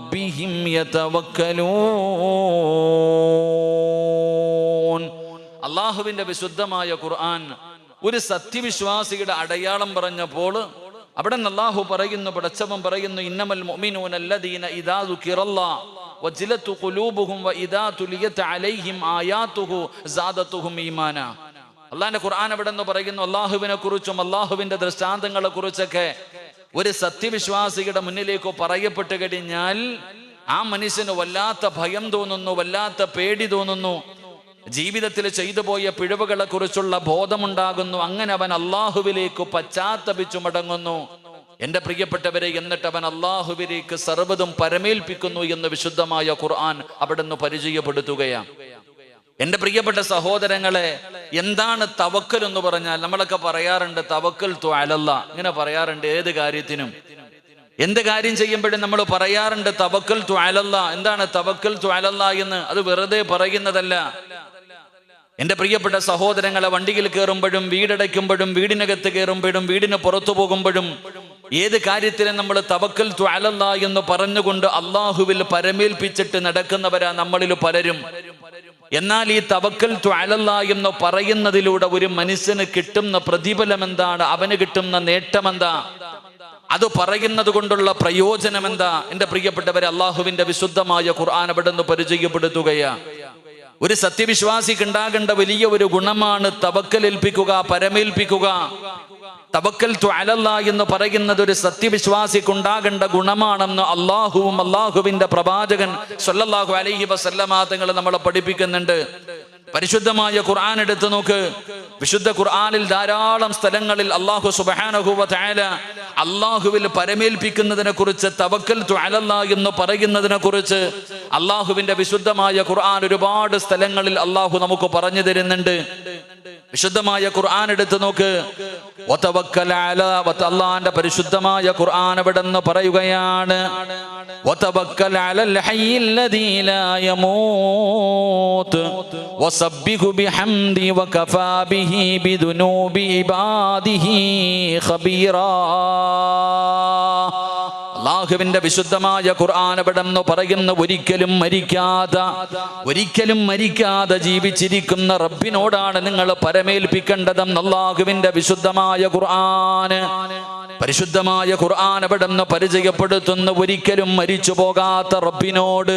റബ്ബിഹിം യതവക്കലൂൻ. അല്ലാഹുവിന്റെ വിശുദ്ധമായ ഖുർആൻ ഒരു സത്യവിശ്വാസിയുടെ അടയാളം പറഞ്ഞപ്പോൾ അവിടെ അല്ലാഹു പറയുന്നു, പടച്ചവൻ പറയുന്നു, ഇന്നമൽ മുഅ്മിനൂന അല്ലദീന ഇദാ ദുകിറല്ലാഹു വജിലതു ഖുലൂബുഹും വഇദാ തുലിയത് അലൈഹിം ആയാതുഹു സാദതുഹും ഈമാനാ. അല്ലാഹുവിന്റെ ഖുർആൻ അവിടെ നിന്ന് പറയുന്നു, അല്ലാഹുവിനെ കുറിച്ചും അല്ലാഹുവിന്റെ ദൃഷ്ടാന്തങ്ങളെ കുറിച്ചൊക്കെ ഒരു സത്യവിശ്വാസിയുടെ മുന്നിലേക്ക് പറയപ്പെട്ട് കഴിഞ്ഞാൽ ആ മനുഷ്യന് വല്ലാത്ത ഭയം തോന്നുന്നു, വല്ലാത്ത പേടി തോന്നുന്നു, ജീവിതത്തിൽ ചെയ്തു പോയ പിഴവുകളെ കുറിച്ചുള്ള ബോധമുണ്ടാകുന്നു. അങ്ങനെ അവൻ അല്ലാഹുവിലേക്ക് പശ്ചാത്തപിച്ചു മടങ്ങുന്നു. എന്റെ പ്രിയപ്പെട്ടവരെ, എന്നിട്ട് അവൻ അല്ലാഹുവിലേക്ക് സർവ്വതും പരമേൽപ്പിക്കുന്നു എന്ന് വിശുദ്ധമായ ഖുർആൻ അവിടെ നിന്ന് പരിചയപ്പെടുത്തുകയാണ്. എന്റെ പ്രിയപ്പെട്ട സഹോദരങ്ങളെ, എന്താണ് തവക്കൽ എന്ന് പറഞ്ഞാൽ? നമ്മളൊക്കെ പറയാറുണ്ട് തവക്കൽതു അലല്ലാഹ്, ഇങ്ങനെ പറയാറുണ്ട് ഏത് കാര്യത്തിനും, എന്ത് കാര്യം ചെയ്യുമ്പോഴും നമ്മൾ പറയാറുണ്ട് തവക്കൽതു അലല്ലാഹ്. എന്താണ് തവക്കൽതു അലല്ലാഹ് എന്ന്? അത് വെറുതെ പറയുന്നതല്ല. എന്റെ പ്രിയപ്പെട്ട സഹോദരങ്ങളെ, വണ്ടിയിൽ കയറുമ്പോഴും വീടടയ്ക്കുമ്പോഴും വീടിനകത്ത് കയറുമ്പോഴും വീടിന് പുറത്തു പോകുമ്പോഴും ഏത് കാര്യത്തിലും നമ്മൾ തവക്കൽതു അലല്ലാഹ് എന്ന് പറഞ്ഞുകൊണ്ട് അല്ലാഹുവിൽ പരമേൽപ്പിച്ചിട്ട് നടക്കുന്നവരാ നമ്മളിൽ പലരും. എന്നാൽ ഈ തവക്കൽതു അലല്ലാഹ് എന്ന് പറയുന്നതിലൂടെ ഒരു മനുഷ്യന് കിട്ടുന്ന പ്രതിഫലം എന്താണ്? അവന് കിട്ടുന്ന നേട്ടം എന്താ? അത് പറയുന്നത് കൊണ്ടുള്ള പ്രയോജനം എന്താ? എന്റെ പ്രിയപ്പെട്ടവരെ, അല്ലാഹുവിന്റെ വിശുദ്ധമായ ഖുർആൻ അവിടെ നിന്ന് പരിചയപ്പെടുത്തുകയാ. ഒരു സത്യവിശ്വാസിക്ക് ഉണ്ടാകേണ്ട വലിയ ഒരു ഗുണമാണ് തവക്കലേൽപ്പിക്കുക, പരമേൽപ്പിക്കുക. തവക്കൽതു അലല്ലാഹ് എന്ന് പറയുന്നത് ഒരു സത്യവിശ്വാസിക്ക് ഉണ്ടാകേണ്ട ഗുണമാണെന്ന് അല്ലാഹുവും അല്ലാഹുവിന്റെ പ്രവാചകൻ സ്വല്ലല്ലാഹു അലൈഹി വസല്ലമ തങ്ങൾ നമ്മളെ പഠിപ്പിക്കുന്നുണ്ട്. പരിശുദ്ധമായ ഖുർആൻ എടുത്തു നോക്ക്. വിശുദ്ധ ഖുർആനിൽ ധാരാളം സ്ഥലങ്ങളിൽ അല്ലാഹു സുബ്ഹാനഹു വ തആല അല്ലാഹുവിൽ പരമേൽപ്പിക്കുന്നതിനെ കുറിച്ച്, തവക്കൽതു അലല്ലാഹ് എന്ന് പറയുന്നതിനെ കുറിച്ച് അല്ലാഹുവിന്റെ വിശുദ്ധമായ ഖുർആൻ ഒരുപാട് സ്ഥലങ്ങളിൽ അല്ലാഹു നമുക്ക് പറഞ്ഞു തരുന്നുണ്ട്. വിശുദ്ധമായ ഖുർആൻ എടുത്തു നോക്ക്. വതവക്കൽ അലാ, അല്ലാഹുവിന്റെ പരിശുദ്ധമായ ഖുർആൻ അവിടെ നിന്ന് പറയുകയാണ്, വതവക്കൽ അലൽ ഹയ്യില്ലദീ ലാ യമൂത് വസബ്ബിഹു ബിഹംദി വകഫാ ബിഹി ബിദുനൂബി ഇബാദിഹി ഖബീറാ. അല്ലാഹുവിന്റെ വിശുദ്ധമായ ഖുർആൻ അവിടെ നിന്ന് പറയുന്ന, ഒരിക്കലും മരിക്കാതെ ജീവിച്ചിരിക്കുന്ന റബ്ബിനോടാണ് നിങ്ങൾ പരമേൽപ്പിക്കേണ്ടതെന്ന് അല്ലാഹുവിന്റെ വിശുദ്ധമായ ഖുർആൻ. പരിശുദ്ധമായ ഖുർആൻ അവിടെ നിന്ന് പരിചയപ്പെടുത്തുന്ന ഒരിക്കലും മരിച്ചു പോകാത്ത റബ്ബിനോട്,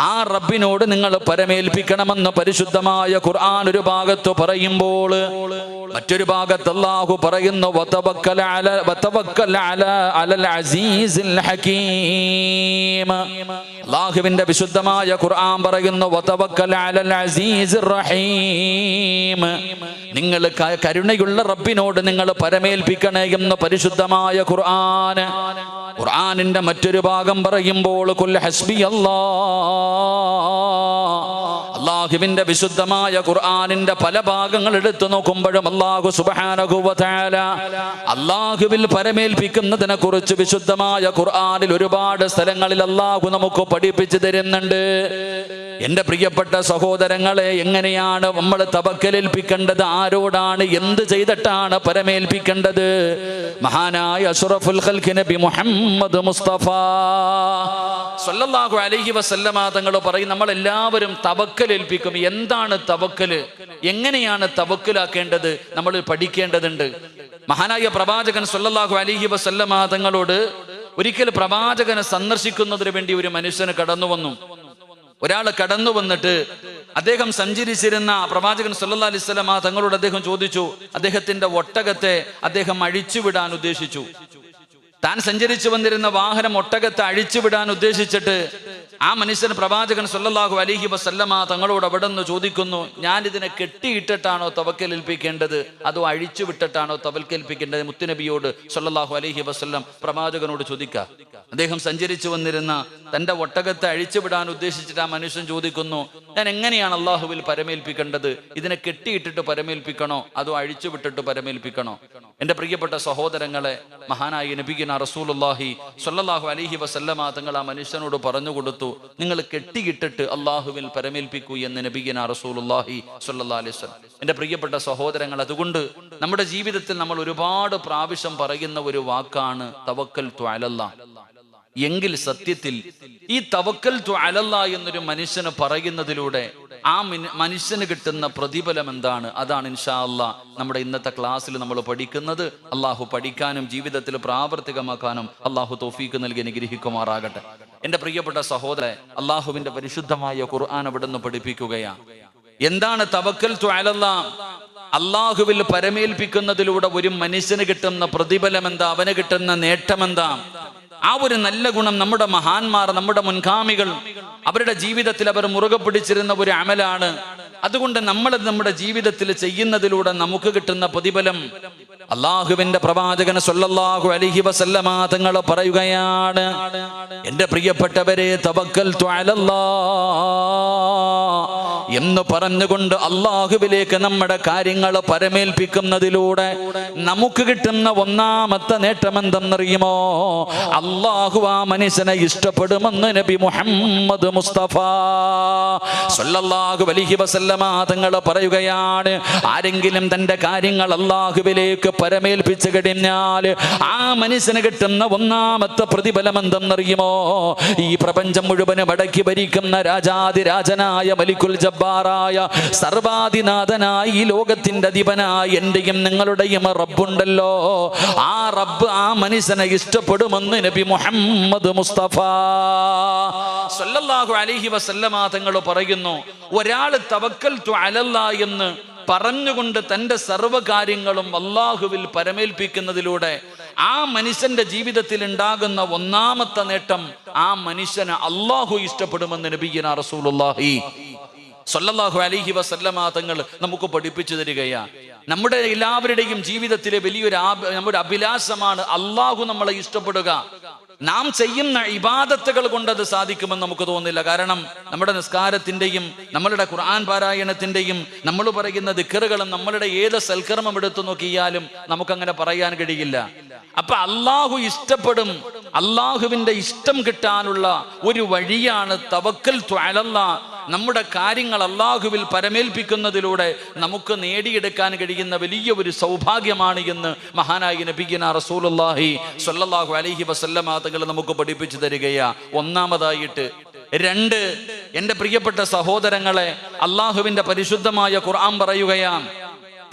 ആ റബ്ബിനോട് നിങ്ങൾ പരമേൽപ്പിക്കണമെന്ന് പരിശുദ്ധമായ ഖുർആൻ ഒരു ഭാഗത്ത് പറയുമ്പോൾ, മറ്റൊരു ഭാഗത്ത് അല്ലാഹു പറയുന്നു വതവക്കൽ അലൽ അസീസിൽ ഹകീം. അല്ലാഹുവിന്റെ വിശുദ്ധമായ ഖുർആൻ പറയുന്നു വതവക്കൽ അലൽ അസീസിർ റഹീം. നിങ്ങൾ കരുണയുള്ള റബ്ബിനോട് നിങ്ങൾ പരമേൽപ്പിക്കണേ എന്ന് പരിശുദ്ധമായ ഖുർആൻ. ഖുർആനിന്റെ മറ്റൊരു ഭാഗം പറയുമ്പോൾ ഖുൽ ഹസ്ബിയല്ലാഹ്. അല്ലാഹുവിന്റെ വിശുദ്ധമായ ഖുർആനിന്റെ പല ഭാഗങ്ങൾ എടുത്തു നോക്കുമ്പോഴും അല്ലാഹു സുബ്ഹാനഹു വ തആല അല്ലാഹുവിൽ പരമേൽപ്പിക്കുന്നതിനെ കുറിച്ച് വിശുദ്ധമായ ഖുർആനിൽ ഒരുപാട് സ്ഥലങ്ങളിൽ അല്ലാഹു നമുക്ക് പഠിപ്പിച്ചു തരുന്നുണ്ട്. എന്റെ പ്രിയപ്പെട്ട സഹോദരങ്ങളെ, എങ്ങനെയാണ് നമ്മൾ തവക്കലേൽപ്പിക്കേണ്ടത്? ആരോടാണ്, എന്ത് ചെയ്തിട്ടാണ് പരമേൽപ്പിക്കേണ്ടത്? മഹാനായ അഷ്റഫുൽ ഖൽഖ് നബി മുഹമ്മദ് മുസ്തഫ സ്വല്ലല്ലാഹു അലൈഹി വസല്ലമ തങ്ങൾ പറയും, നമ്മൾ എല്ലാവരും തവക്കലേൽപ്പിക്കും. എന്താണ് തവക്കല്? എങ്ങനെയാണ് തവക്കലാക്കേണ്ടത്? നമ്മൾ പഠിക്കേണ്ടതുണ്ട്. മഹാനായ പ്രവാചകൻ സ്വല്ലല്ലാഹു അലൈഹി വസല്ലമ തങ്ങളോട് ഒരിക്കൽ പ്രവാചകനെ സന്ദർശിക്കുന്നതിന് വേണ്ടി ഒരു മനുഷ്യന് കടന്നു വന്നു. ഒരാൾ കടന്നു വന്നിട്ട് അദ്ദേഹം സഞ്ചരിച്ചിരുന്ന പ്രവാചകൻ സല്ലല്ലാഹു അലൈഹി വസല്ലം തങ്ങളോട് അദ്ദേഹം ചോദിച്ചു, അദ്ദേഹത്തിന്റെ ഒട്ടകത്തെ അദ്ദേഹം അഴിച്ചുവിടാൻ ഉദ്ദേശിച്ചു. താൻ സഞ്ചരിച്ചു വന്നിരുന്ന വാഹനം ഒട്ടകത്തെ അഴിച്ചുവിടാൻ ഉദ്ദേശിച്ചിട്ട് ആ മനുഷ്യൻ പ്രവാചകൻ സല്ലല്ലാഹു അലൈഹി വസല്ലമ തങ്ങളോട് അവിടെ നിന്ന് ചോദിക്കുന്നു, ഞാൻ ഇതിനെ കെട്ടിയിട്ടിട്ടാണോ തവക്കലേൽപ്പിക്കേണ്ടത്, അതോ അഴിച്ചു വിട്ടിട്ടാണോ തവക്കലേൽപ്പിക്കേണ്ടത്? മുത്തുനബിയോട് സല്ലല്ലാഹു അലൈഹി വസല്ലം പ്രവാചകനോട് ചോദിക്കുക. അദ്ദേഹം സഞ്ചരിച്ചു വന്നിരുന്ന തന്റെ ഒട്ടകത്തെ അഴിച്ചുവിടാൻ ഉദ്ദേശിച്ചിട്ട് ആ മനുഷ്യൻ ചോദിക്കുന്നു, ഞാൻ എങ്ങനെയാണ് അള്ളാഹുവിൽ പരമേൽപ്പിക്കേണ്ടത്? ഇതിനെ കെട്ടിയിട്ടിട്ട് പരമേൽപ്പിക്കണോ അതോ അഴിച്ചു വിട്ടിട്ട് പരമേൽപ്പിക്കണോ? എന്റെ പ്രിയപ്പെട്ട സഹോദരങ്ങളെ, മഹാനായ നബിയുനാ റസൂലുള്ളാഹി സ്വല്ലല്ലാഹു അലൈഹി വസല്ലമ തങ്ങൾ ആ മനുഷ്യനോട് പറഞ്ഞു കൊടുത്തു, നിങ്ങൾ കെട്ടിയിട്ടിട്ട് അള്ളാഹുവിൽ പരമേൽപ്പിക്കൂ എന്ന് നബിയുനാ റസൂലുള്ളാഹി സ്വല്ലല്ലാഹു അലൈഹി വസല്ലം. എന്റെ പ്രിയപ്പെട്ട സഹോദരങ്ങൾ, അതുകൊണ്ട് നമ്മുടെ ജീവിതത്തിൽ നമ്മൾ ഒരുപാട് പ്രാവശ്യം പറയുന്ന ഒരു വാക്കാണ് തവക്കൽതു അലല്ലാഹ്. എങ്കിൽ സത്യത്തിൽ ഈ തവക്കൽതു അലല്ലാ എന്നൊരു മനുഷ്യന് പറയുന്നതിലൂടെ ആ മനുഷ്യന് കിട്ടുന്ന പ്രതിഫലം എന്താണ്? അതാണ് ഇൻഷാ അല്ലാഹ് നമ്മുടെ ഇന്നത്തെ ക്ലാസ്സിൽ നമ്മൾ പഠിക്കുന്നത്. അള്ളാഹു പഠിക്കാനും ജീവിതത്തിൽ പ്രാവർത്തികമാക്കാനും അള്ളാഹു തൗഫീക്ക് നൽകി അനുഗ്രഹിക്കുമാറാകട്ടെ. എന്റെ പ്രിയപ്പെട്ട സഹോദരൻ, അള്ളാഹുവിന്റെ പരിശുദ്ധമായ ഖുർആൻ അവിടുന്ന് പഠിപ്പിക്കുകയാണ്. എന്താണ് തവക്കൽതു അലല്ലാ? അള്ളാഹുവിൽ പരമേൽപ്പിക്കുന്നതിലൂടെ ഒരു മനുഷ്യന് കിട്ടുന്ന പ്രതിഫലം എന്താ? അവന് കിട്ടുന്ന നേട്ടം എന്താ? ആ ഒരു നല്ല ഗുണം നമ്മുടെ മഹാന്മാർ, നമ്മുടെ മുൻഗാമികൾ അവരുടെ ജീവിതത്തിൽ അവർ മുറുകെ പിടിച്ചിരുന്ന ഒരു അമലാണ്. അതുകൊണ്ട് നമ്മൾ നമ്മുടെ ജീവിതത്തിൽ ചെയ്യുന്നതിലൂടെ നമുക്ക് കിട്ടുന്ന പ്രതിഫലം അള്ളാഹുവിന്റെ പ്രവാചകൻ സ്വല്ലല്ലാഹു അലൈഹി വസല്ലമ തങ്ങൾ പറയുകയാണ്, എന്റെ പ്രിയപ്പെട്ടവരെ, തവക്കൽതു അലല്ലാഹ് എന്ന് പറഞ്ഞുകൊണ്ട് അള്ളാഹുവിലേക്ക് നമ്മുടെ കാര്യങ്ങൾ പരമേൽപ്പിക്കുന്നതിലൂടെ നമുക്ക് കിട്ടുന്ന ഒന്നാമത്തെ നേട്ടം എന്തെന്നറിയുമോ? അള്ളാഹു ആ മനുഷ്യനെ ഇഷ്ടപ്പെടുമെന്ന് നബി മുഹമ്മദ് മുസ്തഫ സ്വല്ലല്ലാഹു അലൈഹി വസല്ലമ തങ്ങൾ പറയുകയാണ്. ആരെങ്കിലും തന്റെ കാര്യങ്ങൾ അള്ളാഹുവിലേക്ക് പരമേൽപ്പിച്ചു കഴിഞ്ഞാൽ ആ മനുഷ്യന് കിട്ടുന്ന ഒന്നാമത്തെ പ്രതിഫലം എന്തെന്നറിയുമോ? ഈ പ്രപഞ്ചം മുഴുവനും അടക്കി ഭരിക്കുന്ന രാജാതിരാജനായ മലിക്കുൽ ജബ്ബാറായ സർവാധിനാഥനായ ഈ ലോകത്തിന്റെ അധിപനായ എന്റെയും നിങ്ങളുടെയും റബ്ബുണ്ടല്ലോ, ആ റബ്ബ് ആ മനുഷ്യനെ ഇഷ്ടപ്പെടുമെന്ന് നബി മുഹമ്മദ് മുസ്തഫ സ്വല്ലല്ലാഹു അലൈഹി വസല്ലമ തങ്ങൾ പറയുന്നു. ഒരാൾ തവക്കൽതു അലല്ലാ എന്ന് പറഞ്ഞുകൊണ്ട് തന്റെ സർവ്വകാര്യങ്ങളും അള്ളാഹുവിൽ പരമേൽപ്പിക്കുന്നതിലൂടെ ആ മനുഷ്യന്റെ ജീവിതത്തിൽ ഉണ്ടാകുന്ന ഒന്നാമത്തെ നേട്ടം, ആ മനുഷ്യനെ അള്ളാഹു ഇഷ്ടപ്പെടുമെന്ന് നബിയ്യനാ റസൂലുള്ളാഹി സ്വല്ലല്ലാഹു അലൈഹി വസല്ലമ തങ്ങൾ നമുക്ക് പഠിപ്പിച്ചു തരികയാണ്. നമ്മുടെ എല്ലാവരുടെയും ജീവിതത്തിലെ നമ്മുടെ അഭിലാഷമാണ് അള്ളാഹു നമ്മളെ ഇഷ്ടപ്പെടുക. നാം ചെയ്യുന്ന ഇബാദത്തുകൾ കൊണ്ട് അത് സാധിക്കുമെന്ന് നമുക്ക് തോന്നുന്നില്ല. കാരണം നമ്മുടെ നിസ്കാരത്തിന്റെയും നമ്മളുടെ ഖുർആൻ പാരായണത്തിന്റെയും നമ്മൾ പറയുന്ന ദിക്റുകളും നമ്മളുടെ ഏത് സൽക്കർമ്മം എടുത്തു നോക്കിയാലും നമുക്കങ്ങനെ പറയാൻ കഴിയില്ല. അപ്പൊ അള്ളാഹു ഇഷ്ടപ്പെടും, അള്ളാഹുവിന്റെ ഇഷ്ടം കിട്ടാനുള്ള ഒരു വഴിയാണ് തവക്കൽതു അലല്ലാഹ്. നമ്മുടെ കാര്യങ്ങൾ അള്ളാഹുവിൽ പരമേൽപ്പിക്കുന്നതിലൂടെ നമുക്ക് നേടിയെടുക്കാൻ കഴിയുന്ന വലിയ ഒരു സൗഭാഗ്യമാണ് എന്ന് മഹാനായ നബിയ്യനാ റസൂലുള്ളാഹി സ്വല്ലല്ലാഹു അലൈഹി വസല്ലമ തങ്ങൾ നമുക്ക് പഠിപ്പിച്ചു തരികയാ. ഒന്നാമതായിട്ട്. രണ്ട്, എൻ്റെ പ്രിയപ്പെട്ട സഹോദരങ്ങളെ, അള്ളാഹുവിന്റെ പരിശുദ്ധമായ ഖുർആൻ പറയുകയാണ്,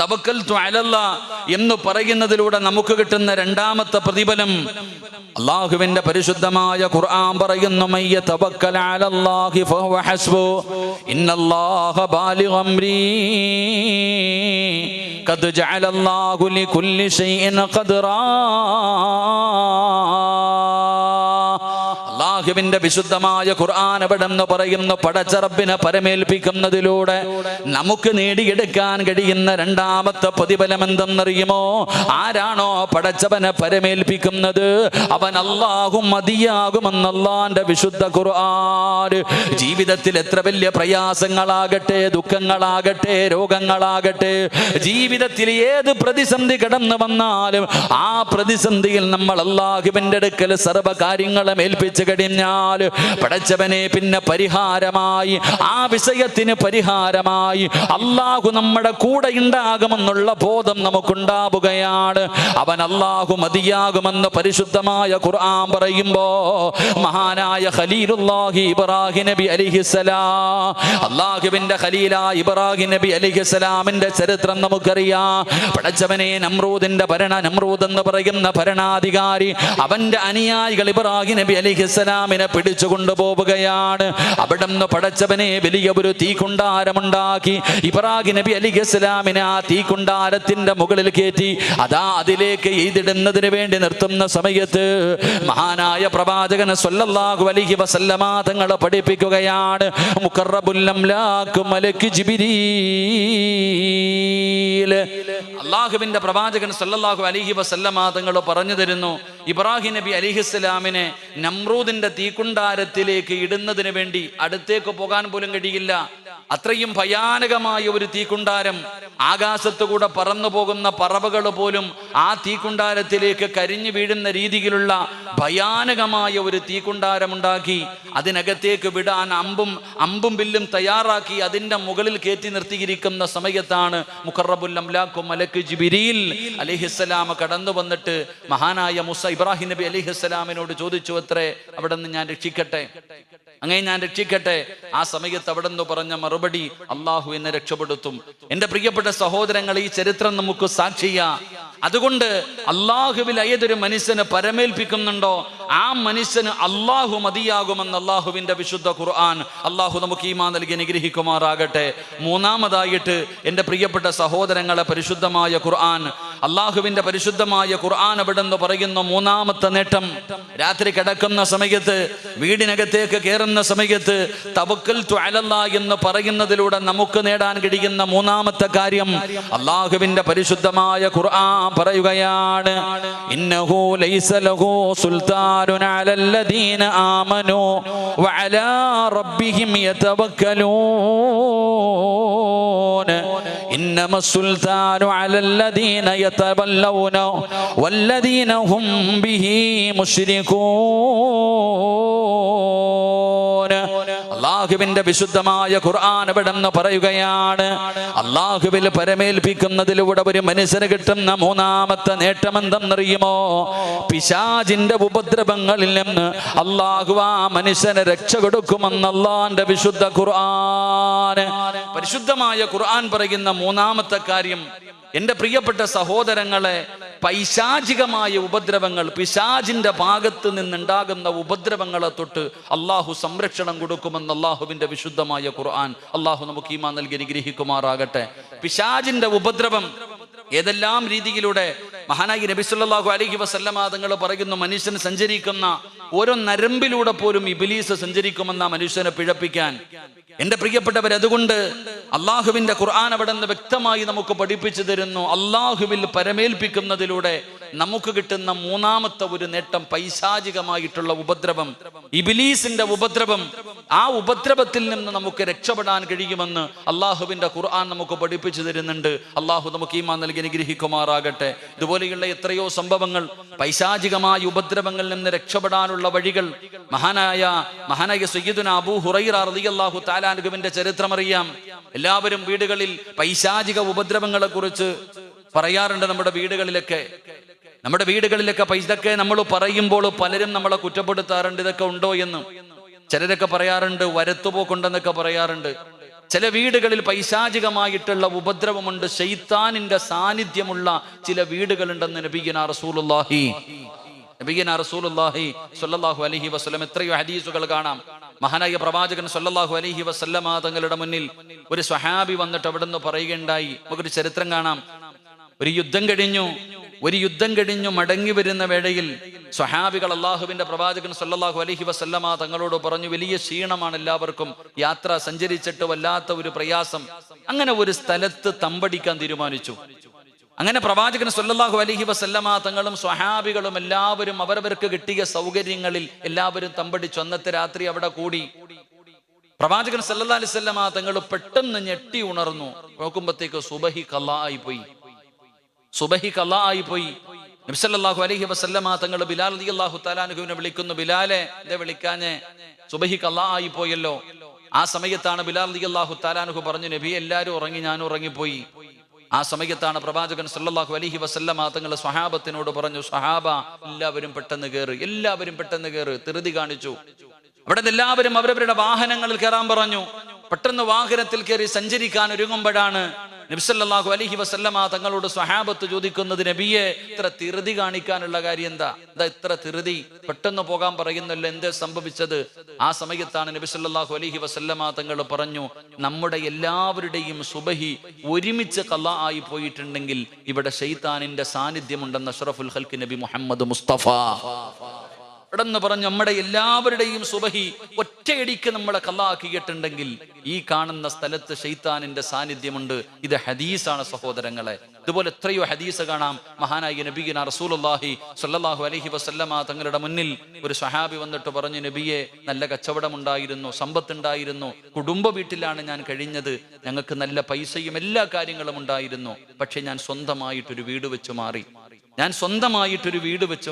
തവക്കൽതു അലല്ലാഹ് എന്ന് പറയുന്നതിലൂടെ നമുക്ക് കിട്ടുന്ന രണ്ടാമത്തെ പ്രതിഫലം അള്ളാഹുവിന്റെ പരിശുദ്ധമായ ഖുർആൻ പറയുന്നു, മയ്യ തവക്കൽ അലല്ലാഹി ഫഹുവ ഹസ്ബു ഇന്നല്ലാഹ ബാലിഗു അംരി ഖദ് ജഅലല്ലാഹു ലികുല്ലി ഷൈഇൻ ഖദ്റാ. അള്ളാഹുവിന്റെ വിശുദ്ധമായ ഖുർആൻ എവിടെന്ന് പറയുന്നു, പടച്ച റബ്ബിനെ പരമേൽപ്പിക്കുന്നതിലൂടെ നമുക്ക് നേടിയെടുക്കാൻ കഴിയുന്ന രണ്ടാമത്തെ പ്രതിഫലം എന്തെന്നറിയുമോ? ആരാണോ പടച്ചവനെ പരമേൽപ്പിക്കുന്നത് അവൻ അള്ളാഹു മതിയാകുമെന്ന് അള്ളാന്റെ വിശുദ്ധ ഖുർആൻ. ജീവിതത്തിൽ എത്ര വലിയ പ്രയാസങ്ങളാകട്ടെ, ദുഃഖങ്ങളാകട്ടെ, രോഗങ്ങളാകട്ടെ, ജീവിതത്തിൽ ഏത് പ്രതിസന്ധി കടന്നു വന്നാലും ആ പ്രതിസന്ധിയിൽ നമ്മൾ അള്ളാഹുവിന്റെ അടുക്കൽ സർവ്വ കാര്യങ്ങളും ഏൽപ്പിച്ചു കഴിഞ്ഞാൽ പടച്ചവനെ പിന്നെ പരിഹാരമായി, ആ വിഷയത്തിന് പരിഹാരമായി അള്ളാഹു നമ്മുടെ കൂടെ ഉണ്ടാകുമെന്നുള്ള ബോധം നമുക്കുണ്ടാവുകയാണ്. അവൻ അള്ളാഹു മതിയാകുമെന്ന് പരിശുദ്ധമായ ഖുർആൻ പറയുമ്പോ മഹാനായ ഖലീലുല്ലാഹി ഇബ്രാഹിം നബി അലൈഹിസ്സലാം, അള്ളാഹുവിന്റെ ഖലീലായ ഇബ്രാഹിം നബി അലൈഹിസ്സലാമിന്റെ ചരിത്രം നമുക്കറിയാം. പടച്ചവനെ നമ്രൂദിന്റെ നമ്രൂദ് എന്ന് പറയുന്ന ഭരണാധികാരി അവന്റെ അനുയായികൾ ഇബ്രാഹിം നബി അലൈഹിസ്സലാമിനെ പിടിച്ചു കൊണ്ടുപോവുകയാണ്. അവിടെ നിന്ന് പടച്ചവനെ വലിയ ഒരു തീക്കുണ്ടാരമുണ്ടാക്കി ഇബ്രാഹിം നബി അലൈഹിസ്സലാമിനെ ആ തീക്കുണ്ടാരത്തിന്റെ മുകളിൽ കയറ്റി അതാ അതിലേക്ക് എയ്തിടുന്നതിന് വേണ്ടി നിർത്തുന്ന സമയത്ത് മഹാനായ പ്രവാചകൻ സ്വല്ലല്ലാഹു അലൈഹി വസല്ലമ തങ്ങൾ പഠിപ്പിക്കുകയാണ്, മുഖറബുൽ അംലാക് മലക്ക് ജിബ്രീൽ. അള്ളാഹുവിന്റെ പ്രവാചകൻ സ്വല്ലല്ലാഹു അലൈഹി വസല്ലമ തങ്ങൾ പറഞ്ഞു തരുന്നു, ഇബ്രാഹിം നബി അലൈഹിസ്സലാമിനെ നമ്രൂദിന്റെ തീക്കുണ്ടാരത്തിലേക്ക് ഇടുന്നതിന് വേണ്ടി അടുത്തേക്ക് പോകാൻ പോലും കഴിയില്ല. അത്രയും ഭയാനകമായ ഒരു തീക്കുണ്ടാരം. ആകാശത്തുകൂടെ പറന്നു പോകുന്ന പറവകൾ പോലും ആ തീക്കുണ്ടാരത്തിലേക്ക് കരിഞ്ഞു വീഴുന്ന രീതിയിലുള്ള ഭയാനകമായ ഒരു തീക്കുണ്ടാരമുണ്ടാക്കി അതിനകത്തേക്ക് വിടാൻ അമ്പും വില്ലും തയ്യാറാക്കി അതിൻ്റെ മുകളിൽ കയറ്റി നിർത്തിയിരിക്കുന്ന സമയത്താണ് മുഖറബുൽ അംലാഖു മലക്ക് ജിബ്രീൽ അലൈഹിസ്സലാം കടന്നു വന്നിട്ട് മഹാനായ ഇബ്രാഹിം നബി അലൈഹിസ്സലാമിനോട് ചോദിച്ചു, അത്രേ, അവിടെ നിന്ന് ഞാൻ രക്ഷിക്കട്ടെ, അങ്ങനെ ഞാൻ രക്ഷിക്കട്ടെ. ആ സമയത്ത് അവിടെ നിന്ന് പറഞ്ഞ മറുപടി, അള്ളാഹു എന്നെ രക്ഷപ്പെടുത്തും. എൻ്റെ പ്രിയപ്പെട്ട സഹോദരങ്ങൾ, ഈ ചരിത്രം നമുക്ക് സാക്ഷിയാ. അതുകൊണ്ട് അള്ളാഹുവിൽ ഏതൊരു മനുഷ്യന് പരമേൽപ്പിക്കുന്നുണ്ടോ ആ മനുഷ്യന് അള്ളാഹു മതിയാകുമെന്ന് അള്ളാഹുവിന്റെ വിശുദ്ധ ഖുർആൻ. അള്ളാഹു നമുക്ക് ഈമാൻ നൽകി അനുഗ്രഹിക്കുമാറാകട്ടെ. മൂന്നാമതായിട്ട് എൻ്റെ പ്രിയപ്പെട്ട സഹോദരങ്ങളെ, പരിശുദ്ധമായ ഖുർആൻ, അള്ളാഹുവിന്റെ പരിശുദ്ധമായ ഖുർആൻ അവിടെ നിന്ന് പറയുന്ന മൂന്നാമത്തെ നേട്ടം, രാത്രി കിടക്കുന്ന സമയത്ത്, വീടിനകത്തേക്ക് കയറുന്ന സമയത്ത് തവക്കൽതു അലല്ലാഹ് എന്ന് പറയുന്നതിലൂടെ നമുക്ക് നേടാൻ കഴിയുന്ന മൂന്നാമത്തെ കാര്യം, അള്ളാഹുവിന്റെ പരിശുദ്ധമായ ഖുർആൻ പറയുകയാണ്, ഇന്നഹു ലൈസ ലഹു സുൽത്താനുൻ അലല്ലദീന ആമനൂ വഅലാ റബ്ബിഹിം യതവക്കലൂൻ ഇന്നമ സുൽത്താനു അലല്ലദീന യതവല്ലൗന വല്ലദീന ഹും ബിഹി മുശ്രികൂൻ. അള്ളാഹുവിന്റെ വിശുദ്ധമായ ഖുർആൻ എവിടെന്ന് പറയുകയാണ്, അള്ളാഹുവിൽ പരമേൽപ്പിക്കുന്നതിലൂടെ ഒരു മനുഷ്യന് കിട്ടുന്ന മൂന്നാമത്തെ നേട്ടം എന്തെന്നറിയുമോ? പിശാചിന്റെ ഉപദ്രവങ്ങളിൽ നിന്ന് അള്ളാഹു ആ മനുഷ്യന് രക്ഷ കൊടുക്കുമെന്ന് അള്ളാന്റെ വിശുദ്ധ ഖുർആൻ. പരിശുദ്ധമായ ഖുർആൻ പറയുന്ന മൂന്നാമത്തെ കാര്യം, എൻ്റെ പ്രിയപ്പെട്ട സഹോദരങ്ങളെ, പൈശാചികമായ ഉപദ്രവങ്ങൾ, പിശാചിന്റെ ഭാഗത്ത് നിന്നുണ്ടാകുന്ന ഉപദ്രവങ്ങളെ തൊട്ട് അള്ളാഹു സംരക്ഷണം കൊടുക്കുമെന്ന് അള്ളാഹുവിന്റെ വിശുദ്ധമായ ഖുർആൻ. അള്ളാഹു നമുക്ക് ഈമാൻ നൽകി അനുഗ്രഹിക്കുമാറാകട്ടെ. പിശാചിന്റെ ഉപദ്രവം ഏതെല്ലാം രീതിയിലൂടെ മഹാനായി നബി സല്ലല്ലാഹു അലൈഹി വസല്ലമ തങ്ങൾ പറയുന്നു, മനുഷ്യൻ സഞ്ചരിക്കുന്ന ഓരോ നരമ്പിലൂടെ പോലും ഇബ്ലീസ് സഞ്ചരിക്കുമെന്ന മനുഷ്യനെ പിഴപ്പിക്കാൻ. എൻ്റെ പ്രിയപ്പെട്ടവർ, അതുകൊണ്ട് അള്ളാഹുവിന്റെ ഖുർആൻ അവിടെ നിന്ന് വ്യക്തമായി നമുക്ക് പഠിപ്പിച്ചു തരുന്നു, അള്ളാഹുവിൽ പരമേൽപ്പിക്കുന്നതിലൂടെ നമുക്ക് കിട്ടുന്ന മൂന്നാമത്തെ ഒരു നേട്ടം പൈശാചികമായിട്ടുള്ള ഉപദ്രവം, ഇബ്ലീസിന്റെ ഉപദ്രവം. ആ ഉപദ്രവത്തിൽ നിന്ന് നമുക്ക് രക്ഷപ്പെടാൻ കഴിയുമെന്ന് അള്ളാഹുവിന്റെ ഖുർആൻ നമുക്ക് പഠിപ്പിച്ചു തരുന്നുണ്ട്. അള്ളാഹു നമുക്ക് ഈമാൻ നൽകി അനുഗ്രഹിക്കുമാറാകട്ടെ. ഇതുപോലെയുള്ള എത്രയോ സംഭവങ്ങൾ, പൈശാചികമായ ഉപദ്രവങ്ങളിൽ നിന്ന് രക്ഷപ്പെടാനുള്ള വഴികൾ. മഹാനായ സയ്യിദുനാ അബൂ ഹുറൈറ റളിയല്ലാഹു തആല അൻഹുവിന്റെ ചരിത്രം അറിയാം. എല്ലാവരും വീടുകളിൽ പൈശാചിക ഉപദ്രവങ്ങളെ കുറിച്ച് പറയാറുണ്ട്. നമ്മുടെ വീടുകളിലൊക്കെ ഇതൊക്കെ നമ്മൾ പറയുമ്പോൾ പലരും നമ്മളെ കുറ്റപ്പെടുത്താറുണ്ട്, ഇതൊക്കെ ഉണ്ടോ എന്ന്. ചിലരൊക്കെ പറയാറുണ്ട് വരത്തുപോക്കുണ്ടെന്നൊക്കെ പറയാറുണ്ട്. ചില വീടുകളിൽ പൈശാചികമായിട്ടുള്ള ഉപദ്രവമുണ്ട്, ശൈത്താനിന്റെ സാന്നിധ്യമുള്ള ചില വീടുകളുണ്ടെന്ന് നബിയുനാ റസൂലുള്ളാഹി സ്വല്ലല്ലാഹു അലൈഹി വസല്ലം എത്രയോ ഹദീസുകൾ കാണാം. മഹാനായ പ്രവാചകൻ സ്വല്ലല്ലാഹു അലൈഹി വസല്ലമ തങ്ങളുടെ മുന്നിൽ ഒരു സ്വഹാബി വന്നിട്ട് അവിടെ നിന്ന് പറയുകയുണ്ടായി. നമുക്കൊരു ചരിത്രം കാണാം. ഒരു യുദ്ധം കഴിഞ്ഞു മടങ്ങി വരുന്ന വേളയിൽ സ്വഹാബികൾ അള്ളാഹുവിന്റെ പ്രവാചകൻ സ്വല്ലല്ലാഹു അലൈഹി വസല്ലമ തങ്ങളോട് പറഞ്ഞു, വലിയ ക്ഷീണമാണ് എല്ലാവർക്കും, യാത്ര സഞ്ചരിച്ചിട്ട് വല്ലാത്ത ഒരു പ്രയാസം. അങ്ങനെ ഒരു സ്ഥലത്ത് തമ്പടിക്കാൻ തീരുമാനിച്ചു. അങ്ങനെ പ്രവാചകൻ സ്വല്ലല്ലാഹു അലൈഹി വസല്ലമ തങ്ങളും സ്വഹാബികളും എല്ലാവരും അവരവർക്ക് കിട്ടിയ സൗകര്യങ്ങളിൽ എല്ലാവരും തമ്പടിച്ചു. അന്നത്തെ രാത്രി അവിടെ കൂടി. പ്രവാചകൻ സല്ലല്ലാഹു അലൈഹി വസല്ലമ തങ്ങൾ പെട്ടെന്ന് ഞെട്ടി ഉണർന്നു. നോക്കുമ്പോഴത്തേക്ക് സുബഹി ഖളാ ആയി പോയി. നബി സല്ലല്ലാഹു അലൈഹി വസല്ലമ തങ്ങൾ ബിലാൽ റളിയല്ലാഹു തആല അൻഹുവിനെ വിളിക്കുന്നു. ബിലാലെ, ഇതേ വിളിക്കാഞ്ഞേ, സുബഹി ഖളാ ആയി പോയല്ലോ. ആ സമയത്താണ് ബിലാൽ റളിയല്ലാഹു തആല അൻഹു പറഞ്ഞു, നബി എല്ലാവരും ഉറങ്ങി, ഞാനും ഉറങ്ങിപ്പോയി. ആ സമയത്താണ് പ്രവാചകൻ സല്ലല്ലാഹു അലൈഹി വസല്ലമ തങ്ങൾ സ്വഹാബത്തിനോട് പറഞ്ഞു, സ്വഹാബ എല്ലാവരും പെട്ടെന്ന് കയറ്. ധൃതി കാണിച്ചു. അവിടെ എല്ലാവരും അവരവരുടെ വാഹനങ്ങളിൽ കയറാൻ പറഞ്ഞു. പെട്ടെന്ന് വാഹനത്തിൽ കയറി സഞ്ചരിക്കാൻ ഒരുങ്ങുമ്പോഴാണ് നബി സല്ലല്ലാഹു അലൈഹി വസല്ലമ തങ്ങളോട് സ്വഹാബത്ത് ചോദിക്കുന്നത്, നബിയെ ഇത്ര ധൃതി കാണിക്കാനുള്ള കാര്യം എന്താ ഇത്ര ധൃതി, പെട്ടെന്ന് പോകാൻ പറയുന്നല്ലോ, എന്തേ സംഭവിച്ചത്? ആ സമയത്താണ് നബി സല്ലല്ലാഹു അലൈഹി വസല്ലമ തങ്ങൾ പറഞ്ഞു, നമ്മുടെ എല്ലാവരുടെയും സുബഹി ഒരുമിച്ച് ഖളാ ആയി പോയിട്ടുണ്ടെങ്കിൽ ഇവിടെ ശൈത്താനിന്റെ സാന്നിധ്യമുണ്ടെന്ന് അഷ്റഫുൽ ഖൽഖ് നബി മുഹമ്മദ് മുസ്തഫ എന്ന് പറഞ്ഞു. നമ്മുടെ എല്ലാവരുടെയും സുബഹി ഒറ്റയടിക്ക് നമ്മളെ ഖളാ ആക്കിയിട്ടുണ്ടെങ്കിൽ ഈ കാണുന്ന സ്ഥലത്ത് ശൈത്താനിന്റെ സാന്നിധ്യമുണ്ട്. ഇത് ഹദീസാണ് സഹോദരങ്ങളെ. ഇതുപോലെ എത്രയോ ഹദീസ് കാണാം. മഹാനായ നബിയുനാ റസൂലുള്ളാഹി സ്വല്ലല്ലാഹു അലൈഹി വസല്ലമ തങ്ങളുടെ മുന്നിൽ ഒരു സ്വഹാബി വന്നിട്ട് പറഞ്ഞു, നബിയെ, നല്ല കച്ചവടമുണ്ടായിരുന്നു, സമ്പത്തുണ്ടായിരുന്നു, കുടുംബ വീട്ടിലാണ് ഞാൻ കഴിഞ്ഞത്, ഞങ്ങൾക്ക് നല്ല പൈസയും എല്ലാ കാര്യങ്ങളും ഉണ്ടായിരുന്നു. പക്ഷെ ഞാൻ സ്വന്തമായിട്ടൊരു വീട് വെച്ച്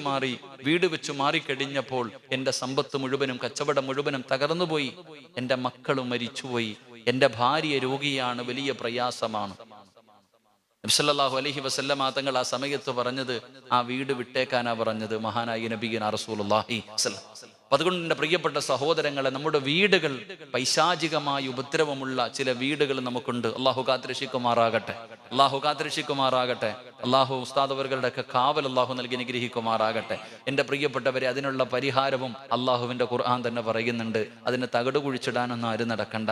മാറി. വീട് വെച്ച് മാറിക്കഴിഞ്ഞപ്പോൾ എൻ്റെ സമ്പത്ത് മുഴുവനും കച്ചവടം മുഴുവനും തകർന്നുപോയി. എൻ്റെ മക്കളും മരിച്ചുപോയി. എൻ്റെ ഭാര്യ രോഗിയാണ്, വലിയ പ്രയാസമാണ്. നബി സല്ലല്ലാഹു അലൈഹി വസല്ലമ തങ്ങൾ ആ സമയത്ത് പറഞ്ഞത്, ആ വീട് വിട്ടേക്കാനാ പറഞ്ഞത് മഹാനായ നബിയുനാ റസൂലുള്ളാഹി സ്വല്ലല്ലാഹു അലൈഹി വസല്ലം. അതുകൊണ്ട് എൻ്റെ പ്രിയപ്പെട്ട സഹോദരങ്ങളെ, നമ്മുടെ വീടുകൾ പൈശാചികമായ ഉപദ്രവമുള്ള ചില വീടുകൾ നമുക്കുണ്ട്. അള്ളാഹു കാത്തുരക്ഷിക്കുമാറാകട്ടെ. അള്ളാഹു ഉസ്താദവരുടെ ഒക്കെ കാവൽ അള്ളാഹു നൽകി അനുഗ്രഹിക്കുമാറാകട്ടെ. എൻ്റെ പ്രിയപ്പെട്ടവരെ, അതിനുള്ള പരിഹാരവും അള്ളാഹുവിൻ്റെ ഖുർആൻ തന്നെ പറയുന്നുണ്ട്. അതിന് തകട് കുഴിച്ചിടാനൊന്നും ആരും നടക്കണ്ട.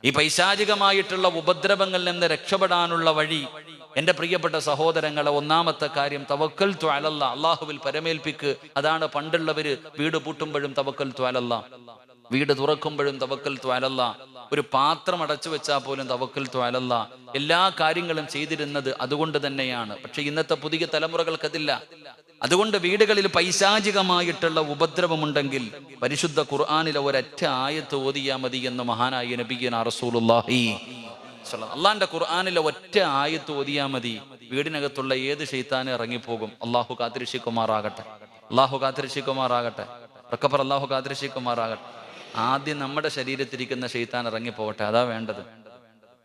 ഈ പൈശാചികമായിട്ടുള്ള ഉപദ്രവങ്ങളിൽ നിന്ന് രക്ഷപ്പെടാനുള്ള വഴി, എൻ്റെ പ്രിയപ്പെട്ട സഹോദരങ്ങളെ, ഒന്നാമത്തെ കാര്യം തവക്കൽതു അലല്ലാഹ്, അള്ളാഹുവിൽ പരമേൽപ്പിക്ക്. അതാണ് പണ്ടുള്ളവര് വീട് പൂട്ടുമ്പോഴും തവക്കൽതു അലല്ലാഹ്, വീട് തുറക്കുമ്പോഴും തവക്കൽതു അലല്ലാഹ്, ഒരു പാത്രം അടച്ചു വെച്ചാൽ പോലും തവക്കൽതു അലല്ലാഹ്, എല്ലാ കാര്യങ്ങളും ചെയ്തിരുന്നത് അതുകൊണ്ട് തന്നെയാണ്. പക്ഷെ ഇന്നത്തെ പുതിയ തലമുറകൾക്കതില്ല. അതുകൊണ്ട് വീടുകളിൽ പൈശാചികമായിട്ടുള്ള ഉപദ്രവമുണ്ടെങ്കിൽ പരിശുദ്ധ ഖുർആനിലെ ഒരൊറ്റ ആയത്ത് ഓതിയാ മതി എന്ന് മഹാനായ നബിയുനാ റസൂലുള്ളാഹി. അള്ളാന്റെ ഖുർആനിലെ ഒറ്റ ആയത്ത് ഓതിയാ മതി, വീടിനകത്തുള്ള ഏത് ശൈത്താനും ഇറങ്ങിപ്പോകും. അള്ളാഹു കാത്തിരക്ഷിക്കുമാറാകട്ടെ. അള്ളാഹു കാത്തിരക്ഷിക്കുമാറാകട്ടെ. ആദ്യം നമ്മുടെ ശരീരത്തിരിക്കുന്ന ശൈത്താൻ ഇറങ്ങിപ്പോകട്ടെ, അതാ വേണ്ടത്.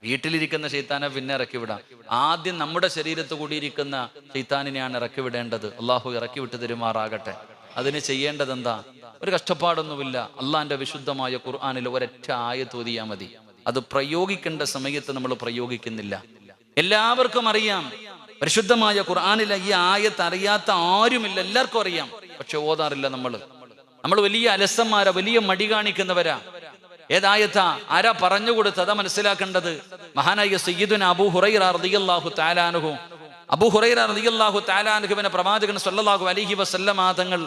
വീട്ടിലിരിക്കുന്ന ശൈത്താനെ പിന്നെ ഇറക്കി വിടാം. ആദ്യം നമ്മുടെ ശരീരത്ത് കൂടിയിരിക്കുന്ന ശൈത്താനിനെയാണ് ഇറക്കി വിടേണ്ടത്. അള്ളാഹു ഇറക്കി വിട്ട് തരുമാറാകട്ടെ. അതിന് ചെയ്യേണ്ടത് എന്താ? ഒരു കഷ്ടപ്പാടൊന്നുമില്ല. അള്ളാന്റെ വിശുദ്ധമായ ഖുർആനിൽ ഒരൊറ്റ ആയത്ത് ഓതിയാ മതി. അത് പ്രയോഗിക്കേണ്ട സമയത്ത് നമ്മൾ പ്രയോഗിക്കുന്നില്ല. എല്ലാവർക്കും അറിയാം, പരിശുദ്ധമായ ഖുർആനിലെ ഈ ആയത്ത് അറിയാത്ത ആരുമില്ല, എല്ലാവർക്കും അറിയാം. പക്ഷെ ഓതാറില്ല. നമ്മൾ വലിയ അലസന്മാരാ, വലിയ മടി കാണിക്കുന്നവരാ. ഏതായത്താ? ആരാ പറഞ്ഞു കൊടുത്തതാ മനസ്സിലാക്കേണ്ടത്. മഹാനായ സയ്യിദുനാ അബൂ ഹുറൈറ റളിയല്ലാഹു തആല അൻഹു, അൻഹുവിനെ പ്രവാചകൻ സ്വല്ലല്ലാഹു അലൈഹി വസല്ലമ തങ്ങൾ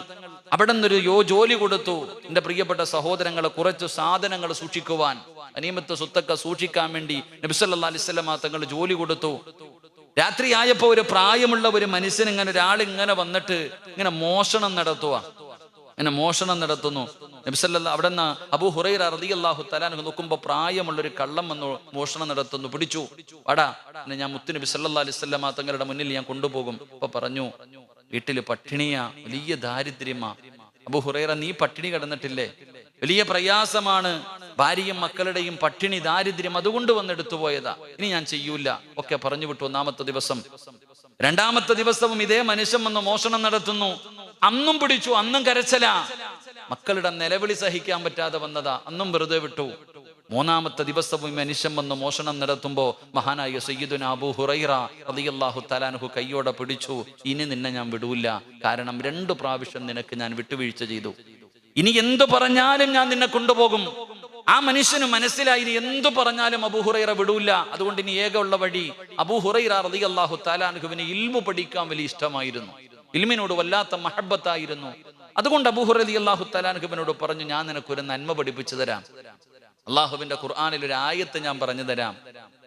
അവിടെ നിന്നൊരു ജോലി കൊടുത്തു. എൻ്റെ പ്രിയപ്പെട്ട സഹോദരങ്ങളെ, കുറച്ച് സാധനങ്ങൾ സൂക്ഷിക്കുവാൻ, അനീമത്ത് സ്വത്തൊക്കെ സൂക്ഷിക്കാൻ വേണ്ടി നബി സല്ലല്ലാഹു അലൈഹി വസല്ലമ തങ്ങൾ ജോലി കൊടുത്തു. രാത്രി ആയപ്പോ ഒരു പ്രായമുള്ള ഒരു മനുഷ്യൻ ഒരാളിങ്ങനെ വന്നിട്ട് ഇങ്ങനെ മോഷണം നടത്തുന്നു. നബി സല്ലല്ലാഹു അവിടെ നിന്ന് അബൂ ഹുറൈറ റളിയല്ലാഹു തആല അൻഹു നോക്കുമ്പോ പ്രായമുള്ളൊരു കള്ളം വന്നു മോഷണം നടത്തുന്നു. പിടിച്ചു, വാടാ, ഞാൻ മുത്ത് നബി സല്ലല്ലാഹു അലൈഹി വസല്ലമ തങ്ങളുടെ മുന്നിൽ ഞാൻ കൊണ്ടുപോകും. അപ്പൊ പറഞ്ഞു, വീട്ടില് പട്ടിണിയാ, വലിയ ദാരിദ്ര്യമാ. അബൂ ഹുറൈറ, നീ പട്ടിണി കിടന്നിട്ടില്ലേ? വലിയ പ്രയാസമാണ്, ഭാര്യയും മക്കളുടെയും പട്ടിണി, ദാരിദ്ര്യം, അതുകൊണ്ട് വന്നെടുത്തു പോയതാ. ഇനി ഞാൻ ചെയ്യൂല ഒക്കെ പറഞ്ഞു വിട്ടു. ഒന്നാമത്തെ ദിവസം. രണ്ടാമത്തെ ദിവസവും ഇതേ മനുഷ്യൻ വന്ന് മോഷണം നടത്തുന്നു. അന്നും പിടിച്ചു, അന്നും കരച്ചല. മക്കളുടെ നിലവിളി സഹിക്കാൻ പറ്റാതെ വന്നതാ, അന്നും വെറുതെ വിട്ടു. മൂന്നാമത്തെ ദിവസവും മനുഷ്യൻ വന്ന് മോഷണം നടത്തുമ്പോ മഹാനായ സയ്യിദുനാ അബൂ ഹുറൈറ റളിയല്ലാഹു തആല അൻഹു കയ്യോടെ പിടിച്ചു. ഇനി നിന്നെ ഞാൻ വിടൂല, കാരണം 2 പ്രാവശ്യം നിനക്ക് ഞാൻ വിട്ടുവീഴ്ച ചെയ്തു. ഇനി എന്തു പറഞ്ഞാലും ഞാൻ നിന്നെ കൊണ്ടുപോകും. ആ മനുഷ്യന് മനസ്സിലായി, ഇനി എന്തു പറഞ്ഞാലും അബൂ ഹുറൈറ വിടൂല. അതുകൊണ്ട് ഇനി ഏകമുള്ള വഴി, അബൂ ഹുറൈറ റളിയല്ലാഹു തആല അൻഹുവിന് ഇൽമു പഠിക്കാൻ വലിയ ഇഷ്ടമായിരുന്നു, ഇൽമിനോട് വല്ലാത്ത മഹബ്ബത്തായിരുന്നു. അതുകൊണ്ട് അബൂ ഹുറൈറ റളിയല്ലാഹു തആല അൻഹുവിനോട് പറഞ്ഞു, ഞാൻ നിനക്കൊരു നന്മ പഠിപ്പിച്ചു തരാം. അള്ളാഹുവിന്റെ ഖുർആനിൽ ഒരു ആയത്ത് ഞാൻ പറഞ്ഞു തരാം.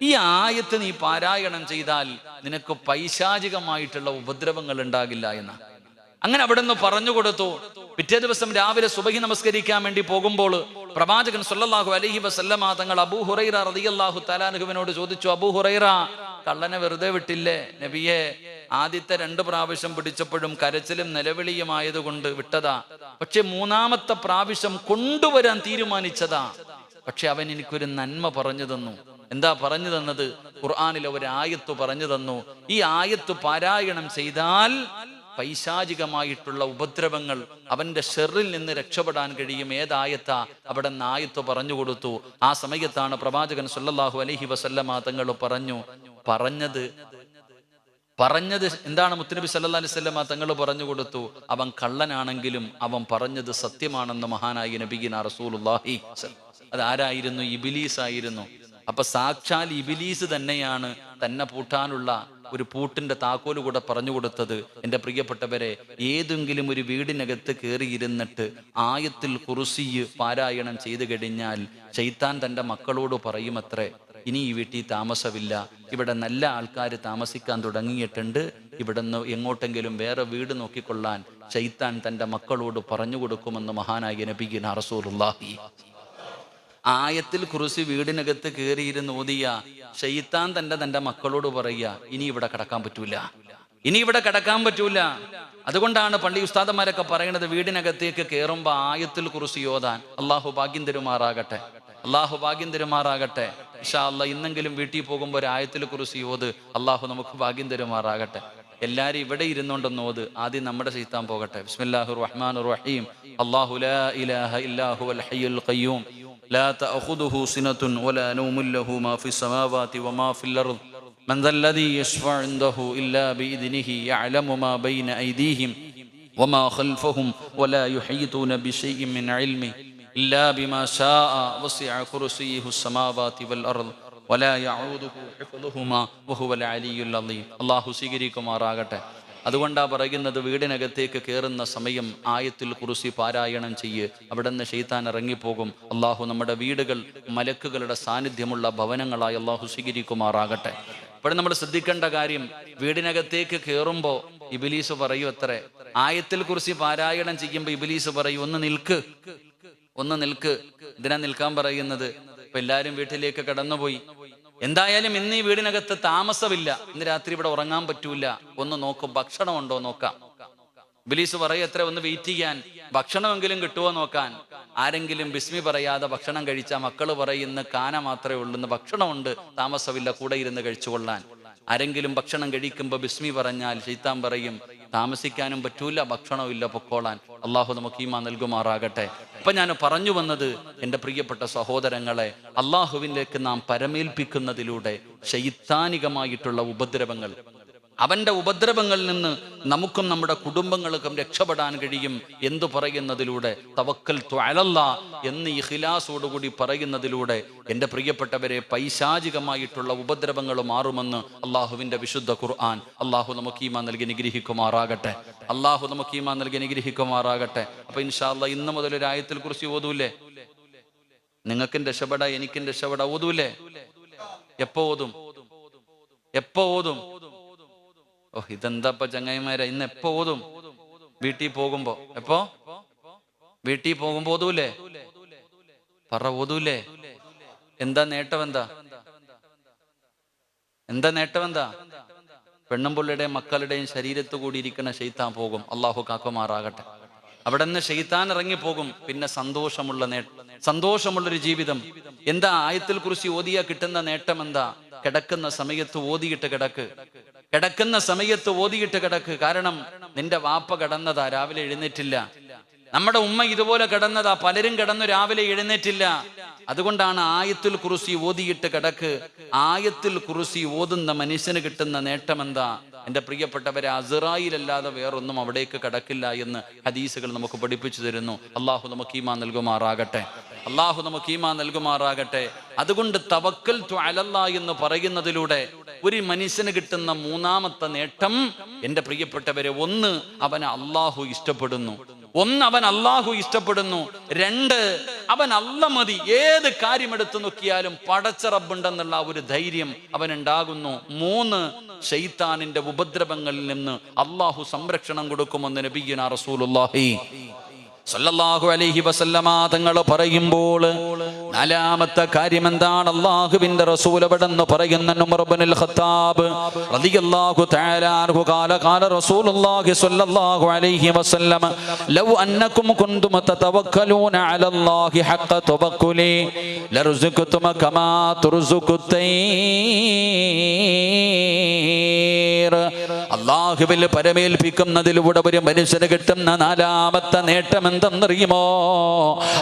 ഈ ആയത്ത് നീ പാരായണം ചെയ്താൽ നിനക്ക് പൈശാചികമായിട്ടുള്ള ഉപദ്രവങ്ങൾ ഉണ്ടാകില്ല എന്ന്. അങ്ങനെ അവിടെ നിന്ന് പറഞ്ഞു കൊടുത്തു. പിറ്റേ ദിവസം രാവിലെ സുബഹി നമസ്കരിക്കാൻ വേണ്ടി പോകുമ്പോൾ പ്രവാചകൻ സ്വല്ലല്ലാഹു അലൈഹി വസല്ലമ തങ്ങൾ അബൂ ഹുറൈറ റളിയല്ലാഹു തആല അൻഹുവിനോട് ചോദിച്ചു, അബൂ ഹുറൈറ, കള്ളനെ വെറുതെ വിട്ടില്ലേ? നബിയെ, ആദ്യത്തെ 2 പ്രാവശ്യം പിടിച്ചപ്പോഴും കരച്ചിലും നിലവിളിയും ആയതുകൊണ്ട് വിട്ടതാ. പക്ഷെ 3ാമത്തെ പ്രാവശ്യം കൊണ്ടുവരാൻ തീരുമാനിച്ചതാ. പക്ഷെ അവൻ എനിക്കൊരു നന്മ പറഞ്ഞു തന്നു. എന്താ പറഞ്ഞു തന്നത്? ഖുർആനിലെ ഒരു ആയത്ത് പറഞ്ഞു തന്നു. ഈ ആയത്ത് പാരായണം ചെയ്താൽ പൈശാചികമായിട്ടുള്ള ഉപദ്രവങ്ങൾ, അവന്റെ ഷെറിൽ നിന്ന് രക്ഷപ്പെടാൻ കഴിയും. ഏതായത്താ? അവിടെ നിന്ന് ആയത്ത് പറഞ്ഞു കൊടുത്തു. ആ സമയത്താണ് പ്രവാചകൻ സ്വല്ലല്ലാഹു അലൈഹി വസല്ലമ തങ്ങൾ പറഞ്ഞത് എന്താണ്? മുത്തുനബി സല്ലല്ലാഹു അലൈഹി വസല്ലമ തങ്ങൾ പറഞ്ഞു കൊടുത്തു, അവൻ കള്ളനാണെങ്കിലും അവൻ പറഞ്ഞത് സത്യമാണെന്ന് മഹാനായ നബിയുനാ റസൂലുള്ളാഹി. അതാരായിരുന്നു? ഇബ്ലീസ് ആയിരുന്നു. അപ്പൊ സാക്ഷാൽ ഇബ്ലീസ് തന്നെയാണ് തന്നെ പൂട്ടാനുള്ള ഒരു പൂട്ടിന്റെ താക്കോല് കൂടെ പറഞ്ഞു കൊടുത്തത്. എൻ്റെ പ്രിയപ്പെട്ടവരെ, ഏതെങ്കിലും ഒരു വീടിനകത്ത് കയറിയിരുന്നിട്ട് ആയത്തുൽ കുർസി പാരായണം ചെയ്തു കഴിഞ്ഞാൽ ശൈത്താൻ തൻ്റെ മക്കളോട് പറയുമത്രേ, ഇനി ഈ വീട്ടിൽ താമസമില്ല, ഇവിടെ നല്ല ആൾക്കാർ താമസിക്കാൻ തുടങ്ങിയിട്ടുണ്ട്, ഇവിടെ നിന്ന് എങ്ങോട്ടെങ്കിലും വേറെ വീട് നോക്കിക്കൊള്ളാൻ ശൈത്താൻ തൻ്റെ മക്കളോട് പറഞ്ഞു കൊടുക്കുമെന്ന് മഹാനായ നബിയുനാ റസൂലുള്ളാഹി. ആയത്തിൽ കുറിച്ച് വീടിനകത്ത് കയറിയിരുന്ന് ഓതിയ ശൈത്താൻ തൻ്റെ മക്കളോട് പറയുക, ഇനി ഇവിടെ കിടക്കാൻ പറ്റൂല, ഇനി ഇവിടെ കിടക്കാൻ പറ്റൂല. അതുകൊണ്ടാണ് പള്ളി ഉസ്താദന്മാരൊക്കെ പറയുന്നത്, വീടിനകത്തേക്ക് കയറുമ്പോൾ ആയത്തിൽ കുറിച്ച് ഓതാൻ. അള്ളാഹു ഭാഗ്യം തരുമാറാകട്ടെ, അള്ളാഹു ഭാഗ്യം തരുമാറാകട്ടെ. ഇൻഷാ അല്ലാഹ് ഇന്നെങ്കിലും വീട്ടിൽ പോകുമ്പോൾ ഒരു ആയത്തിൽ കുറിച്ച് ഓത്. അള്ളാഹു നമുക്ക് ഭാഗ്യം തരുമാറാകട്ടെ. എല്ലാവരും ഇവിടെ ഇരുന്നുകൊണ്ടൊന്ന് ഓത്. ആദ്യം നമ്മുടെ ശൈത്താൻ പോകട്ടെ. ബിസ്മില്ലാഹിർ റഹ്മാനിർ റഹീം. അല്ലാഹു ലാ ഇലാഹ ഇല്ലാ ഹുവൽ ഹയ്യുൽ ഖയ്യൂം ലാ തഅഖുദുഹു സിനത്തുൻ വലാ നൗമുൻ ലഹു മാ ഫിസ് സമാവാതി വമാ ഫിൽ അർദ് من ذا الذي يشفع عنده إلا بإذنه يعلم ما بين أيديهم وما خلفهم ولا يحيطون بشيء من علمه إلا بما شاء وسع كرسيه السماوات والأرض ولا يعوده حفظهما وهو العلي العظيم. അല്ലാഹു സ്വീകരിക്കുമാറാകട്ടെ. അതുകൊണ്ടാണ് പറയുന്നത്, വീടിനകത്തേക്ക് കയറുന്ന സമയം ആയത്തിൽ കുർസി പാരായണം ചെയ്യ്, അവിടെ നിന്ന് ശൈത്താൻ ഇറങ്ങിപ്പോകും. അള്ളാഹു നമ്മുടെ വീടുകൾ മലക്കുകളുടെ സാന്നിധ്യമുള്ള ഭവനങ്ങളായി അള്ളാഹു സ്വീകരിക്കുമാറാകട്ടെ. ഇവിടെ നമ്മൾ ശ്രദ്ധിക്കേണ്ട കാര്യം, വീടിനകത്തേക്ക് കയറുമ്പോൾ ഇബ്ലീസ് പറയൂ അത്രേ, ആയത്തിൽ കുർസി പാരായണം ചെയ്യുമ്പോൾ ഇബ്ലീസ് പറയൂ, ഒന്ന് നിൽക്ക്, ഒന്ന് നിൽക്ക്. ഇതിനാ നിൽക്കാൻ പറയുന്നത്? ഇപ്പൊ എല്ലാവരും വീട്ടിലേക്ക് കടന്നുപോയി. എന്തായാലും ഇന്ന് ഈ വീടിനകത്ത് താമസമില്ല, ഇന്ന് രാത്രി ഇവിടെ ഉറങ്ങാൻ പറ്റൂല, ഒന്ന് നോക്കും ഭക്ഷണം ഉണ്ടോ നോക്കാം. ഇബ്ലീസ് പറയത്ര, ഒന്ന് വെയിറ്റ് ചെയ്യാൻ, ഭക്ഷണമെങ്കിലും കിട്ടുമോ നോക്കാൻ. ആരെങ്കിലും ബിസ്മി പറയാതെ ഭക്ഷണം കഴിച്ചാൽ മക്കള് പറയുന്ന കാന മാത്രമേ ഉള്ളൂ, ഭക്ഷണമുണ്ട്, താമസമില്ല, കൂടെ ഇരുന്ന് കഴിച്ചുകൊള്ളാൻ. ആരെങ്കിലും ഭക്ഷണം കഴിക്കുമ്പോൾ ബിസ്മി പറഞ്ഞാൽ ശൈത്താൻ പറയും, താമസിക്കാനും പറ്റൂല, ഭക്ഷണവും ഇല്ല, പൊക്കോളാൻ. അള്ളാഹു നമുക്ക് ഈമാൻ നൽകുമാറാകട്ടെ. ഇപ്പൊ ഞാൻ പറഞ്ഞു വന്നത്, എൻ്റെ പ്രിയപ്പെട്ട സഹോദരങ്ങളെ, അള്ളാഹുവിലേക്ക് നാം പരമേൽപ്പിക്കുന്നതിലൂടെ ശൈത്താനികമായിട്ടുള്ള ഉപദ്രവങ്ങൾ, അവന്റെ ഉപദ്രവങ്ങളിൽ നിന്ന് നമുക്കും നമ്മുടെ കുടുംബങ്ങൾക്കും രക്ഷപ്പെടാൻ കഴിയും എന്തു പറയുന്നതിലൂടെ, തവക്കൽതു അലല്ലാഹ് എന്ന് ഇഖ്ലാസോടുകൂടി പറയുന്നതിലൂടെ എൻ്റെ പ്രിയപ്പെട്ടവരെ പൈശാചികമായിട്ടുള്ള ഉപദ്രവങ്ങൾ മാറുമെന്ന് അള്ളാഹുവിൻ്റെ വിശുദ്ധ ഖുർആൻ. അള്ളാഹു നമുക്ക് ഈമാൻ നൽകി നിഗ്രഹിക്കുമാറാകട്ടെ. അള്ളാഹു നമുക്ക് ഈമാൻ നൽകി നിഗ്രഹിക്കുമാറാകട്ടെ. അപ്പൊ ഇൻഷാ അല്ലാഹ് ഇന്ന് മുതൽ ഒരു ആയത്തിൽ കുർസി ഓതൂലേ? നിങ്ങൾക്കും രക്ഷപ്പെടാ, എനിക്കും രക്ഷപ്പെടാ. ഓതൂലേ? എപ്പോ ഓതും? എപ്പോ ഓതും? ഓ, ഇതെന്താപ്പ ചങ്ങായിമാരെ, ഇന്ന് എപ്പോ ഓതും? വീട്ടിൽ പോകുമ്പോ. എപ്പോ? വീട്ടിൽ പോകുമ്പോ ഓതൂലേ? പറ, ഓതൂലേ? എന്താ നേട്ടം? എന്താ എന്താ നേട്ടം? എന്താ? പെണ്ണും പുള്ളിയുടെയും മക്കളുടെയും ശരീരത്ത് കൂടി ഇരിക്കുന്ന ശൈത്താൻ പോകും. അള്ളാഹു കാക്കുമാറാകട്ടെ. അവിടെ നിന്ന് ശൈത്താൻ ഇറങ്ങിപ്പോകും. പിന്നെ സന്തോഷമുള്ളൊരു ജീവിതം. എന്താ ആയത്തിൽ കുറിച്ച് ഓതിയാ കിട്ടുന്ന നേട്ടം? എന്താ? കിടക്കുന്ന സമയത്ത് ഓതിയിട്ട് കിടക്ക്, കിടക്കുന്ന സമയത്ത് ഓതിയിട്ട് കിടക്ക്. കാരണം നിന്റെ വാപ്പ കിടന്നതാ, രാവിലെ എഴുന്നേറ്റില്ല. നമ്മുടെ ഉമ്മ ഇതുപോലെ കിടന്നതാ, പലരും കിടന്നു രാവിലെ എഴുന്നേറ്റില്ല. അതുകൊണ്ടാണ് ആയത്തുൽ കുർസി ഓതിയിട്ട് കിടക്ക്. ആയത്തുൽ കുർസി ഓതുന്ന മനുഷ്യന് കിട്ടുന്ന നേട്ടം എന്താ? എൻ്റെ പ്രിയപ്പെട്ടവരെ, അസ്റായീലല്ലാതെ വേറൊന്നും അവിടേക്ക് കടക്കില്ല എന്ന് ഹദീസുകൾ നമുക്ക് പഠിപ്പിച്ചു തരുന്നു. അള്ളാഹു നമുക്ക് ഈമാൻ നൽകുമാറാകട്ടെ. അള്ളാഹു നമുക്ക് ഈമാൻ നൽകുമാറാകട്ടെ. അതുകൊണ്ട് തവക്കൽതു അലല്ലാഹ് എന്ന് പറയുന്നതിലൂടെ ഒരു മനുഷ്യന് കിട്ടുന്ന മൂന്നാമത്തെ നേട്ടം, എൻ്റെ പ്രിയപ്പെട്ടവരെ, ഒന്ന് അവനെ അള്ളാഹു ഇഷ്ടപ്പെടുന്നു. രണ്ട്, അവൻ അല്ല മതി, ഏത് കാര്യം എടുത്തു നോക്കിയാലും പടച്ച റബ്ബുണ്ടെന്നുള്ള ഒരു ധൈര്യം അവനുണ്ടാകുന്നു. മൂന്ന്, ശൈത്താനിന്റെ ഉപദ്രവങ്ങളിൽ നിന്ന് അള്ളാഹു സംരക്ഷണം കൊടുക്കുമെന്ന് നബിയുനാ റസൂലുള്ളാഹി സല്ലല്ലാഹു അലൈഹി വസല്ലമ തങ്ങൾ പറയുമ്പോൾ, നാലാമത്തെ കാര്യം എന്താണ്? അല്ലാഹുവിന്റെ റസൂൽ എവിടെന്ന് പറയുന്ന ഉമർ ഇബ്നുൽ ഖത്താബ് റളിയല്ലാഹു തആല അൻഹു ഖാല റസൂലുള്ളാഹി സ്വല്ലല്ലാഹു അലൈഹി വസല്ലമ ലൗ അന്നകും കുൻതും തതവക്കലൂന അലല്ലാഹി ഹഖ്ക തവക്കുലി ലർസുഖതും കമാ തുർസുഖുത്തൈർ. അല്ലാഹുവിൽ പരമേൽപ്പിക്കുന്നതിലൂടെ ഒരു മനുഷ്യന് കിട്ടുന്ന നാലാമത്തെ നേട്ടം എന്തെന്നറിയുമോ?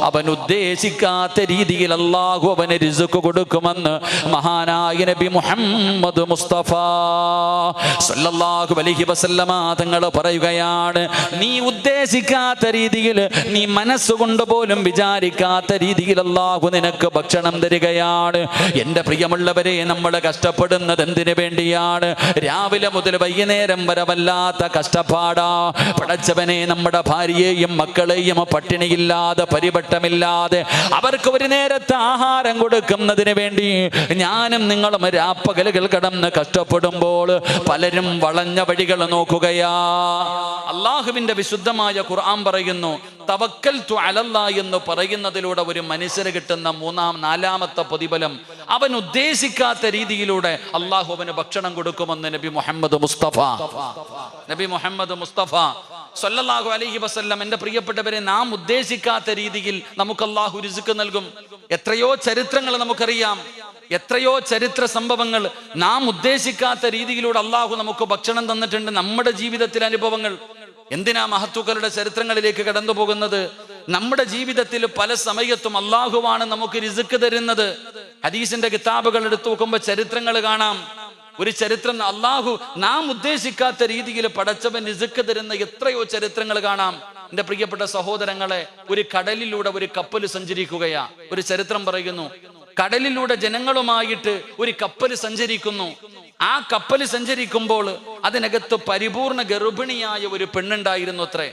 അവൻ ഉദ്ദേശിക്കാത്ത രീതിയിൽ അല്ലാഹു അവന് റിസ്ക് കൊടുക്കുമെന്ന് മഹാനായ നബി മുഹമ്മദ് മുസ്തഫ സല്ലല്ലാഹു അലൈഹി വസല്ലമ തങ്ങൾ പറയുകയാണ്, നീ ഉദ്ദേശിക്കാത്ത രീതിയിൽ, നീ മനസ്സുകൊണ്ട് പോലും വിചാരിക്കാത്ത രീതിയിൽ അല്ലാഹു നിനക്ക് ഭക്ഷണം തരികയാണ്. എൻ്റെ പ്രിയമുള്ളവരെ, നമ്മൾ കഷ്ടപ്പെടുന്നത് എന്തിനു വേണ്ടിയാണ്? രാവിലെ മുതൽ വൈകുന്നേരം വരെ വല്ലാത്ത കഷ്ടപ്പാടാ. പടച്ചവനെ, നമ്മുടെ ഭാര്യയെയും മക്കളെയും പട്ടിണിയില്ലാതെ പരിവട്ടമില്ലാതെ അവർക്ക് ഒരു നേരം നേരത്തെ ആഹാരം കൊടുക്കുന്നതിന് വേണ്ടി ഞാനും നിങ്ങളും രാപ്പകലുകൾ കടന്ന് കഷ്ടപ്പെടുമ്പോൾ പലരും വളഞ്ഞ വഴികൾ നോക്കുകയാ. അള്ളാഹുവിന്റെ വിശുദ്ധമായ ഖുർആൻ പറയുന്നു, തവക്കൽതു അലല്ലാഹ് എന്ന് പറയുന്നതിലൂടെ ഒരു മനുഷ്യന് കിട്ടുന്ന നാലാമത്തെ പ്രതിഫലം, അവൻ ഉദ്ദേശിക്കാത്ത രീതിയിലൂടെ അള്ളാഹു അവന് ഭക്ഷണം കൊടുക്കുമെന്ന് നബി മുഹമ്മദ് മുസ്തഫ സല്ലല്ലാഹു അലൈഹി വസല്ലം. എൻ്റെ പ്രിയപ്പെട്ടവരെ, നാം ഉദ്ദേശിക്കാത്ത രീതിയിൽ നമുക്ക് അള്ളാഹു റിസ്ക് നൽകും. എത്രയോ ചരിത്രങ്ങൾ നമുക്കറിയാം, എത്രയോ ചരിത്ര സംഭവങ്ങൾ നാം ഉദ്ദേശിക്കാത്ത രീതിയിലൂടെ അള്ളാഹു നമുക്ക് ഭക്ഷണം തന്നിട്ടുണ്ട്. നമ്മുടെ ജീവിതത്തിലെ അനുഭവങ്ങൾ. എന്തിനാ മഹത്തുക്കളുടെ ചരിത്രങ്ങളിലേക്ക് കടന്നു പോകുന്നത്? നമ്മുടെ ജീവിതത്തിൽ പല സമയത്തും അള്ളാഹുവാണ് നമുക്ക് റിസ്ക് തരുന്നത്. ഹദീസിന്റെ കിതാബുകൾ എടുത്തു നോക്കുമ്പോൾ ചരിത്രങ്ങൾ കാണാം. ഒരു ചരിത്രം അള്ളാഹു നാം ഉദ്ദേശിക്കാത്ത രീതിയിൽ പടച്ചവൻ റിസ്ക് തരുന്ന എത്രയോ ചരിത്രങ്ങൾ കാണാം. എന്റെ പ്രിയപ്പെട്ട സഹോദരങ്ങളെ, ഒരു കടലിലൂടെ ഒരു കപ്പൽ സഞ്ചരിക്കുകയാ. ഒരു ചരിത്രം പറയുന്നു, കടലിലൂടെ ജനങ്ങളുമായിട്ട് ഒരു കപ്പൽ സഞ്ചരിക്കുന്നു. ആ കപ്പൽ സഞ്ചരിക്കുമ്പോൾ അതിനകത്ത് പരിപൂർണ ഗർഭിണിയായ ഒരു പെണ്ണുണ്ടായിരുന്നു. അത്രേ,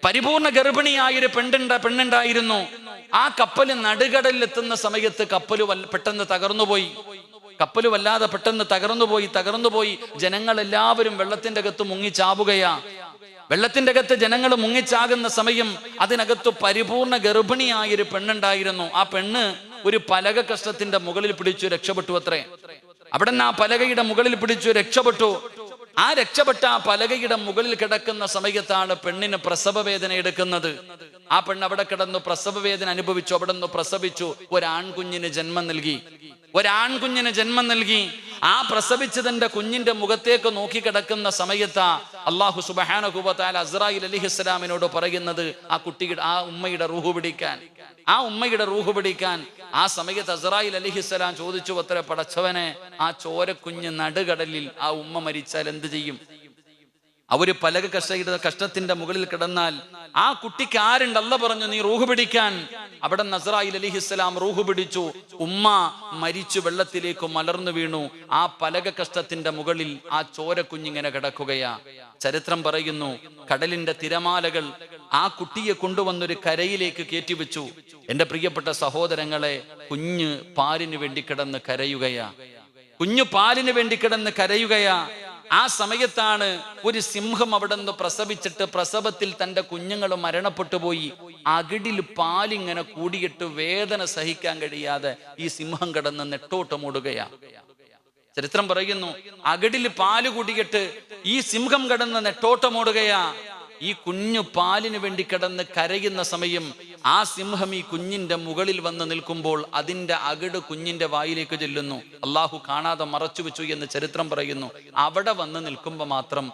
പരിപൂർണ ഗർഭിണിയായ ഒരു പെണ്ണുണ്ടായിരുന്നു. ആ കപ്പൽ നടുകടലിൽ എത്തുന്ന സമയത്ത് കപ്പൽ പെട്ടെന്ന് തകർന്നുപോയി. കപ്പല് വല്ലാതെ പെട്ടെന്ന് തകർന്നുപോയി. ജനങ്ങളെല്ലാവരും വെള്ളത്തിന്റെ അകത്ത് മുങ്ങിച്ചാവുകയാ. വെള്ളത്തിന്റെ അകത്ത് ജനങ്ങൾ മുങ്ങിച്ചാകുന്ന സമയം അതിനകത്ത് പരിപൂർണ ഗർഭിണിയായ ഒരു പെണ്ണുണ്ടായിരുന്നു. ആ പെണ്ണ് ഒരു പലക കഷ്ണത്തിന്റെ മുകളിൽ പിടിച്ചു രക്ഷപ്പെട്ടു. അത്രേ, അവിടെ നിന്ന് ആ പലകയുടെ മുകളിൽ പിടിച്ചു രക്ഷപ്പെട്ടു. ആ രക്ഷപ്പെട്ട ആ പലകയുടെ മുകളിൽ കിടക്കുന്ന സമയത്താണ് പെണ്ണിന് പ്രസവ വേദന എടുക്കുന്നത്. ആ പെണ്ണ് അവിടെ കിടന്നു പ്രസവ വേദന അനുഭവിച്ചു. അവിടെ നിന്ന് പ്രസവിച്ചു, ഒരാൺകുഞ്ഞിന് ജന്മം നൽകി. ആ പ്രസവിച്ചതിന്റെ കുഞ്ഞിന്റെ മുഖത്തേക്ക് നോക്കി കിടക്കുന്ന സമയത്താ അല്ലാഹു സുബ്ഹാനഹു വ തആല അസ്രായീൽ അലൈഹിസ്സലാമിനോട് പറയുന്നത് ആ ഉമ്മയുടെ റൂഹ് പിടിക്കാൻ. ആ സമയത്ത് അസ്രായീൽ അലൈഹിസ്സലാം ചോദിച്ചു, അത്രേ, പടച്ചവനെ, ആ ചോരക്കുഞ്ഞ് നടുകടലിൽ ആ ഉമ്മ മരിച്ചാൽ എന്ത് ചെയ്യും? അവര് പലക കഷ്ടത്തിന്റെ മുകളിൽ കിടന്നാൽ ആ കുട്ടിക്ക് ആരുണ്ട്? അല്ലാഹ് പറഞ്ഞു, നീ റൂഹ് പിടിക്കാൻ. അവിടെ അസ്രായീൽ അലൈഹിസ്സലാം റൂഹ് പിടിച്ചു. ഉമ്മ മരിച്ചു വെള്ളത്തിലേക്ക് മലർന്നു വീണു. ആ പലക കഷ്ടത്തിന്റെ മുകളിൽ ആ ചോരക്കുഞ്ഞിങ്ങനെ കിടക്കുകയാ. ചരിത്രം പറയുന്നു, കടലിന്റെ തിരമാലകൾ ആ കുട്ടിയെ കൊണ്ടുവന്നൊരു കരയിലേക്ക് കയറ്റിവെച്ചു. എന്റെ പ്രിയപ്പെട്ട സഹോദരങ്ങളെ, കുഞ്ഞ് പാലിന് വേണ്ടി കിടന്ന് കരയുകയാ. ആ സമയത്താണ് ഒരു സിംഹം അവിടെ നിന്ന് പ്രസവിച്ചിട്ട് പ്രസവത്തിൽ തന്റെ കുഞ്ഞുങ്ങൾ മരണപ്പെട്ടു പോയി. അകിടിൽ പാലിങ്ങനെ കൂടിയിട്ട് വേദന സഹിക്കാൻ കഴിയാതെ ഈ സിംഹം കിടന്ന് നെട്ടോട്ടമോടുകയാ. ചരിത്രം പറയുന്നു, അകിടിൽ പാല് കൂടിയിട്ട് ഈ സിംഹം കിടന്ന് നെട്ടോട്ടമോടുകയാ. ഈ കുഞ്ഞു പാലിന് വേണ്ടി കിടന്ന് കരയുന്ന സമയം ആ സിംഹം ഈ കുഞ്ഞിന്റെ മുകളിൽ വന്ന് നിൽക്കുമ്പോൾ അതിന്റെ അകിട് കുഞ്ഞിന്റെ വായിലേക്ക് ചെല്ലുന്നു. അള്ളാഹു കാണാതെ മറച്ചു വെച്ചു എന്ന് ചരിത്രം പറയുന്നു. അവിടെ വന്ന് നിൽക്കുമ്പോൾ മാത്രം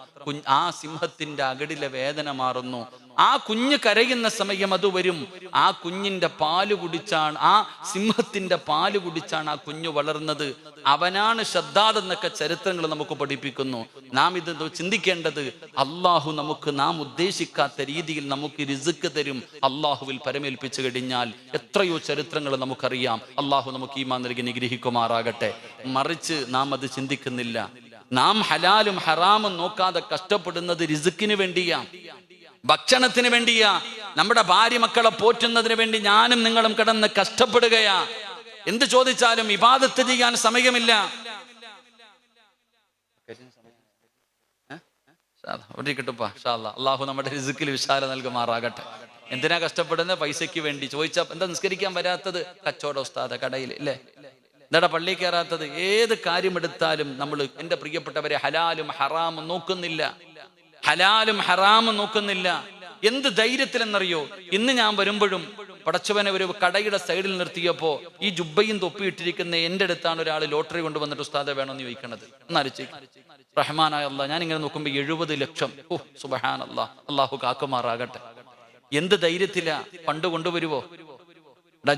ആ സിംഹത്തിന്റെ അകിടിലെ വേദന മാറുന്നു. ആ കുഞ്ഞ് കരയുന്ന സമയം അത് വരും. ആ കുഞ്ഞിന്റെ പാല് കുടിച്ചാണ്, ആ സിംഹത്തിന്റെ പാല് കുടിച്ചാണ് ആ കുഞ്ഞു വളർന്നത്. അവനാണ് ഷദ്ദാദ് എന്നൊക്കെ ചരിത്രങ്ങൾ നമുക്ക് പഠിപ്പിക്കുന്നു. നാം ഇത് ചിന്തിക്കേണ്ടത്, അള്ളാഹു നമുക്ക് നാം ഉദ്ദേശിക്കാത്ത രീതിയിൽ നമുക്ക് റിസ്ക് തരും. അള്ളാഹുവിൽ പരമേൽപ്പിച്ചു കഴിഞ്ഞാൽ എത്രയോ ചരിത്രങ്ങൾ നമുക്കറിയാം. അള്ളാഹു നമുക്ക് ഈമാൻ നൽകി നിഗ്രഹിക്കുമാറാകട്ടെ. മറിച്ച് നാം അത് ചിന്തിക്കുന്നില്ല. നാം ഹലാലും ഹറാമും നോക്കാതെ കഷ്ടപ്പെടുന്നത് റിസ്ക്കിന് വേണ്ടിയാ, ഭക്ഷണത്തിന് വേണ്ടിയാ. നമ്മുടെ ഭാര്യ മക്കളെ പോറ്റുന്നതിന് വേണ്ടി ഞാനും നിങ്ങളും കിടന്ന് കഷ്ടപ്പെടുകയാ. എന്ത് ചോദിച്ചാലും ഇബാദത്ത് ചെയ്യാൻ സമയമില്ല. അള്ളാഹു നമ്മുടെ റിസ്ക്കിൽ വിശാല നൽകുമാറാകട്ടെ. എന്തിനാ കഷ്ടപ്പെടുന്നത്? പൈസയ്ക്ക് വേണ്ടി. ചോദിച്ചാ എന്താ നിസ്കരിക്കാൻ വരാത്തത്? കച്ചവട ഉസ്താദ കടയിൽ ഇല്ലേ? എന്താ പള്ളി കയറാത്തത്? ഏത് കാര്യമെടുത്താലും നമ്മൾ, എൻ്റെ പ്രിയപ്പെട്ടവരെ, ഹലാലും ഹറാമും നോക്കുന്നില്ല. എന്ത് ധൈര്യത്തിലെന്നറിയോ? ഇന്ന് ഞാൻ വരുമ്പോഴും പടച്ചവനെ ഒരു കടയുടെ സൈഡിൽ നിർത്തിയപ്പോ ഈ ജുബ്ബയും തൊപ്പിയിട്ടിരിക്കുന്ന എൻ്റെ അടുത്താണ് ഒരാൾ ലോട്ടറി കൊണ്ടുവന്നിട്ട് ഉസ്താദെ വേണമെന്ന് ചോദിക്കണത്. എന്നാലോചിച്ച്, റഹ്മാനായ അല്ലാഹ്, ഞാൻ ഇങ്ങനെ നോക്കുമ്പോ 70 ലക്ഷം. സുബ്ഹാനല്ലാഹ്, അള്ളാഹു കാക്കുമാറാകട്ടെ. എന്ത് ധൈര്യത്തിലാ പണ്ട് കൊണ്ടുവരുവോ?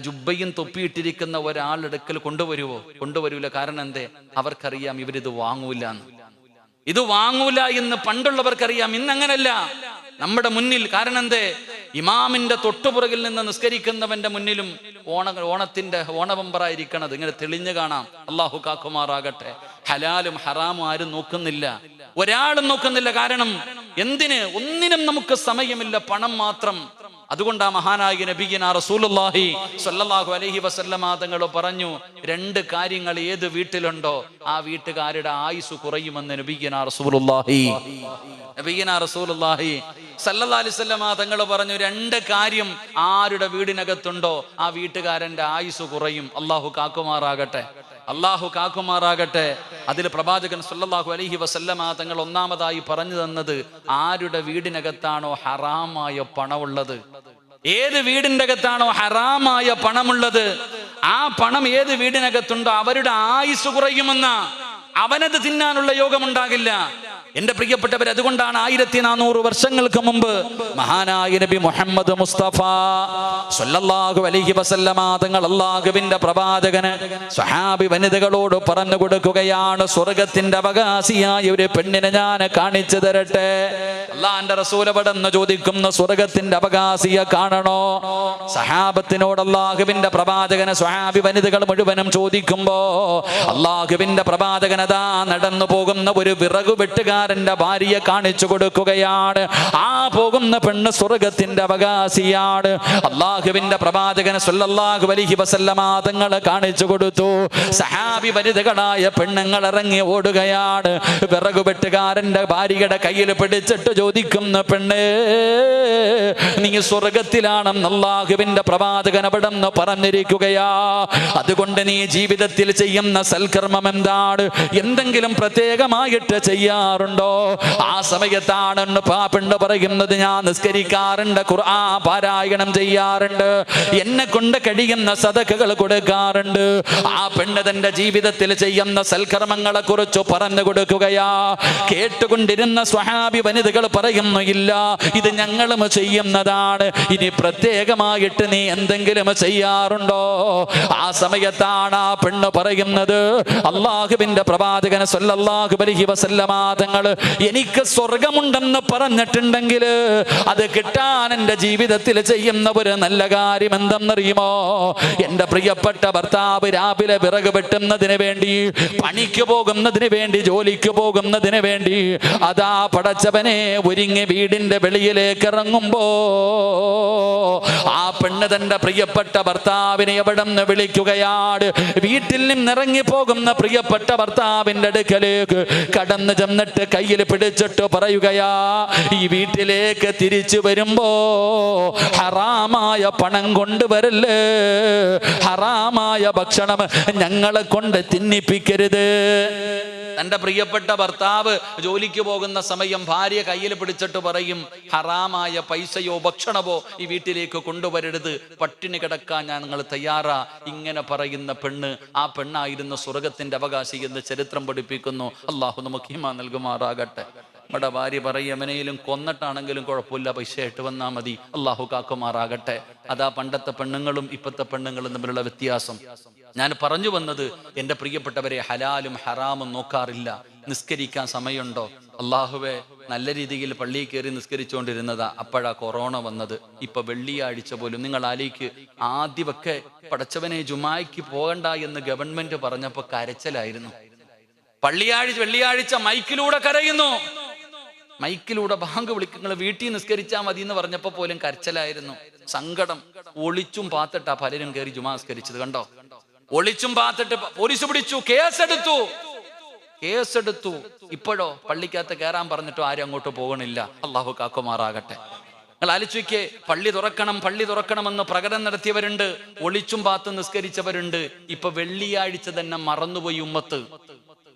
ജുബ്ബയും തൊപ്പിയിട്ടിരിക്കുന്ന ഒരാളെടുക്കൽ കൊണ്ടുവരൂല. കാരണം എന്തേ? അവർക്കറിയാം ഇവരിത് വാങ്ങൂല എന്ന് പണ്ടുള്ളവർക്കറിയാം. ഇന്നങ്ങനല്ല നമ്മുടെ മുന്നിൽ. കാരണം എന്തേ? ഇമാമിന്റെ തൊട്ടുപുറകിൽ നിന്ന് നിസ്കരിക്കുന്നവന്റെ മുന്നിലും ഓണബമ്പറായിരിക്കണത് ഇങ്ങനെ തെളിഞ്ഞു കാണാം. അള്ളാഹു കാക്കുമാറാകട്ടെ. ഹലാലും ഹറാമും ആരും നോക്കുന്നില്ല, ഒരാളും നോക്കുന്നില്ല. കാരണം എന്തിന്? ഒന്നിനും നമുക്ക് സമയമില്ല, പണം മാത്രം. അതുകൊണ്ട് ആ മഹാനായ നബിയിന റസൂലുള്ളാഹി സ്വല്ലല്ലാഹു അലൈഹി വസല്ലമ തങ്ങൾ പറഞ്ഞു, 2 കാര്യങ്ങൾ ഏത് വീട്ടിലുണ്ടോ ആ വീട്ടുകാരുടെ ആയുസ് കുറയുമെന്ന് നബിയിന റസൂലുള്ളാഹി സല്ലല്ലാഹു അലൈഹി വസല്ലമ തങ്ങൾ പറഞ്ഞു, 2 കാര്യം ആരുടെ വീടിനകത്തുണ്ടോ ആ വീട്ടുകാരന്റെ ആയുസ് കുറയും. അള്ളാഹു കാക്കുമാറാകട്ടെ, അള്ളാഹു കാക്കുമാറാകട്ടെ. അതിൽ പ്രവാചകൻ സല്ലല്ലാഹു അലൈഹി വസല്ലമ തങ്ങൾ ഒന്നാമതായി പറഞ്ഞു തന്നത്, ആരുടെ വീടിനകത്താണോ ഹറാമായ പണമുള്ളത്, ഏത് വീടിന്റെ അകത്താണോ ഹറാമായ പണമുള്ളത്, ആ പണം ഏത് വീടിനകത്തുണ്ടോ അവരുടെ ആയുസ് കുറയുമെന്ന. അവനത് തിന്നാനുള്ള യോഗമുണ്ടാകില്ല. എന്റെ പ്രിയപ്പെട്ടവർ, അതുകൊണ്ടാണ് 1400 വർഷങ്ങൾക്ക് മുമ്പ് മഹാനായ നബി മുഹമ്മദ് മുസ്തഫ സ്വല്ലല്ലാഹു അലൈഹി വസല്ലമ തങ്ങൾ അല്ലാഹുവിന്റെ പ്രവാചകന് സ്വഹാബി വനിതകളോട് പറഞ്ഞു കൊടുക്കുകയാണ്, സ്വർഗത്തിന്റെ അവകാശിയായ ഒരു പെണ്ണിനെ ഞാൻ കാണിച്ചു തരട്ടെ. അല്ലാഹുവിന്റെ റസൂൽ പടന്ന് ചോദിക്കുന്ന സ്വർഗത്തിന്റെ അവകാശിയെ കാണണോ? സഹാബത്തിനോട് അല്ലാഹുവിന്റെ പ്രവാചകന് സ്വഹാബി വനിതകൾ മുഴുവനും ചോദിക്കുമ്പോ അല്ലാഹുവിന്റെ പ്രവാചകൻ അതാ നടന്നു പോകുന്ന ഒരു വിറകു വെട്ടുകാരന്റെ ഭാര്യയെ കാണിച്ചു കൊടുക്കുകയാണ്. ആ പോകുന്ന പെണ്ണ് സ്വർഗത്തിന്റെ അവകാശിയാണ്. അല്ലാഹുവിന്റെ പ്രവാചകൻ സ്വല്ലല്ലാഹു അലൈഹി വസല്ലമ തങ്ങൾ കാണിച്ചു കൊടുത്തു. സഹാബി വനിതകളായ പെണ്ണുങ്ങൾ ഇറങ്ങി ഓടുകയാണ്. വിറകു വെട്ടുകാരന്റെ ഭാര്യയുടെ കയ്യിൽ പിടിച്ചിട്ട് ചോദിക്കുന്ന പെണ്ണ്, നീ സ്വർഗത്തിലാണെന്ന് അല്ലാഹുവിന്റെ പ്രവാചകൻ അവിടെ നിന്ന് പറഞ്ഞിരിക്കുകയാ. അതുകൊണ്ട് നീ ജീവിതത്തിൽ ചെയ്യുന്ന സൽക്കർമ്മം എന്താണ്? എന്തെങ്കിലും പ്രത്യേകമായിട്ട് ചെയ്യാറുണ്ടോ? ആ സമയത്താണ് പെണ്ണ് പറയുന്നത്, ഞാൻ നിസ്കരിക്കാറുണ്ട്, ഖുർആൻ പാരായണം ചെയ്യാറുണ്ട്, എന്നെ കൊണ്ട് കഴിയുന്ന സദഖകൾ കൊടുക്കാറുണ്ട്. ആ പെണ്ണ് തന്റെ ജീവിതത്തിൽ ചെയ്യുന്ന സൽക്കർമ്മങ്ങളെ കുറിച്ച് പറഞ്ഞു കൊടുക്കുകയാ. കേട്ടുകൊണ്ടിരുന്ന സ്വഹാബി വനിതകൾ പറയുന്നു, ഇല്ല, ഇത് ഞങ്ങളും ചെയ്യുന്നതാണ്, ഇനി പ്രത്യേകമായിട്ട് നീ എന്തെങ്കിലും ചെയ്യാറുണ്ടോ? ആ സമയത്താണ് ആ പെണ്ണ് പറയുന്നത്, അല്ലാഹുവിന്റെ പ്രവാചകൻ സ്വല്ലല്ലാഹു അലൈഹി വസല്ലമ തങ്ങൾ എനിക്ക് സ്വർഗമുണ്ടെന്ന് പറഞ്ഞിട്ടുണ്ടെങ്കിൽ അത് കിട്ടാൻ എൻ്റെ ജീവിതത്തിൽ ചെയ്യുന്ന ഒരു നല്ല കാര്യം എന്തെന്നറിയുമോ? എൻ്റെ പ്രിയപ്പെട്ട ഭർത്താവ് രാവിലെ വിറക് വെട്ടുന്നതിന് വേണ്ടി, പണിക്ക് പോകുന്നതിന് വേണ്ടി, ജോലിക്ക് പോകുന്നതിന് വേണ്ടി അതാ പടച്ചവനെ ഒരുങ്ങി വീടിന്റെ വെളിയിലേക്ക് ഇറങ്ങുമ്പോ ആ പെണ്ണ് തന്റെ പ്രിയപ്പെട്ട ഭർത്താവിനെ എവിടെ നിന്ന് വിളിക്കുകയാണ്. വീട്ടിൽ നിന്നിറങ്ങി പോകുന്ന പ്രിയപ്പെട്ട ഭർത്താവിന്റെ അടുക്കലേക്ക് കടന്നു ചെന്നിട്ട് കയ്യിൽ പിടിച്ചിട്ട് പറയുകയാ, ഈ വീട്ടിലേക്ക് തിരിച്ചു വരുമ്പോ ഹറാമായ പണം കൊണ്ടുവരല്ലേ, ഹറാമായ ഭക്ഷണം ഞങ്ങളെ കൊണ്ട് തിന്നിപ്പിക്കരുത്. തന്റെ പ്രിയപ്പെട്ട ഭർത്താവ് ജോലിക്ക് പോകുന്ന സമയം ഭാര്യ കയ്യിൽ പിടിച്ചിട്ട് പറയും, ഹറാമായ പൈസയോ ഭക്ഷണമോ ഈ വീട്ടിലേക്ക് കൊണ്ടുവരരുത്, പട്ടിണി കിടക്കാൻ ഞങ്ങൾ തയ്യാറാ. ഇങ്ങനെ പറയുന്ന പെണ്ണ് ആ പെണ്ണായിരുന്നു സ്വർഗത്തിന്റെ അവകാശി എന്ന് ചരിത്രം പഠിപ്പിക്കുന്നു. അള്ളാഹു നമുക്ക് ഹിമ നൽകുമാറാകട്ടെ. നമ്മുടെ ഭാര്യ പറയും, എവനെയും കൊന്നിട്ടാണെങ്കിലും കുഴപ്പമില്ല, പൈസ ആയിട്ട് വന്നാൽ മതി. അള്ളാഹു കാക്കുമാറാകട്ടെ. അതാ പണ്ടത്തെ പെണ്ണുങ്ങളും ഇപ്പത്തെ പെണ്ണുങ്ങളും തമ്മിലുള്ള വ്യത്യാസം. ഞാൻ പറഞ്ഞു വന്നത്, എൻ്റെ പ്രിയപ്പെട്ടവരെ, ഹലാലും ഹറാമും നോക്കാറില്ല. നിസ്കരിക്കാൻ സമയമുണ്ടോ? അള്ളാഹുവെ, നല്ല രീതിയിൽ പള്ളിയിൽ കയറി നിസ്കരിച്ചുകൊണ്ടിരുന്നതാ, അപ്പോഴാ കൊറോണ വന്നത്. ഇപ്പൊ വെള്ളിയാഴ്ച പോലും നിങ്ങൾ ആലേക്ക് ആദ്യമൊക്കെ പടച്ചവനെ ജുമായ്ക്ക് പോകണ്ട എന്ന് ഗവൺമെന്റ് പറഞ്ഞപ്പോ കരച്ചിലായിരുന്നു. വെള്ളിയാഴ്ച മൈക്കിലൂടെ കരയുന്നു, മൈക്കിലൂടെ ബാങ്ക് വിളിക്കുന്ന വീട്ടിൽ നിസ്കരിച്ചാൽ മതി എന്ന് പറഞ്ഞപ്പോ പോലും കരച്ചിലായിരുന്നു, സങ്കടം. ഒളിച്ചും പാത്തിട്ടാ പലരും കയറി ജുമാ നിസ്കരിച്ചത്. കണ്ടോ? ഒളിച്ചും പാത്തിട്ട് പോലീസ് പിടിച്ചു, കേസെടുത്തു. ഇപ്പോഴോ പള്ളിക്കകത്ത് കയറാൻ പറഞ്ഞിട്ടോ ആരും അങ്ങോട്ട് പോകണില്ല. അള്ളാഹു കാക്കുമാറാകട്ടെ. നിങ്ങൾ ആലോചിക്കേ, പള്ളി തുറക്കണമെന്ന് പ്രകടനം നടത്തിയവരുണ്ട്, ഒളിച്ചും പാത്ത് നിസ്കരിച്ചവരുണ്ട്. ഇപ്പൊ വെള്ളിയാഴ്ച തന്നെ മറന്നുപോയി ഉമ്മത്ത്.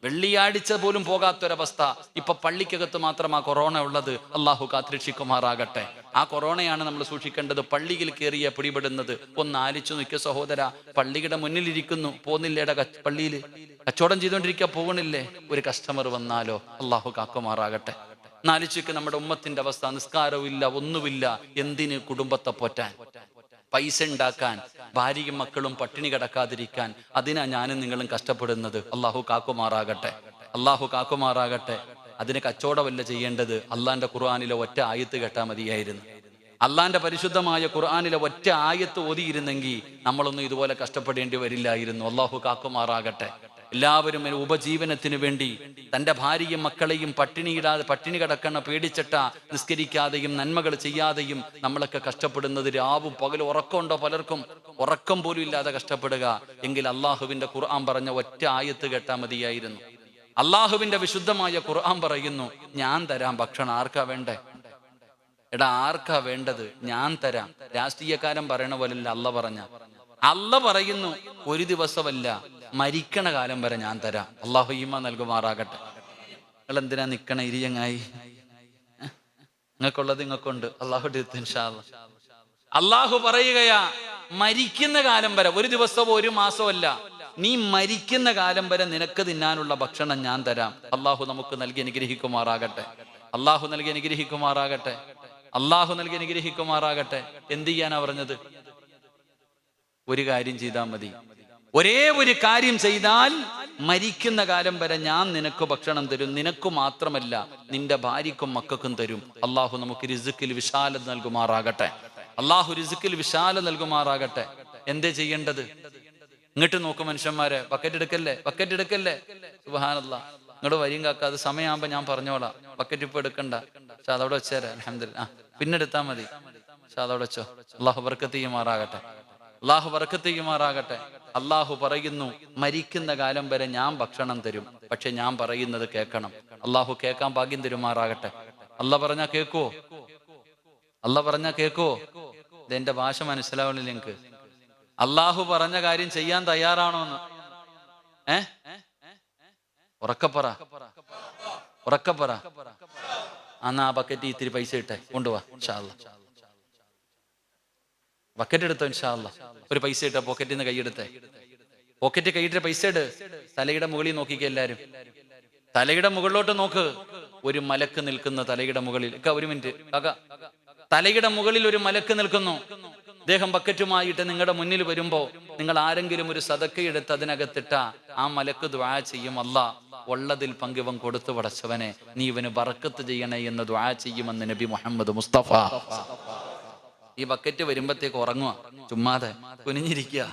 വെള്ളിയാഴ്ച പോലും പോകാത്തൊരവസ്ഥ. ഇപ്പൊ പള്ളിക്കകത്ത് മാത്രമാ കൊറോണ ഉള്ളത്. അള്ളാഹു കാത്തിരക്ഷിക്കുമാറാകട്ടെ. ആ കൊറോണയാണ് നമ്മൾ സൂക്ഷിക്കേണ്ടത്. പള്ളിയിൽ കയറിയ പിടിപെടുന്നത് ഒന്ന് ആലിച്ചു നിൽക്കുക സഹോദര. പള്ളിയുടെ മുന്നിലിരിക്കുന്നു, പോന്നില്ലേടാ പള്ളിയിൽ കച്ചവടം ചെയ്തുകൊണ്ടിരിക്കുക, പോകണില്ലേ? ഒരു കസ്റ്റമർ വന്നാലോ? അള്ളാഹു കാക്കുമാറാകട്ടെ. നാലിച്ചയ്ക്ക് നമ്മുടെ ഉമ്മത്തിന്റെ അവസ്ഥ, നിസ്കാരവും ഇല്ല, ഒന്നുമില്ല. എന്തിന്? കുടുംബത്തെ പോറ്റാൻ, പൈസ ഉണ്ടാക്കാൻ, ഭാര്യയും മക്കളും പട്ടിണി കിടക്കാതിരിക്കാൻ. അതിനാ ഞാനും നിങ്ങളും കഷ്ടപ്പെടുന്നത്. അള്ളാഹു കാക്കുമാറാകട്ടെ. അതിന് കച്ചവടമല്ല ചെയ്യേണ്ടത്. അള്ളാന്റെ ഖുർആനിലെ ഒറ്റ ആയത്ത് കേട്ടാൽ മതിയായിരുന്നു. അള്ളാന്റെ പരിശുദ്ധമായ ഖുർആനിലെ ഒറ്റ ആയത്ത് ഓതിയിരുന്നെങ്കിൽ നമ്മളൊന്നും ഇതുപോലെ കഷ്ടപ്പെടേണ്ടി വരില്ലായിരുന്നു. അള്ളാഹു കാക്കുമാറാകട്ടെ. എല്ലാവരും ഉപജീവനത്തിന് വേണ്ടി തൻ്റെ ഭാര്യയും മക്കളെയും പട്ടിണി കിടക്കണ പേടിച്ചിട്ട നിസ്കരിക്കാതെയും നന്മകൾ ചെയ്യാതെയും നമ്മളൊക്കെ കഷ്ടപ്പെടുന്നത്. രാവും പകലും ഉറക്കമുണ്ടോ? പലർക്കും ഉറക്കം പോലും ഇല്ലാതെ കഷ്ടപ്പെടുക. എങ്കിൽ അള്ളാഹുവിന്റെ ഖുർആൻ പറഞ്ഞ ഒറ്റ ആയത്ത് കേട്ടാൽ മതിയായിരുന്നു. അള്ളാഹുവിന്റെ വിശുദ്ധമായ ഖുർആൻ പറയുന്നു, ഞാൻ തരാം ഭക്ഷണം. ആർക്കാ വേണ്ടേ? എടാ, ആർക്കാ വേണ്ടത്? ഞാൻ തരാം. രാഷ്ട്രീയക്കാരൻ പറയണ പോലല്ല അല്ല പറയുന്നു, ഒരു ദിവസമല്ല, മരിക്കണ കാലം വരെ ഞാൻ തരാം. അള്ളാഹു ഈമാൻ നൽകുമാറാകട്ടെ. നിങ്ങൾ എന്തിനാ നിക്കണ ഇരിയങ്ങായി? നിങ്ങൾക്കുള്ളത് നിങ്ങൾക്കുണ്ട്. അള്ളാഹു പറയുകയാ, മരിക്കുന്ന കാലം വരെ, ഒരു ദിവസമോ ഒരു മാസമോ അല്ല, നീ മരിക്കുന്ന കാലം വരെ നിനക്ക് തിന്നാനുള്ള ഭക്ഷണം ഞാൻ തരാം. അള്ളാഹു നമുക്ക് നൽകി അനുഗ്രഹിക്കുമാറാകട്ടെ. അള്ളാഹു നൽകി അനുഗ്രഹിക്കുമാറാകട്ടെ. അള്ളാഹു നൽകി അനുഗ്രഹിക്കുമാറാകട്ടെ. എന്ത് ചെയ്യാനാ പറഞ്ഞത്? ഒരു കാര്യം ചെയ്താൽ മതി. ഒരേ ഒരു കാര്യം ചെയ്താൽ മരിക്കുന്ന കാലം വരെ ഞാൻ നിനക്ക് ഭക്ഷണം തരും. നിനക്ക് മാത്രമല്ല, നിന്റെ ഭാര്യക്കും മക്കൾക്കും തരും. അള്ളാഹു നമുക്ക് റിസ്ക്കിൽ വിശാലത നൽകുമാറാകട്ടെ. അള്ളാഹു റിസ്ക്കിൽ വിശാലത നൽകുമാറാകട്ടെ. എന്തേ ചെയ്യേണ്ടത്? ഇങ്ങോട്ട് നോക്കും മനുഷ്യന്മാരെ, ബക്കറ്റ് എടുക്കല്ലേ. സുബ്ഹാനല്ലാഹ്, ഇങ്ങോട്ട് വരിയും കാക്കാതെ സമയമാകുമ്പോ ഞാൻ പറഞ്ഞോളാം. ബക്കറ്റ് ഇപ്പൊ എടുക്കണ്ട, പക്ഷെ അതവിടെ വെച്ചേരാ. അൽഹംദുലില്ലാഹ്, പിന്നെ എടുത്താൽ മതി. പക്ഷെ അതവിടെ വെച്ചോ. അള്ളാഹു ബർക്കത്ത് ചെയ്യുമാറാകട്ടെ. അള്ളാഹു ബർക്കത്ത് ചെയ്യുമാറാകട്ടെ. അള്ളാഹു പറയുന്നു, മരിക്കുന്ന കാലം വരെ ഞാൻ ഭക്ഷണം തരും, പക്ഷെ ഞാൻ പറയുന്നത് കേൾക്കണം. അള്ളാഹു കേൾക്കാൻ ഭാഗ്യം തരുമാറാകട്ടെ. അല്ല പറഞ്ഞാ കേൾക്കുവോ? ഇതെന്റെ ഭാഷ മനസ്സിലാവണില്ല എനിക്ക്. അള്ളാഹു പറഞ്ഞ കാര്യം ചെയ്യാൻ തയ്യാറാണോന്ന് ഉറക്കപ്പറ. അന്നാ ആ ബക്കറ്റ് ഇത്തിരി പൈസ ഇട്ടെ, കൊണ്ടുപോവാ. ഇൻഷാ അല്ലാഹ് ബക്കറ്റ് എടുത്തോ. ഇൻഷാ അല്ലാഹ് ഒരു പൈസ ഇട്ട പോക്കറ്റിൽ നിന്ന് കൈയെടുത്തേ. പോക്കറ്റ് കൈയിട്ട പൈസ ഇട്. തലയുടെ മുകളിൽ നോക്കിക്ക. എല്ലാരും തലയുടെ മുകളിലോട്ട് നോക്ക്. ഒരു മലക്ക് നിൽക്കുന്ന തലയുടെ മുകളിൽ. ഒരു മിനിറ്റ് കാക്ക, തലയുടെ മുകളിൽ ഒരു മലക്ക് നിൽക്കുന്നു. അദ്ദേഹം ബക്കറ്റുമായിട്ട് നിങ്ങളുടെ മുന്നിൽ വരുമ്പോ നിങ്ങൾ ആരെങ്കിലും ഒരു സദക്കയെടുത്ത് അതിനകത്തിട്ട ആ മലക്ക് ദുആ ചെയ്യും, അല്ലാഹ് ഉള്ളതിൽ പങ്കിവൻ കൊടുത്തു പടച്ചവനെ, നീ ഇവന് ബർക്കത്ത് ചെയ്യണേ എന്ന് ദുആ ചെയ്യുമെന്ന് നബി മുഹമ്മദ് മുസ്തഫ. ഈ ബക്കറ്റ് വരുമ്പത്തേക്ക് ഉറങ്ങുക, ചുമ്മാതെ കുനിഞ്ഞിരിക്കുക,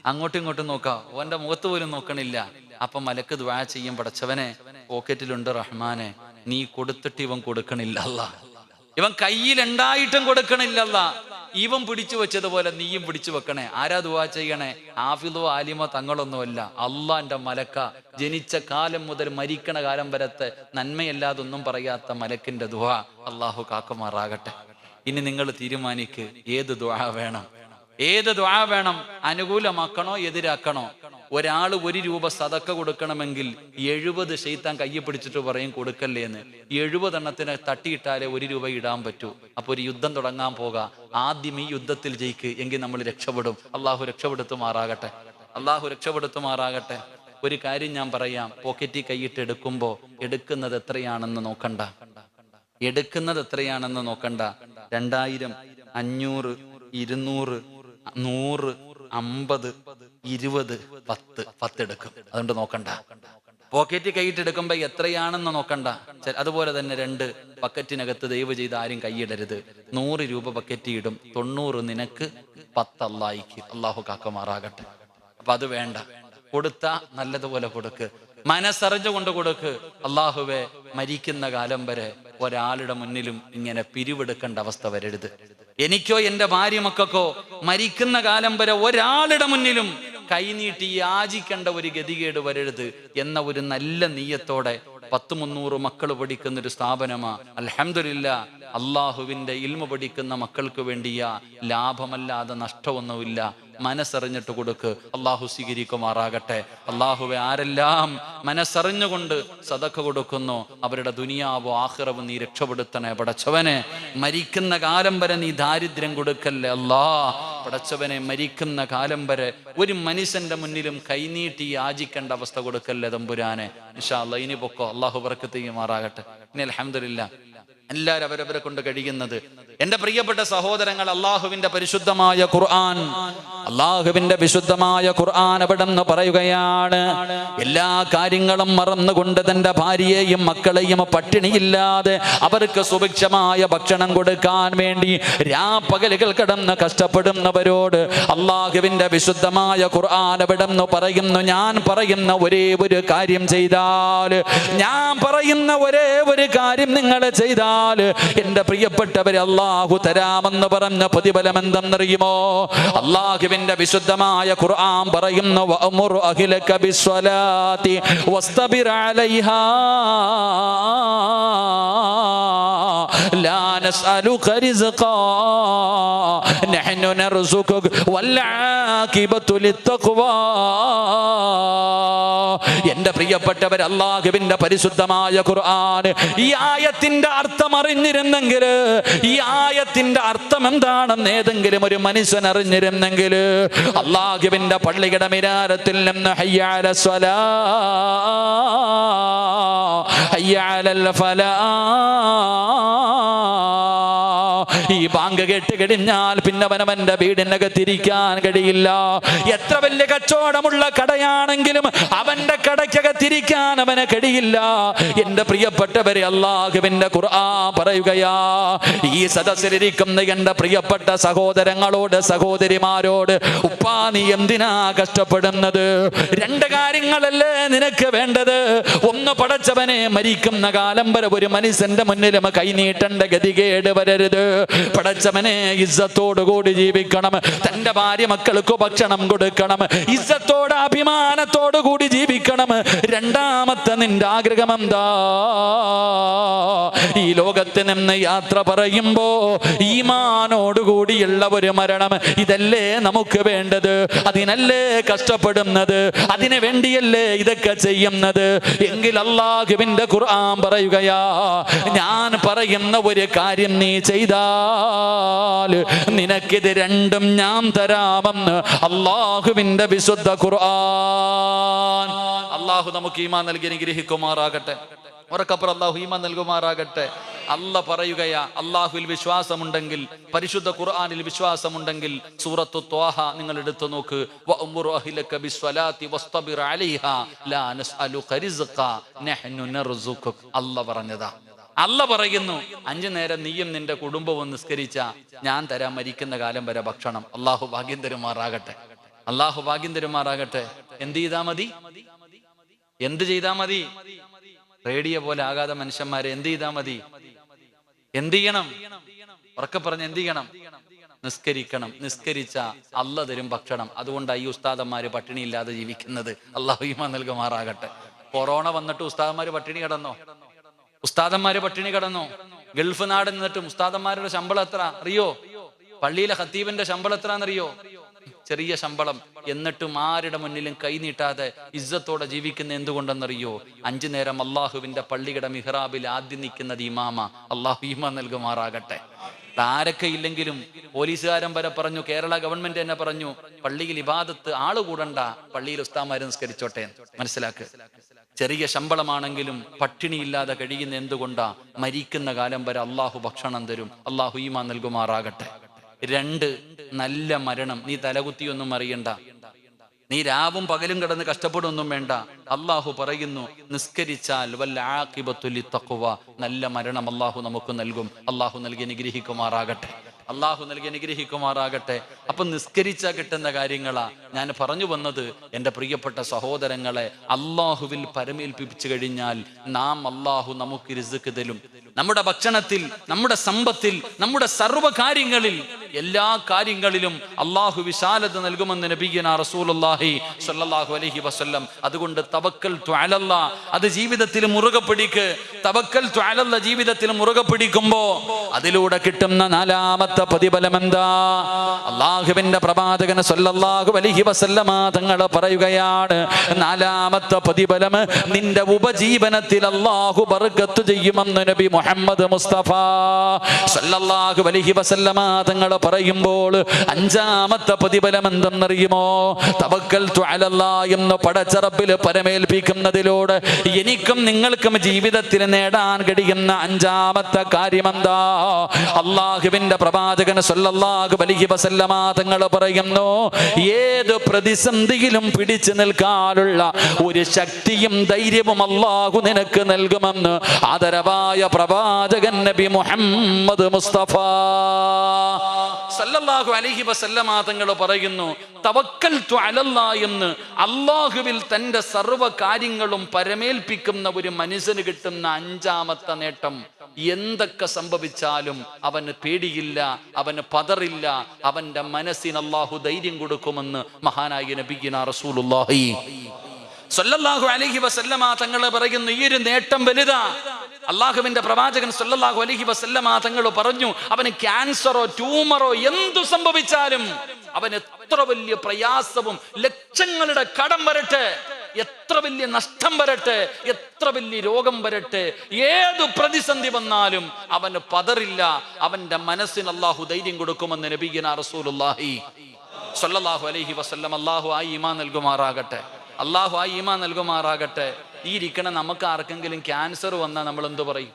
അങ്ങോട്ടും ഇങ്ങോട്ടും നോക്കാം, ഓന്റെ മുഖത്ത് പോലും നോക്കണില്ല. അപ്പൊ മലക്ക് ദുആ ചെയ്യും, പടച്ചവനെ പോക്കറ്റിലുണ്ട് റഹ്മാനെ, നീ കൊടുത്തിട്ട് ഇവൻ കൊടുക്കണില്ല അല്ലാ, ഇവൻ കയ്യിലുണ്ടായിട്ടും കൊടുക്കണില്ല, ഇവൻ പിടിച്ചു വെച്ചതുപോലെ നീയും പിടിച്ചു വെക്കണേ. ആരാ ദുആ ചെയ്യണേ? ആഫിദോ ആലിമോ തങ്ങളൊന്നുമല്ല, അള്ളാന്റെ മലക്ക. ജനിച്ച കാലം മുതൽ മരിക്കണ കാലം വരത്തെ നന്മയല്ലാതൊന്നും പറയാത്ത മലക്കിന്റെ ദുആ. അള്ളാഹു കാക്കുമാറാകട്ടെ. ഇനി നിങ്ങൾ തീരുമാനിക്ക്, ഏത് ദുആ വേണം? അനുകൂലമാക്കണോ എതിരാക്കണോ? ഒരാള് 1 രൂപ സദക്ക കൊടുക്കണമെങ്കിൽ 70 ശൈത്താൻ കയ്യെ പിടിച്ചിട്ട് പറയും കൊടുക്കല്ലേ എന്ന്. 70 എണ്ണത്തിന് തട്ടിയിട്ടാലേ 1 രൂപ ഇടാൻ പറ്റൂ. അപ്പൊ ഒരു യുദ്ധം തുടങ്ങാൻ പോകാം. ആദ്യം ഈ യുദ്ധത്തിൽ ജയിക്ക്, എങ്കിൽ നമ്മൾ രക്ഷപ്പെടും. അള്ളാഹു രക്ഷപ്പെടുത്തുമാറാകട്ടെ. ഒരു കാര്യം ഞാൻ പറയാം, പോക്കറ്റിൽ കൈയിട്ട് എടുക്കുമ്പോ എടുക്കുന്നത് എത്രയാണെന്ന് നോക്കണ്ട. 2000, 500, 200, 100, 50, 20, 10 എടുക്കും. അതുകൊണ്ട് നോക്കണ്ട. പോക്കറ്റ് കൈയിട്ട് എടുക്കുമ്പോ എത്രയാണെന്ന് നോക്കണ്ട. അതുപോലെ തന്നെ 2 ബക്കറ്റിനകത്ത് ദയവ് ചെയ്ത് ആരും കൈയിടരുത്. 100 രൂപ ബക്കറ്റ് ഇടും, 90 നിനക്ക്, 10 അല്ലാഹിക്ക്. അള്ളാഹു കാക്കുമാറാകട്ടെ. അപ്പൊ അത് വേണ്ട. കൊടുത്താ നല്ലതുപോലെ കൊടുക്ക്, മനസ്സറിഞ്ഞു കൊണ്ട് കൊടുക്ക്. അള്ളാഹുവെ, മരിക്കുന്ന കാലം വരെ ഒരാളുടെ മുന്നിലും ഇങ്ങനെ പിരിവെടുക്കേണ്ട അവസ്ഥ വരരുത്. എനിക്കോ എന്റെ ഭാര്യ മക്കൾക്കോ മരിക്കുന്ന കാലം വരെ ഒരാളുടെ മുന്നിലും കൈനീട്ടി യാചിക്കേണ്ട ഒരു ഗതികേട് വരരുത് എന്ന ഒരു നല്ല നീയത്തോടെ 100-300 മക്കൾ പഠിക്കുന്ന ഒരു സ്ഥാപനമാ. അൽഹംദുലില്ലാഹ്, അള്ളാഹുവിന്റെ ഇൽമ പഠിക്കുന്ന മക്കൾക്ക് വേണ്ടിയാ. ലാഭമല്ലാതെ നഷ്ടമൊന്നുമില്ല. മനസ്സറിഞ്ഞിട്ട് കൊടുക്ക്. അള്ളാഹു സ്വീകരിക്കുമാറാകട്ടെ. അള്ളാഹുവെ, ആരെല്ലാം മനസ്സറിഞ്ഞുകൊണ്ട് സദഖ കൊടുക്കുന്നു അവരുടെ ദുനിയാവോ ആഖിറവോ നീ രക്ഷപ്പെടുത്തണേ പടച്ചവനെ. മരിക്കുന്ന കാലം വരെ നീ ദാരിദ്ര്യം കൊടുക്കല്ലേ അല്ലാ. പടച്ചവനെ, മരിക്കുന്ന കാലം വരെ ഒരു മനുഷ്യന്റെ മുന്നിലും കൈനീട്ടി യാചിക്കേണ്ട അവസ്ഥ കൊടുക്കല്ലേ തമ്പുരാനെ. ഇൻഷാ അല്ലാഹ് ഇനി പൊക്കോ. അള്ളാഹു ബർക്കത്ത് ചെയ്യുമാറാകട്ടെ. ഇനി അൽഹംദുലില്ലാഹ് എല്ലാവരും അവരവരെ കൊണ്ട് കഴിയുന്നത്. എന്റെ പ്രിയപ്പെട്ട സഹോദരങ്ങൾ, അള്ളാഹുവിന്റെ പരിശുദ്ധമായ ഖുർആൻ അള്ളാഹുവിന്റെ വിശുദ്ധമായ ഖുർആൻ അവിടെന്ന് പറയുകയാണ്, എല്ലാ കാര്യങ്ങളും മറന്നുകൊണ്ട് തന്റെ ഭാര്യയെയും മക്കളെയും പട്ടിണിയില്ലാതെ അവർക്ക് സുഭിക്ഷമായ ഭക്ഷണം കൊടുക്കാൻ വേണ്ടി രാപ്പകലുകൾ കിടന്ന് കഷ്ടപ്പെടുന്നവരോട് അള്ളാഹുവിന്റെ വിശുദ്ധമായ ഖുർആൻ അവിടെന്ന് പറയുന്നു, ഞാൻ പറയുന്ന ഒരേ ഒരു കാര്യം ചെയ്താൽ, ഞാൻ പറയുന്ന ഒരേ ഒരു കാര്യം നിങ്ങൾ ചെയ്താൽ എന്റെ പ്രിയപ്പെട്ടവരെ അള്ളാഹു തരാമെന്ന് പറഞ്ഞ പ്രതിഫലം എന്തെന്നറിയുമോ? അള്ളാഹുവിന്റെ വിശുദ്ധമായ ഖുർആൻ പറയുന്നു, വഅമുർ അഹ്ലക ബിസ്സലാത്തി വസ്തബിർ അലൈഹാ ലാ നസ്അലുക റിസ്ഖാ നഹ്നു നർസുകുക വൽ ആഖിബതു ലിത്തഖ്വാ. എന്റെ പ്രിയപ്പെട്ടവർ, അല്ലാഹുവിന്റെ പരിശുദ്ധമായ ഖുർആൻ ഈ ആയത്തിന്റെ അർത്ഥം അറിഞ്ഞിരുന്നെങ്കിൽ, ഈ ആയത്തിന്റെ അർത്ഥം എന്താണെന്ന് ഏതെങ്കിലും ഒരു മനുഷ്യൻ അറിഞ്ഞിരുന്നെങ്കിൽ, അല്ലാഹുവിന്റെ പള്ളിയുടെ മിനാരത്തിൽ നിന്ന് ഹയ്യ അലൽ സ്വലാ ഹയ്യ അലൽ ഫലാ ഈ ബാങ്ക് കേട്ട് കഴിഞ്ഞാൽ പിന്നെ അവനവന്റെ വീടിനകത്തിരിക്കാൻ കഴിയില്ല. എത്ര വലിയ കച്ചവടമുള്ള കടയാണെങ്കിലും അവന്റെ കടയ്ക്കകത്തിരിക്കാൻ അവന് കഴിയില്ല. എന്റെ പ്രിയപ്പെട്ടവരെ, അല്ലാഹുവിന്റെ ഖുർആൻ പറയുകയാ, ഈ സദസ്സിലിരിക്കുന്ന എന്റെ പ്രിയപ്പെട്ട സഹോദരങ്ങളോട് സഹോദരിമാരോട്, ഉപ്പാ നീ എന്തിനാ കഷ്ടപ്പെടുന്നത്? രണ്ട് കാര്യങ്ങളല്ലേ നിനക്ക് വേണ്ടത്. ഒന്ന്, പടച്ചവനെ മരിക്കുന്ന കാലം വരെ ഒരു മനുഷ്യന്റെ മുന്നിലും കൈനീട്ടേണ്ട ഗതികേട് വരരുത്. പടച്ചവനെ ഇസ്സത്തോടുകൂടി ജീവിക്കണം, തന്റെ ഭാര്യ മക്കൾക്ക് ഭക്ഷണം കൊടുക്കണം, ഇസ്സത്തോട് അഭിമാനത്തോടു കൂടി ജീവിക്കണം. രണ്ടാമത്തെ നിന്റെ ആഗ്രഹം എന്താ? ഈ ലോകത്ത് നിന്ന് യാത്ര പറയുമ്പോ ഈമാനോടുകൂടിയുള്ള ഒരു മരണം. ഇതല്ലേ നമുക്ക് വേണ്ടത്? അതിനല്ലേ കഷ്ടപ്പെടുന്നത്? അതിനു വേണ്ടിയല്ലേ ഇതൊക്കെ ചെയ്യുന്നത്? എങ്കിൽ അല്ലാഹുവിന്റെ ഖുർആൻ പറയുകയാ, ഞാൻ പറയുന്ന ഒരു കാര്യം നീ ചെയ്താൽ നിനക്കിത് രണ്ടും ഞാൻ തരാമെന്ന് അല്ലാഹുവിന്റെ വിശുദ്ധ ഖുർആൻ. അല്ലാഹു നമുക്ക് ഈമാൻ നൽകി അനുഗ്രഹിക്കുമാറാകട്ടെ. ഉറക്കപ്പുറം അല്ലാഹു ഈമാൻ നൽകുമാറാകട്ടെ. അല്ല പറയുകയാ, അല്ലാഹുവിൽ വിശ്വാസമുണ്ടെങ്കിൽ, പരിശുദ്ധ ഖുർആനിൽ വിശ്വാസമുണ്ടെങ്കിൽ, സൂറത്തു ത്വാഹ നിങ്ങൾ എടുത്തു നോക്ക്. വഅമുർ അഹ്ലക ബിസ്സലാത്തി വസ്തബിർ അലൈഹാ ലാ നസ്അലുക റിസ്ഖാ നഹ്നു നർസുകുക. അല്ല പറഞ്ഞതാ. അല്ല പറയുന്നു, 5 നേരം നീയും നിന്റെ കുടുംബവും നിസ്കരിച്ച ഞാൻ തരാൻ മരിക്കുന്ന കാലം വരെ ഭക്ഷണം. അള്ളാഹു ഭാഗ്യം തരുമാറാകട്ടെ. അള്ളാഹു ഭാഗ്യം തരുമാറാകട്ടെ. എന്ത് ചെയ്താ മതി? എന്ത് ചെയ്താ മതി? റേഡിയോ പോലെ ആകാതെ മനുഷ്യന്മാരെ എന്ത് ചെയ്താ മതി? എന്ത് ചെയ്യണം? ഉറക്കെ പറഞ്ഞ് എന്ത് ചെയ്യണം? നിസ്കരിക്കണം. നിസ്കരിച്ച അല്ല തരും ഭക്ഷണം. അതുകൊണ്ടാണ് ഈ ഉസ്താദന്മാര് പട്ടിണിയില്ലാതെ ജീവിക്കുന്നത്. അള്ളാഹു ഈമാൻ നൽകുമാറാകട്ടെ. കൊറോണ വന്നിട്ട് ഉസ്താദന്മാര് പട്ടിണി കിടന്നോ? ഉസ്താദന്മാര് പട്ടിണി കിടന്നു. ഗൾഫ് നാട് നിന്നിട്ടും ഉസ്താദന്മാരുടെ ശമ്പളം എത്ര അറിയോ? പള്ളിയിലെ ഖത്തീബിന്റെ ശമ്പളം എത്ര എന്നറിയോ? ചെറിയ ശമ്പളം. എന്നിട്ടും ആരുടെ മുന്നിലും കൈനീട്ടാതെ ഇസ്സത്തോടെ ജീവിക്കുന്ന എന്തുകൊണ്ടെന്നറിയോ? 5 നേരം അള്ളാഹുവിന്റെ പള്ളിയുടെ മിഹ്റാബിൽ ആദ്യം നിൽക്കുന്നത് ഇമാമ. അള്ളാഹു ഈമാൻ നൽകുമാറാകട്ടെ. ആരൊക്കെ ഇല്ലെങ്കിലും പോലീസുകാരൻ വരെ പറഞ്ഞു, കേരള ഗവൺമെന്റ് തന്നെ പറഞ്ഞു, പള്ളിയിൽ ഇബാദത്ത് ആള് കൂടണ്ട, പള്ളിയിൽ ഉസ്താദന്മാര് നിസ്കരിച്ചോട്ടെ. മനസ്സിലാക്ക്. ചെറിയ ശമ്പളമാണെങ്കിലും പട്ടിണിയില്ലാതെ കഴിയുന്ന എന്തുകൊണ്ടാ? മരിക്കുന്ന കാലം വരെ അള്ളാഹു ഭക്ഷണം തരും. അള്ളാഹു ഈമാൻ നൽകുമാറാകട്ടെ. 2, നല്ല മരണം. നീ തലകുത്തിയൊന്നും അറിയണ്ട, നീ രാവും പകലും കിടന്ന് കഷ്ടപ്പെടുമൊന്നും വേണ്ട. അള്ളാഹു പറയുന്നു, നിസ്കരിച്ചാൽ വൽ ആഖിബത്തു ലിത്തഖ്വ, നല്ല മരണം അള്ളാഹു നമുക്ക് നൽകും. അള്ളാഹു നൽകി അനുഗ്രഹിക്കുമാറാകട്ടെ. അള്ളാഹു നൽകി അനുഗ്രഹിക്കുമാറാകട്ടെ. അപ്പൊ നിസ്കരിച്ചാൽ കിട്ടുന്ന കാര്യങ്ങളാ ഞാൻ പറഞ്ഞു വന്നത്. എൻ്റെ പ്രിയപ്പെട്ട സഹോദരങ്ങളെ, അള്ളാഹുവിൽ പരമേൽപ്പിച്ചു കഴിഞ്ഞാൽ നാം അള്ളാഹു നമുക്ക് റിസ്ക് തരും. നമ്മുടെ ഭക്ഷണത്തിൽ, നമ്മുടെ സമ്പത്തിൽ, നമ്മുടെ സർവ്വ കാര്യങ്ങളിൽ, എല്ലാ കാര്യങ്ങളിലും അള്ളാഹു വിശാലത നൽകുമെന്ന് നബിയുനാ റസൂലുള്ളാഹി സ്വല്ലല്ലാഹു അലൈഹി വസല്ലം. അതുകൊണ്ട് തവക്കൽതു അലല്ലാഹ്, അത് ജീവിതത്തിൽ മുറുകെ പിടിക്ക്. തവക്കൽതു അലല്ലാഹ് ജീവിതത്തിൽ മുറുകെ പിടിക്കുമ്പോ അതിലൂടെ കിട്ടുന്ന 4ാമത്തെ പ്രതിഫലം എന്താ? അള്ളാഹുവിന്റെ പ്രവാചകൻ സ്വല്ലല്ലാഹു അലൈഹി വസല്ലമ തങ്ങൾ പറയുകയാണ്, 4ാമത്തെ പ്രതിഫലം നിന്റെ ഉപജീവനത്തിൽ അള്ളാഹു ബർക്കത്ത് ചെയ്യുമെന്ന് നബി മുഹമ്മദ് മുസ്തഫ സ്വല്ലല്ലാഹു അലൈഹി വസല്ലമ തങ്ങൾ പറയുമ്പോൾ അഞ്ചാമത്തെ പ്രതിഫലം എന്തെന്നറിയുമോ? തവക്കൽതു അലല്ലാഹ് എന്ന് പടച്ച റബ്ബിൽ പരമേൽപ്പിക്കുന്നതിലൂടെ എനിക്കും നിങ്ങൾക്കും ജീവിതത്തിൽ നേടാൻ കഴിയുന്ന അഞ്ചാമത്തെ കാര്യം എന്താ? അള്ളാഹുവിന്റെ പ്രവാചകൻ സല്ലല്ലാഹു അലൈഹി വസല്ലമ തങ്ങൾ പറയുന്നു, ഏത് പ്രതിസന്ധിയിലും പിടിച്ചു നിൽക്കാനുള്ള ഒരു ശക്തിയും ധൈര്യവും അള്ളാഹു നിനക്ക് നൽകുമെന്ന് ആദരവായ പ്രവാചകൻ നബി മുഹമ്മദ് മുസ്തഫ സല്ലല്ലാഹു അലൈഹി വസല്ലമ തങ്ങൾ പറയുന്നു, തവക്കൽതു അലല്ലാഹ് എന്ന് അള്ളാഹുവിൽ തന്റെ സർവ്വ കാര്യങ്ങളും പരമേൽപ്പിക്കുന്ന ഒരു മനുഷ്യന് കിട്ടുന്ന അഞ്ചാമത്തെ നേട്ടം, എന്തൊക്കെ സംഭവിച്ചാലും അവന് പേടിയില്ല, അവന് പതറില്ല, അവന്റെ മനസ്സിന് അള്ളാഹു ധൈര്യം കൊടുക്കുമെന്ന് മഹാനായ നബിയുനാ റസൂലുള്ളാഹി സ്വല്ലല്ലാഹു അലൈഹി വസല്ലമ തങ്ങൾ പറയുന്നു. ഈ ഒരു നേട്ടം വലുതാ. അള്ളാഹുവിന്റെ പ്രവാചകൻ സ്വല്ലല്ലാഹു അലൈഹി വസല്ലമ തങ്ങൾ പറഞ്ഞു, അവന് ക്യാൻസറോ ട്യൂമറോ എന്തു സംഭവിച്ചാലും, അവന് എത്ര വലിയ പ്രയാസവും ലക്ഷങ്ങളുടെ കടം വരട്ടെ, എത്ര വലിയ നഷ്ടം വരട്ടെ, എത്ര വലിയ രോഗം വരട്ടെ, ഏതു പ്രതിസന്ധി വന്നാലും അവന് പതറില്ല, അവന്റെ മനസ്സിന് അള്ളാഹു ധൈര്യം കൊടുക്കുമെന്ന് നബിയുനാ റസൂലുള്ളാഹി സ്വല്ലല്ലാഹു അലൈഹി വസല്ലം. അള്ളാഹു ആ ഈമാൻ നൽകുമാറാകട്ടെ, അള്ളാഹു ആ ഈമാൻ നൽകുമാറാകട്ടെ. ഈ ഇരിക്കണ നമുക്ക് ആർക്കെങ്കിലും ക്യാൻസർ വന്നാൽ നമ്മൾ എന്തു പറയും?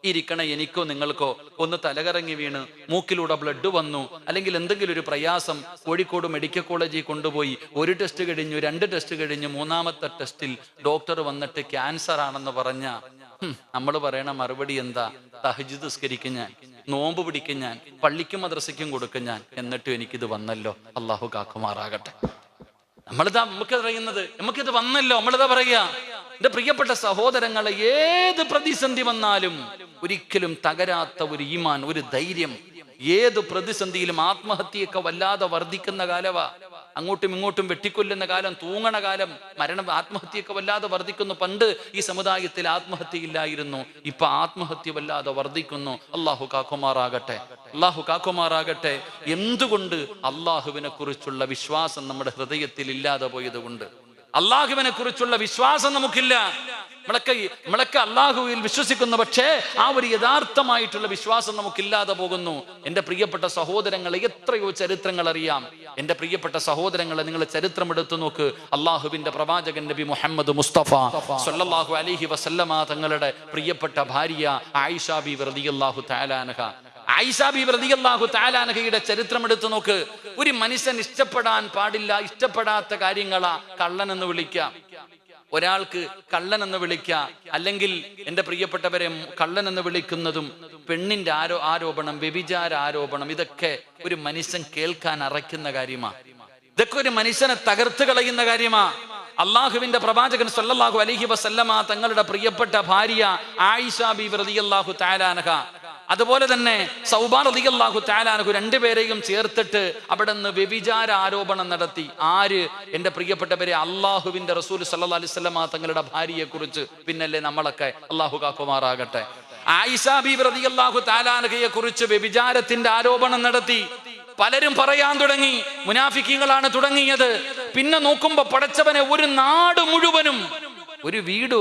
ഇരിക്കണ എനിക്കോ നിങ്ങൾക്കോ ഒന്ന് തലകറങ്ങി വീണ് മൂക്കിലൂടെ ബ്ലഡ് വന്നു, അല്ലെങ്കിൽ എന്തെങ്കിലും ഒരു പ്രയാസം, കോഴിക്കോട് മെഡിക്കൽ കോളേജിൽ കൊണ്ടുപോയി ഒരു ടെസ്റ്റ് കഴിഞ്ഞു, 2 ടെസ്റ്റ് കഴിഞ്ഞു, 3ാമത്തെ ടെസ്റ്റിൽ ഡോക്ടർ വന്നിട്ട് ക്യാൻസർ ആണെന്ന് പറഞ്ഞ നമ്മൾ പറയണ മറുപടി എന്താ? തഹജ്ജുദ് നിസ്കരിക്കും ഞാൻ, നോമ്പ് പിടിക്കും ഞാൻ, പള്ളിക്കും മദ്രസയ്ക്കും കൊടുക്കും ഞാൻ, എന്നിട്ടും എനിക്കിത് വന്നല്ലോ, അള്ളാഹു കാക്കുമാറാകട്ടെ. നമുക്കിത് വന്നല്ലോ, നമ്മളിതാ പറയുക. എന്റെ പ്രിയപ്പെട്ട സഹോദരങ്ങളെ, ഏത് പ്രതിസന്ധി വന്നാലും ഒരിക്കലും തകരാത്ത ഒരു ഈമാൻ, ഒരു ധൈര്യം. ഏത് പ്രതിസന്ധിയിലും ആത്മഹത്യയൊക്കെ വല്ലാതെ വർദ്ധിക്കുന്ന കാലവാ. അങ്ങോട്ടും ഇങ്ങോട്ടും വെട്ടിക്കൊല്ലുന്ന കാലം, തൂങ്ങണ കാലം, ആത്മഹത്യയൊക്കെ വല്ലാതെ വർദ്ധിക്കുന്നു. പണ്ട് ഈ സമുദായത്തിൽ ആത്മഹത്യ ഇല്ലായിരുന്നു, ഇപ്പൊ ആത്മഹത്യ വല്ലാതെ വർദ്ധിക്കുന്നു. അള്ളാഹു കാക്കുമാറാകട്ടെ, അള്ളാഹു കാക്കുമാറാകട്ടെ. എന്തുകൊണ്ട്? അള്ളാഹുവിനെ കുറിച്ചുള്ള വിശ്വാസം നമ്മുടെ ഹൃദയത്തിൽ ഇല്ലാതെ പോയത് കൊണ്ട്. അള്ളാഹുവിനെ കുറിച്ചുള്ള വിശ്വാസം നമുക്കില്ല. നമ്മളൊക്കെ അള്ളാഹുവിൽ വിശ്വസിക്കുന്നു, പക്ഷേ ആ ഒരു യഥാർത്ഥമായിട്ടുള്ള വിശ്വാസം നമുക്കില്ലാതെ പോകുന്നു. എന്റെ പ്രിയപ്പെട്ട സഹോദരങ്ങളെ, എത്രയോ ചരിത്രങ്ങൾ അറിയാം. എന്റെ പ്രിയപ്പെട്ട സഹോദരങ്ങളെ, നിങ്ങൾ ചരിത്രം എടുത്തു നോക്ക്. അള്ളാഹുവിന്റെ പ്രവാചകൻ നബി മുഹമ്മദ് മുസ്തഫ സ്വല്ലല്ലാഹു അലൈഹി വസല്ലമ തങ്ങളുടെ പ്രിയപ്പെട്ട ഭാര്യ ആയിഷ ബീവി റളിയല്ലാഹു തആല അൻഹ, ആയിഷ ബീവി റളിയല്ലാഹു തആല അൻഹയുടെ ചരിത്രം എടുത്തു നോക്ക്. ഒരു മനുഷ്യൻ ഇഷ്ടപ്പെടാൻ പാടില്ല, ഇഷ്ടപ്പെടാത്ത കാര്യങ്ങളാ കള്ളൻ എന്ന് വിളിക്കാം. ഒരാൾക്ക് കള്ളൻ എന്ന് വിളിക്കാം, അല്ലെങ്കിൽ എന്റെ പ്രിയപ്പെട്ടവരെ, കള്ളൻ എന്ന് വിളിക്കുന്നതും പെണ്ണിന്റെ ആരോപണം, വ്യഭിചാര ആരോപണം, ഇതൊക്കെ ഒരു മനുഷ്യൻ കേൾക്കാൻ അറയ്ക്കുന്ന കാര്യമാ. ഇതൊക്കെ ഒരു മനുഷ്യനെ തകർത്ത് കളയുന്ന കാര്യമാ. അള്ളാഹുവിന്റെ പ്രവാചകൻ സല്ലല്ലാഹു അലൈഹി വസല്ലമ തങ്ങളുടെ പ്രിയപ്പെട്ട ഭാര്യ ആയിഷ ബീവി റളിയല്ലാഹു തആല അൻഹ, അതുപോലെ തന്നെ സൗബാൻ റളിയല്ലാഹു തആല അൻഹു, രണ്ടുപേരെയും ചേർത്തിട്ട് അവിടെ നിന്ന് വ്യഭിചാര ആരോപണം നടത്തി. ആര്? എന്റെ പ്രിയപ്പെട്ടവരെ, അള്ളാഹുവിന്റെ റസൂൽ സല്ലല്ലാഹു അലൈഹി വസല്ലമ തങ്ങളുടെ ഭാര്യയെ കുറിച്ച്. പിന്നല്ലേ നമ്മളൊക്കെ, അള്ളാഹു കാക്കുമാറാകട്ടെ. ആയിഷ ബീവി റളിയല്ലാഹു തആല അൻഹയെ കുറിച്ച് വ്യഭിചാരത്തിന്റെ ആരോപണം നടത്തി. പലരും പറയാൻ തുടങ്ങി, മുനാഫിക്കീങ്ങളാണ് തുടങ്ങിയത്. പിന്നെ നോക്കുമ്പോ പടച്ചവനെ, ഒരു നാട് മുഴുവനും, ഒരു വീട്,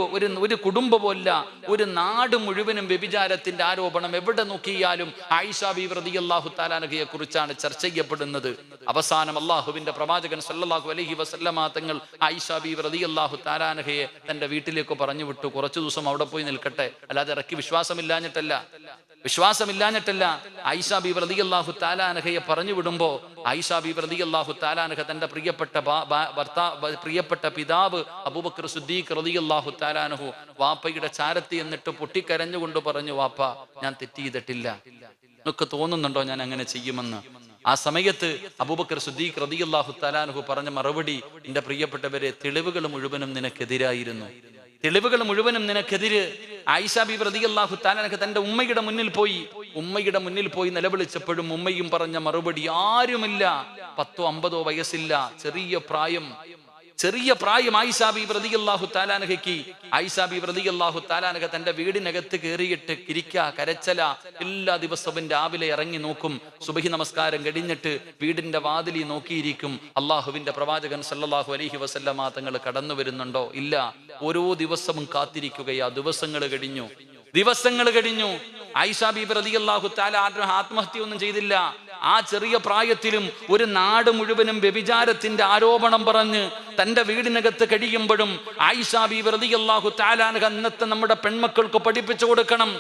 ഒരു കുടുംബമല്ല, ഒരു നാട് മുഴുവനും വ്യഭിചാരത്തിന്റെ ആരോപണം. എവിടെ നോക്കിയാലും ആയിഷ ബീവി റളിയല്ലാഹു തആല അൻഹയെ കുറിച്ചാണ് ചർച്ച ചെയ്യപ്പെടുന്നത്. അവസാനം അള്ളാഹുവിന്റെ പ്രവാചകൻ സല്ലല്ലാഹു അലൈഹി വസല്ലമ തങ്ങൾ ആയിഷ ബീവി റളിയല്ലാഹു തആല അൻഹയെ തന്റെ വീട്ടിലേക്ക് പറഞ്ഞു വിട്ടു. കുറച്ചു ദിവസം അവിടെ പോയി നിൽക്കട്ടെ, അല്ലാതെ ഇറക്കി വിശ്വാസമില്ലാഞ്ഞിട്ടല്ല. ആയിഷ ബീവി റളിയല്ലാഹു തആല അൻഹയെ പറഞ്ഞു വിടുമ്പോ ആയിഷ ബീവി റളിയല്ലാഹു തആല അൻഹ തന്റെ പ്രിയപ്പെട്ട പിതാവ് അബൂബക്കർ സിദ്ദീഖ് റളിയല്ലാഹു തആല അൻഹു വാപ്പയുടെ ചാരത്തി എന്നിട്ട് പൊട്ടിക്കരഞ്ഞുകൊണ്ട് പറഞ്ഞു, വാപ്പ, ഞാൻ തെറ്റ് ചെയ്തിട്ടില്ല, നിങ്ങൾക്ക് തോന്നുന്നുണ്ടോ ഞാൻ അങ്ങനെ ചെയ്യുമെന്ന്? ആ സമയത്ത് അബൂബക്കർ സിദ്ദീഖ് റളിയല്ലാഹു തആല അൻഹു പറഞ്ഞ മറുപടി, എന്റെ പ്രിയപ്പെട്ടവരെ, തെളിവുകൾ മുഴുവനും നിനക്കെതിരായിരുന്നു, തെളിവുകൾ മുഴുവനും നിനക്കെതിര്. ആയിഷ ബീവി റളിയല്ലാഹു തആല അൻഹ തന്റെ ഉമ്മയുടെ മുന്നിൽ പോയി നിലവിളിച്ചപ്പോഴും ഉമ്മയും പറഞ്ഞ മറുപടി, ആരുമില്ല, 10-50 വയസ്സില്ല, ചെറിയ പ്രായം ആയിഷ ബീവി റളിയല്ലാഹു തആല അൻഹയ്ക്ക്. ആയിഷ ബീവി റളിയല്ലാഹു തആല അൻഹ തന്റെ വീടിനകത്ത് കയറിയിട്ട് കരച്ചല. എല്ലാ ദിവസവും രാവിലെ ഇറങ്ങി നോക്കും, സുബഹി നമസ്കാരം കഴിഞ്ഞിട്ട് വീടിന്റെ വാതിലിൽ നോക്കിയിരിക്കും, അള്ളാഹുവിന്റെ പ്രവാചകൻ സല്ലല്ലാഹു അലൈഹി വസല്ലമ തങ്ങൾ കടന്നു വരുന്നുണ്ടോ? ഇല്ല. ഓരോ ദിവസവും കാത്തിരിക്കുകയാ. ദിവസങ്ങൾ കഴിഞ്ഞു. ആയിഷ ബീബി റളിയല്ലാഹു തആല ആത്മഹത്യ ഒന്നും ചെയ്തില്ല. ആ ചെറിയ പ്രായത്തിലും ഒരു നാട് മുഴുവനും വ്യഭിചാരത്തിന്റെ ആരോപണം പറഞ്ഞ് തന്റെ വീടിനകത്ത് കഴിയുമ്പോഴും ആയിഷ ബീവി റളിയല്ലാഹു തആല അൻഹ അന്നത്തെ നമ്മുടെ പെൺമക്കൾക്ക് പഠിപ്പിച്ചു കൊടുക്കണം,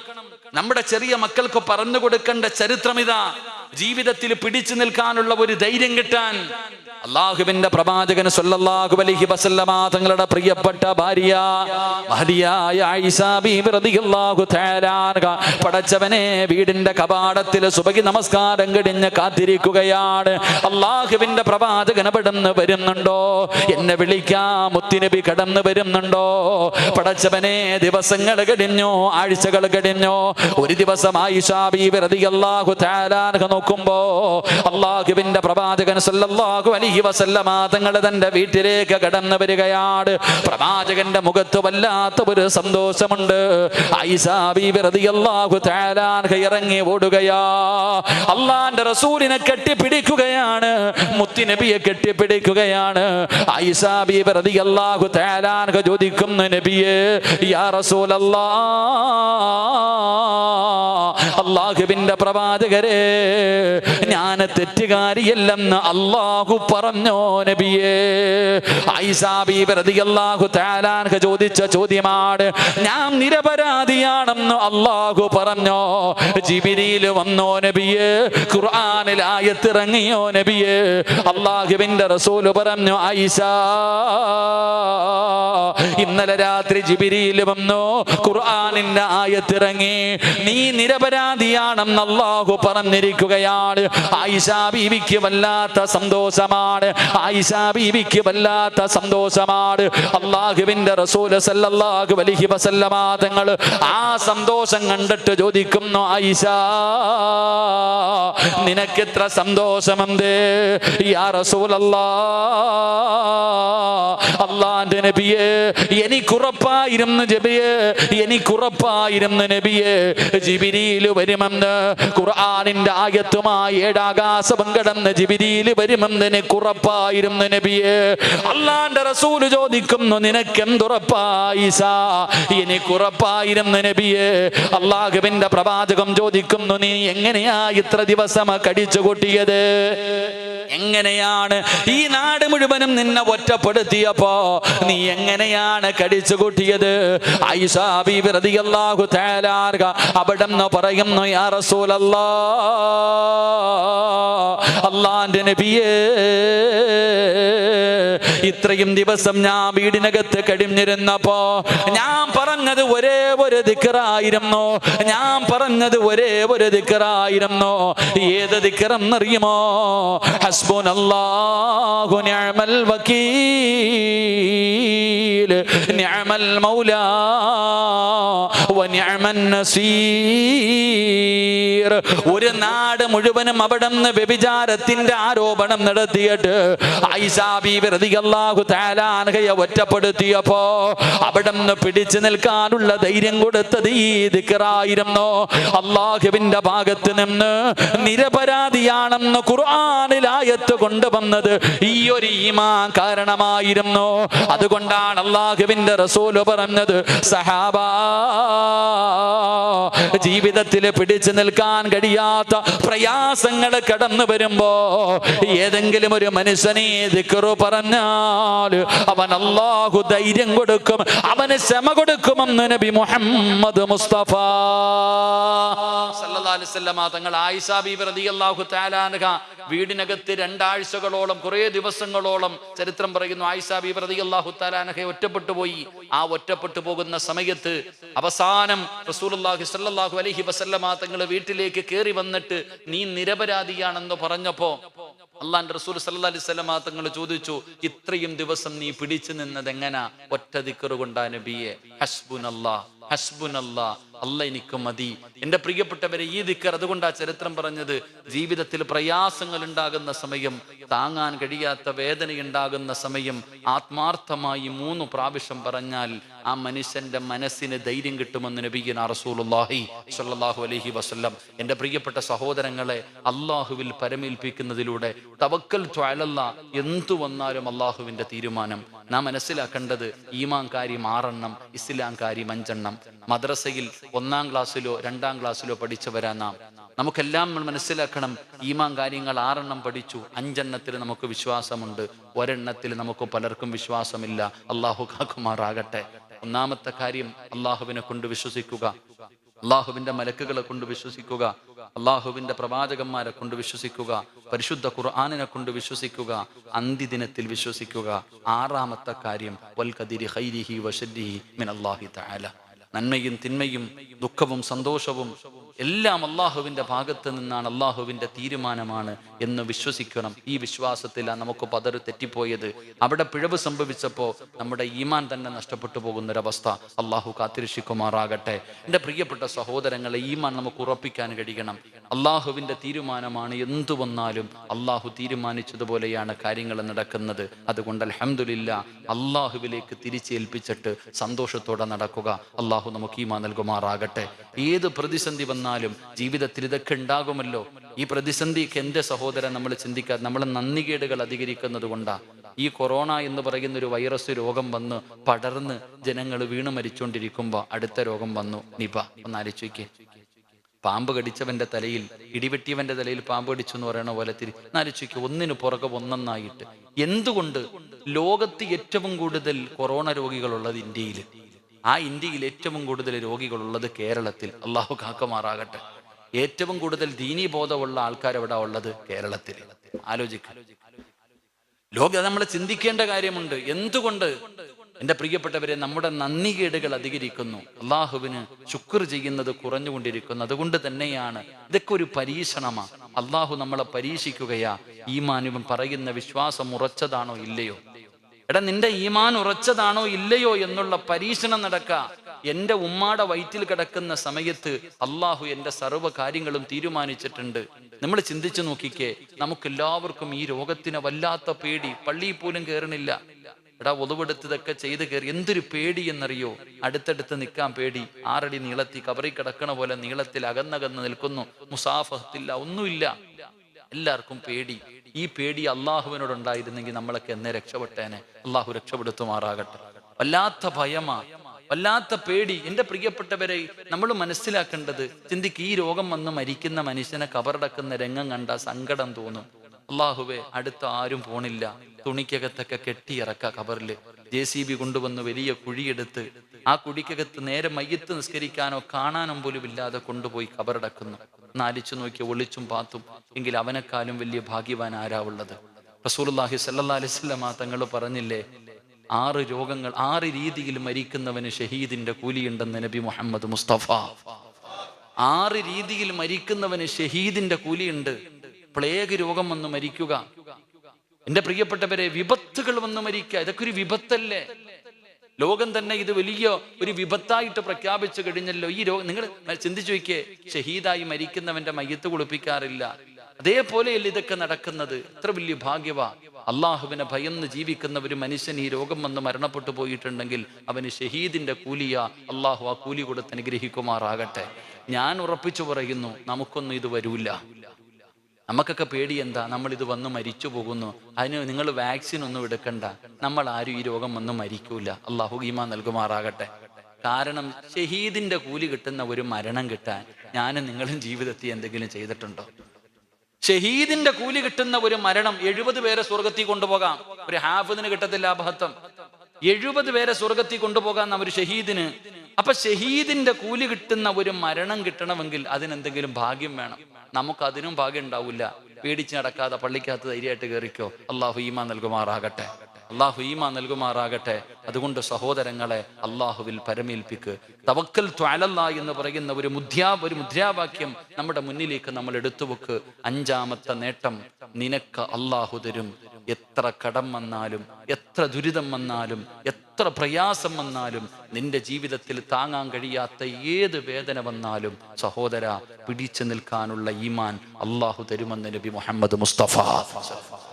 നമ്മുടെ ചെറിയ മക്കൾക്ക് പറഞ്ഞു കൊടുക്കേണ്ട ചരിത്രം ഇതാ. ജീവിതത്തിൽ പിടിച്ചു നിൽക്കാനുള്ള ഒരു ധൈര്യം കിട്ടാൻ അല്ലാഹുവിന്റെ പ്രവാചകൻ സല്ലല്ലാഹു അലൈഹി വസല്ലമ തങ്ങളുടെ പ്രിയപ്പെട്ട ഭാര്യ മഹദിയായ ആയിഷ ബീബി റളിയല്ലാഹു തആല അൻഹ പടച്ചവനെ വീടിന്റെ കവാടത്തിൽ സുബഹി നമസ്കാരം കഴിഞ്ഞ് കാത്തിരിക്കുകയാണ്. അല്ലാഹുവിന്റെ പ്രവാചകൻ പെടുന്നു വരുന്നുണ്ടോ, എന്നെ വിളിക്കാൻ മുത്തുനബി കടന്നു വരുന്നുണ്ടോ? പടച്ചവനെ ദിവസങ്ങൾ കഴിഞ്ഞു, ആഴ്ചകൾ കഴിഞ്ഞു. ഒരു ദിവസം ആയിഷ ബീബി റളിയല്ലാഹു തആല അൻഹ നോക്കുമ്പോ അല്ലാഹുവിന്റെ പ്രവാചകൻ സല്ലല്ലാഹു അലൈഹി വസല്ലമ തങ്ങൾ തന്റെ വീട്ടിലേക്ക് കടന്നു വരികയാണ്. പ്രവാചകന്റെ മുഖത്ത് വല്ലാത്ത ഒരു സന്തോഷമുണ്ട്. ആയിഷ ബീബി റളിയല്ലാഹു തആല അൻഹ ഇറങ്ങി ഓടുകയാ, അല്ലാഹുവിന്റെ റസൂലിനെ കെട്ടിപ്പിടിക്കുകയാണ്, മുത്തുനബിയെ കെട്ടിപ്പിടിക്കുകയാണ്. ആയിഷ ബീബി റളിയല്ലാഹു തആല അൻഹ ചോദിക്കുന്നു, നബിയേ യാ റസൂലല്ലാഹ്, അല്ലാഹുവിന്റെ പ്രവാചകരെ ഞാൻ തെറ്റുകാരിയല്ലെന്ന് അല്ലാഹു പറഞ്ഞോ നബിയേ? ആയിഷ ബീബി റളിയല്ലാഹു തആല അൻഹ ചോദിച്ച ചോദ്യമാണ്. ഞാൻ നിരപരാധിയാണെന്ന് അല്ലാഹു പറഞ്ഞോ? ജിബ്രീൽ വന്നോ നബിയേ? ഖുർആനിൽ ആയത്ത് ഇറങ്ങിയോ നബിയേ? അല്ലാഹുവിന്റെ റസൂൽ പറഞ്ഞു, ആയിഷ ഇന്നലെ രാത്രി ജിബ്രീൽ വന്നു, ഖുർആനിന്റെ ആയത്ത് ഇറങ്ങി, നീ നിരപരാധിയാണെന്ന് അല്ലാഹു പറഞ്ഞിരിക്കുകയാണ്. ആയിഷ ബീവിക്ക് വല്ലാത്ത സന്തോഷമാണ്, ആയിഷ ബീവിക്ക് വല്ലാത്ത സന്തോഷമാണ്. അല്ലാഹുവിന്റെ റസൂൽ സല്ലല്ലാഹു അലൈഹി വസല്ലമ തങ്ങൾ ആ സന്തോഷം കണ്ടിട്ട് ചോദിക്കുന്നു, ആയിഷ നിനക്കെത്ര സന്തോഷമെന്ത്? യാ റസൂലല്ലാഹ്, അല്ലാഹുവിന്റെ നബിയേ എനിക്കുറപ്പായിരുന്നു നബിയേ, എനിക്കുറപ്പായിരുന്നു നബിയേ ജിബ്രീൽ വരുമെന്ന്, ഖുർആനിന്റെ ആയത്തുമായി ഏഴാകാശം കടന്ന് ജിബ്രീൽ വരുമെന്ന് എനിക്കുറപ്പായിരുന്നു നബിയേ. അല്ലാഹുവിന്റെ റസൂൽ ചോദിക്കുന്നു, നിനക്കെന്തുറപ്പായിഷ? എനിക്കുറപ്പായിരുന്നു നബിയേ. അല്ലാഹുവിന്റെ പ്രവാചകം ചോദിക്കുന്നു, നീ എങ്ങനെയാ ഇത്ര ദിവസം കടിച്ചു കൂട്ടിയത്? എങ്ങനെയാണ് ഈ നാട് മുഴുവനും നിന്നെ ഒറ്റപ്പെടുത്തിയപ്പോ നീ എങ്ങനെയാണ് കടിച്ചു കൂട്ടിയത്? ആയിഷ ബീബി റളിയല്ലാഹു തആല അൻഹ അവിടെന്ന് പറയുന്നു, യാ റസൂലല്ലാഹ്, അല്ലാഹുവിന്റെ നബിയേ ഇത്രയും ദിവസം ഞാൻ വീടിനകത്ത് കഴിഞ്ഞിരുന്നപ്പോ ഞാൻ പറഞ്ഞത് ഒരേ ഒരു ദിക്റായിരുന്നു, ഞാൻ പറഞ്ഞത് ഒരേ ഒരു ദിക്റായിരുന്നു. ഏത് ദിക്റെന്നറിയുമോ? ഹസ്ബുനല്ലാഹു നിഅമൽ വകീൽ നിഅമൽ മൗലാ വനിഅമൻ നസീർ. ഒരു നാട് മുഴുവനും അവിടുന്ന് വ്യഭിചാരത്തിന്റെ ആരോപണം നടത്തിയിട്ട് ആയിഷ ബീബി റളിയല്ലാഹു തആല അൻഹയെ ഒറ്റപ്പെടുത്തിയപ്പോ അവിടുന്ന് പിടിച്ചു നിൽക്കാനുള്ള ധൈര്യം കൊടുത്തത് ഈ ദിക്റായിരുന്നു. അല്ലാഹുവിന്റെ ഭാഗത്ത് നിന്ന് നിരപരാധിയാണെന്ന് ഖുർആനിൽ ആയത്ത് കൊണ്ടുവന്നത് ഈ ഒരു ഈമാൻ കാരണമായിരുന്നു. അതുകൊണ്ടാണ് അല്ലാഹുവിന്റെ റസൂൽ പറഞ്ഞത്, സഹാബാ ജീവിതത്തിൽ പിടിച്ചു നിൽക്കാൻ കഴിയാത്ത പ്രയാസങ്ങൾ കടന്നു വരുമ്പോ ഏതെങ്കിലും ഒരു മനുഷ്യനെ ദിക്റ് പറഞ്ഞാൽ അവൻ അല്ലാഹു ധൈര്യം കൊടുക്കും, അവന് ക്ഷമ കൊടുക്കുമെന്ന് നബി മുഹമ്മദ് മുസ്തഫ സല്ലല്ലാഹു അലൈഹി വസല്ലം തങ്ങൾ ആയിഷ ബീബി റളിയല്ലാഹു തആല അൻഹ വീടിനകത്ത് 2 ആഴ്ചകളോളം കുറേ ദിവസങ്ങളോളം ചരിത്രം പറയുന്നു ആയിഷ ബീബി റളിയല്ലാഹു തആല അൻഹ ഒറ്റപ്പെട്ടു പോയി. ആ ഒറ്റപ്പെട്ടു പോകുന്ന സമയത്ത് അവസാനം റസൂലുള്ളാഹി സ്വല്ലല്ലാഹു അലൈഹി വസല്ലം തങ്ങൾ വീട്ടിലേക്ക് കയറി വന്നിട്ട് നീ നിരപരാധിയാണെന്ന് പറഞ്ഞപ്പോ അല്ലാഹുവിന്റെ റസൂൽ സല്ലല്ലാഹു അലൈഹി വസല്ലം തങ്ങൾ ചോദിച്ചു, ഇത്രയും ദിവസം നീ പിടിച്ചു നിന്നത് എങ്ങനാ? ഒറ്റ ദിക്റ് കൊണ്ടാ നബിയെ. ഹസ്ബുനല്ലാഹ് ഹസ്ബുനല്ലാഹ്, അല്ല എനിക്ക് മതി. എൻ്റെ പ്രിയപ്പെട്ടവരെ, ഈ ദിക്ർ അതുകൊണ്ടാ ചരിത്രം പറഞ്ഞത്, ജീവിതത്തിൽ പ്രയാസങ്ങൾ ഉണ്ടാകുന്ന സമയം, താങ്ങാൻ കഴിയാത്ത വേദന ഉണ്ടാകുന്ന സമയം ആത്മാർത്ഥമായി 3 പ്രാവശ്യം പറഞ്ഞാൽ ആ മനുഷ്യന്റെ മനസ്സിന് ധൈര്യം കിട്ടുമെന്ന് നബിയുനാ റസൂലുള്ളാഹി സ്വല്ലല്ലാഹു അലൈഹി വസല്ലം. എൻ്റെ പ്രിയപ്പെട്ട സഹോദരങ്ങളെ, അല്ലാഹുവിൽ പരമേൽപ്പിക്കുന്നതിലൂടെ തവക്കൽതു അലല്ലാഹ്, എന്തു വന്നാലും അല്ലാഹുവിന്റെ തീരുമാനം. നാം മനസ്സിലാക്കേണ്ടത് ഈമാൻ കാര്യം 6 എണ്ണം, ഇസ്ലാം കാര്യം 5 എണ്ണം. മദ്രസയിൽ 1-ാം ക്ലാസ്സിലോ 2-ാം ക്ലാസ്സിലോ പഠിച്ചവരാ നാം. നമുക്കെല്ലാം നമ്മൾ മനസ്സിലാക്കണം, ഈമാൻ കാര്യങ്ങൾ 6 പഠിച്ചു, 5 നമുക്ക് വിശ്വാസമുണ്ട്, ഒരെണ്ണത്തിൽ നമുക്ക് പലർക്കും വിശ്വാസമില്ല. അള്ളാഹു കാക്കുമാറാകട്ടെ. ഒന്നാമത്തെ കാര്യം അള്ളാഹുവിനെ കൊണ്ട് വിശ്വസിക്കുക, അള്ളാഹുവിന്റെ മലക്കുകളെ കൊണ്ട് വിശ്വസിക്കുക, അള്ളാഹുവിന്റെ പ്രവാചകന്മാരെ കൊണ്ട് വിശ്വസിക്കുക, പരിശുദ്ധ ഖുർആനിനെ കൊണ്ട് വിശ്വസിക്കുക, അന്ത്യദിനത്തിൽ വിശ്വസിക്കുക. 6ാമത്തെ കാര്യം വൽ ഖദരി ഖൈരിഹി വശർരിഹി മിനല്ലാഹി തആല. നന്മയും തിന്മയും ദുഃഖവും സന്തോഷവും എല്ലാം അള്ളാഹുവിന്റെ ഭാഗത്ത് നിന്നാണ്, അള്ളാഹുവിന്റെ തീരുമാനമാണ് എന്ന് വിശ്വസിക്കണം. ഈ വിശ്വാസത്തിലാണ് നമുക്ക് പതറ് തെറ്റിപ്പോയത്. അവിടെ പിഴവ് സംഭവിച്ചപ്പോൾ നമ്മുടെ ഈമാൻ തന്നെ നഷ്ടപ്പെട്ടു പോകുന്നൊരവസ്ഥ. അള്ളാഹു കാത്തിരക്ഷിക്കുമാറാകട്ടെ. എൻ്റെ പ്രിയപ്പെട്ട സഹോദരങ്ങളെ, ഈമാൻ നമുക്ക് ഉറപ്പിക്കാൻ കഴിയണം. അള്ളാഹുവിന്റെ തീരുമാനമാണ്, എന്തു വന്നാലും അള്ളാഹു തീരുമാനിച്ചതുപോലെയാണ് കാര്യങ്ങൾ നടക്കുന്നത്. അതുകൊണ്ട് അൽഹംദുലില്ലാ, അള്ളാഹുവിലേക്ക് തിരിച്ചേൽപ്പിച്ചിട്ട് സന്തോഷത്തോടെ നടക്കുക. അള്ളാഹു നമുക്ക് ഈമാൻ നൽകുമാറാകട്ടെ. ഏത് പ്രതിസന്ധി വന്നാലും ജീവിതത്തിൽ ഇതൊക്കെ ഉണ്ടാകുമല്ലോ. ഈ പ്രതിസന്ധിക്ക് എൻ്റെ സഹോദരൻ നമ്മൾ ചിന്തിക്കാതെ നമ്മൾ നന്ദികേടുകൾ അധികരിക്കുന്നത് കൊണ്ടാണ്. ഈ കൊറോണ എന്ന് പറയുന്ന ഒരു വൈറസ് രോഗം വന്ന് പടർന്ന് ജനങ്ങൾ വീണ് മരിച്ചുകൊണ്ടിരിക്കുമ്പോൾ അടുത്ത രോഗം വന്നു, നിപ. ഒന്ന് ആലോചിക്കേ, പാമ്പ് കടിച്ചവന്റെ തലയിൽ, ഇടിവെട്ടിയവന്റെ തലയിൽ പാമ്പ് കടിച്ചു എന്ന് പറയുന്ന പോലെ ആലോചിക്കുക, ഒന്നിനു പുറകെ ഒന്നെന്നായിട്ട്. എന്തുകൊണ്ട് ലോകത്ത് ഏറ്റവും കൂടുതൽ കൊറോണ രോഗികളുള്ളത് ഇന്ത്യയിൽ? ആ ഇന്ത്യയിൽ ഏറ്റവും കൂടുതൽ രോഗികളുള്ളത് കേരളത്തിൽ. അള്ളാഹു കാക്കുമാറാകട്ടെ. ഏറ്റവും കൂടുതൽ ദീനീബോധമുള്ള ആൾക്കാർ എവിടെ ഉള്ളത്? കേരളത്തിൽ. ആലോചിക്കുക. നമ്മൾ ചിന്തിക്കേണ്ട കാര്യമുണ്ട്. എന്തുകൊണ്ട് എൻ്റെ പ്രിയപ്പെട്ടവരെ നമ്മുടെ നന്ദികേടുകൾ അധികരിക്കുന്നു, അള്ളാഹുവിന് ശുക്ർ ചെയ്യുന്നത് കുറഞ്ഞുകൊണ്ടിരിക്കുന്നു? അതുകൊണ്ട് തന്നെയാണ് ഇതൊക്കെ ഒരു പരീക്ഷണമാണ്. അള്ളാഹു നമ്മളെ പരീക്ഷിക്കുകയാ. ഈമാനും പറയുന്ന വിശ്വാസം ഉറച്ചതാണോ ഇല്ലയോ? എടാ, നിന്റെ ഈമാൻ ഉറച്ചതാണോ ഇല്ലയോ എന്നുള്ള പരീക്ഷണം നടക്കുക. എൻ്റെ ഉമ്മാടെ വയറ്റിൽ കിടക്കുന്ന സമയത്ത് അള്ളാഹു എൻ്റെ സർവ്വ കാര്യങ്ങളും തീരുമാനിച്ചിട്ടുണ്ട്. നമ്മൾ ചിന്തിച്ചു നോക്കിക്കേ, നമുക്കെല്ലാവർക്കും ഈ രോഗത്തിന് വല്ലാത്ത പേടി. പള്ളിയിൽ പോലും കയറണില്ല. എടാ, ഒതുവെടുത്തതൊക്കെ ചെയ്ത് കയറി. എന്തൊരു പേടി എന്നറിയോ? അടുത്തടുത്ത് നിൽക്കാൻ പേടി. 6 അടി നീളത്തിൽ കബറി കിടക്കണ പോലെ നീളത്തിൽ അകന്നകന്ന് നിൽക്കുന്നു. മുസാഫഹത്തില്ല, ഒന്നുമില്ല. എല്ലാവർക്കും പേടി. ഈ പേടി അള്ളാഹുവിനോടുണ്ടായിരുന്നെങ്കിൽ നമ്മളൊക്കെ എന്നെ രക്ഷപ്പെട്ടേനെ. അള്ളാഹു രക്ഷപ്പെടുത്തുമാറാകട്ടെ. വല്ലാത്ത ഭയമാ, വല്ലാത്ത പേടി. എൻ്റെ പ്രിയപ്പെട്ടവരെ, നമ്മൾ മനസ്സിലാക്കേണ്ടത്, ചിന്തിക്ക്, ഈ രോഗം വന്ന് മരിക്കുന്ന മനുഷ്യനെ കബറടക്കുന്ന രംഗം കണ്ട സങ്കടം തോന്നും. അള്ളാഹുവേ, അടുത്ത ആരും പോണില്ല. തുണിക്കകത്തൊക്കെ കെട്ടിയിറക്ക കബറില്. JCB കൊണ്ടുവന്ന് വലിയ കുഴിയെടുത്ത് ആ കുഴിക്കകത്ത് നേരെ മയ്യത്ത് നിസ്കരിക്കാനോ കാണാനോ പോലും ഇല്ലാതെ കൊണ്ടുപോയി കബറടക്കുന്നു. നാലിച്ചു നോക്കി ഒളിച്ചും പാത്തും. എങ്കിൽ അവനെക്കാളും വലിയ ഭാഗ്യവാൻ ആരാ ഉള്ളത്? റസൂലുള്ളാഹി സ്വല്ലല്ലാഹി അലൈഹി വസല്ലം തങ്ങൾ പറഞ്ഞില്ലേ, 6 രോഗങ്ങൾ 6 രീതിയിൽ മരിക്കുന്നവന് ഷഹീദിന്റെ കൂലിയുണ്ടെന്ന് നബി മുഹമ്മദ് മുസ്തഫ. 6 രീതിയിൽ മരിക്കുന്നവന് ഷഹീദിന്റെ കൂലിയുണ്ട്. പ്ലേഗ് രോഗം വന്ന് മരിക്കുക, എൻ്റെ പ്രിയപ്പെട്ടവരെ, വിപത്തുകൾ വന്ന് മരിക്കുക, ഇതൊക്കെ ഒരു വിപത്തല്ലേ? ലോകം തന്നെ ഇത് വലിയ ഒരു വിപത്തായിട്ട് പ്രഖ്യാപിച്ചു കഴിഞ്ഞല്ലോ. ഈ രോഗം നിങ്ങൾ ചിന്തിച്ചു നോക്കിയേ. ഷഹീദായി മരിക്കുന്നവന്റെ മയ്യത്ത് കുളിപ്പിക്കാറില്ല. അതേപോലെയല്ലേ ഇതൊക്കെ നടക്കുന്നത്? എത്ര വലിയ ഭാഗ്യവാ. അള്ളാഹുവിനെ ഭയന്ന് ജീവിക്കുന്ന ഒരു മനുഷ്യൻ ഈ രോഗം വന്ന് മരണപ്പെട്ടു പോയിട്ടുണ്ടെങ്കിൽ അവന് ഷഹീദിന്റെ കൂലിയാ. അള്ളാഹു ആ കൂലി കൊടുത്ത് അനുഗ്രഹിക്കുമാറാകട്ടെ. ഞാൻ ഉറപ്പിച്ചു പറയുന്നു, നമുക്കൊന്നും ഇത് വരൂല. നമുക്കൊക്കെ പേടി എന്താ? നമ്മളിത് വന്ന് മരിച്ചു പോകുന്നു. അതിന് നിങ്ങൾ വാക്സിൻ ഒന്നും എടുക്കണ്ട. നമ്മൾ ആരും ഈ രോഗം വന്ന് മരിക്കൂല. അള്ളാഹു ഈമാൻ നൽകുമാറാകട്ടെ. കാരണം ഷഹീദിന്റെ കൂലി കിട്ടുന്ന ഒരു മരണം കിട്ടാൻ ഞാനും നിങ്ങളും ജീവിതത്തിൽ എന്തെങ്കിലും ചെയ്തിട്ടുണ്ടോ? ഷഹീദിന്റെ കൂലി കിട്ടുന്ന ഒരു മരണം 70 പേരെ സ്വർഗത്തിൽ കൊണ്ടുപോകാം. ഒരു ഹാഫിദിന് കിട്ടത്തില്ല ആ മഹത്വം. 70 പേരെ സ്വർഗത്തിൽ കൊണ്ടുപോകാൻ ഒരു ഷഹീദിന്. അപ്പൊ ഷഹീദിന്റെ കൂലി കിട്ടുന്ന ഒരു മരണം കിട്ടണമെങ്കിൽ അതിനെന്തെങ്കിലും ഭാഗ്യം വേണം. നമുക്കതിനും ഭാഗ്യം ഉണ്ടാവില്ല. പേടിച്ച് നടക്കാതെ പള്ളിക്കകത്ത് ധൈര്യമായിട്ട് കയറിക്കോ. അള്ളാഹു ഈമാൻ നൽകുമാറാകട്ടെ. അള്ളാഹു ഈമാൻ നൽകുമാറാകട്ടെ. അതുകൊണ്ട് സഹോദരങ്ങളെ, അള്ളാഹുവിൽ പരമേൽപ്പിക്ക്. തവക്കൽതു അലല്ലാഹ് എന്ന് പറയുന്ന ഒരു മുദ്രാവാക്യം നമ്മുടെ മുന്നിലേക്ക് നമ്മൾ എടുത്തു വെക്ക്. 5ാമത്തെ നേട്ടം, നിനക്ക് അള്ളാഹു തരും. എത്ര കടം വന്നാലും, എത്ര ദുരിതം വന്നാലും, എത്ര പ്രയാസം വന്നാലും, നിന്റെ ജീവിതത്തിൽ താങ്ങാൻ കഴിയാത്ത ഏത് വേദന വന്നാലും സഹോദര, പിടിച്ചു നിൽക്കാനുള്ള ഈമാൻ അള്ളാഹു തരുമെന്ന് നബി മുഹമ്മദ് മുസ്തഫ.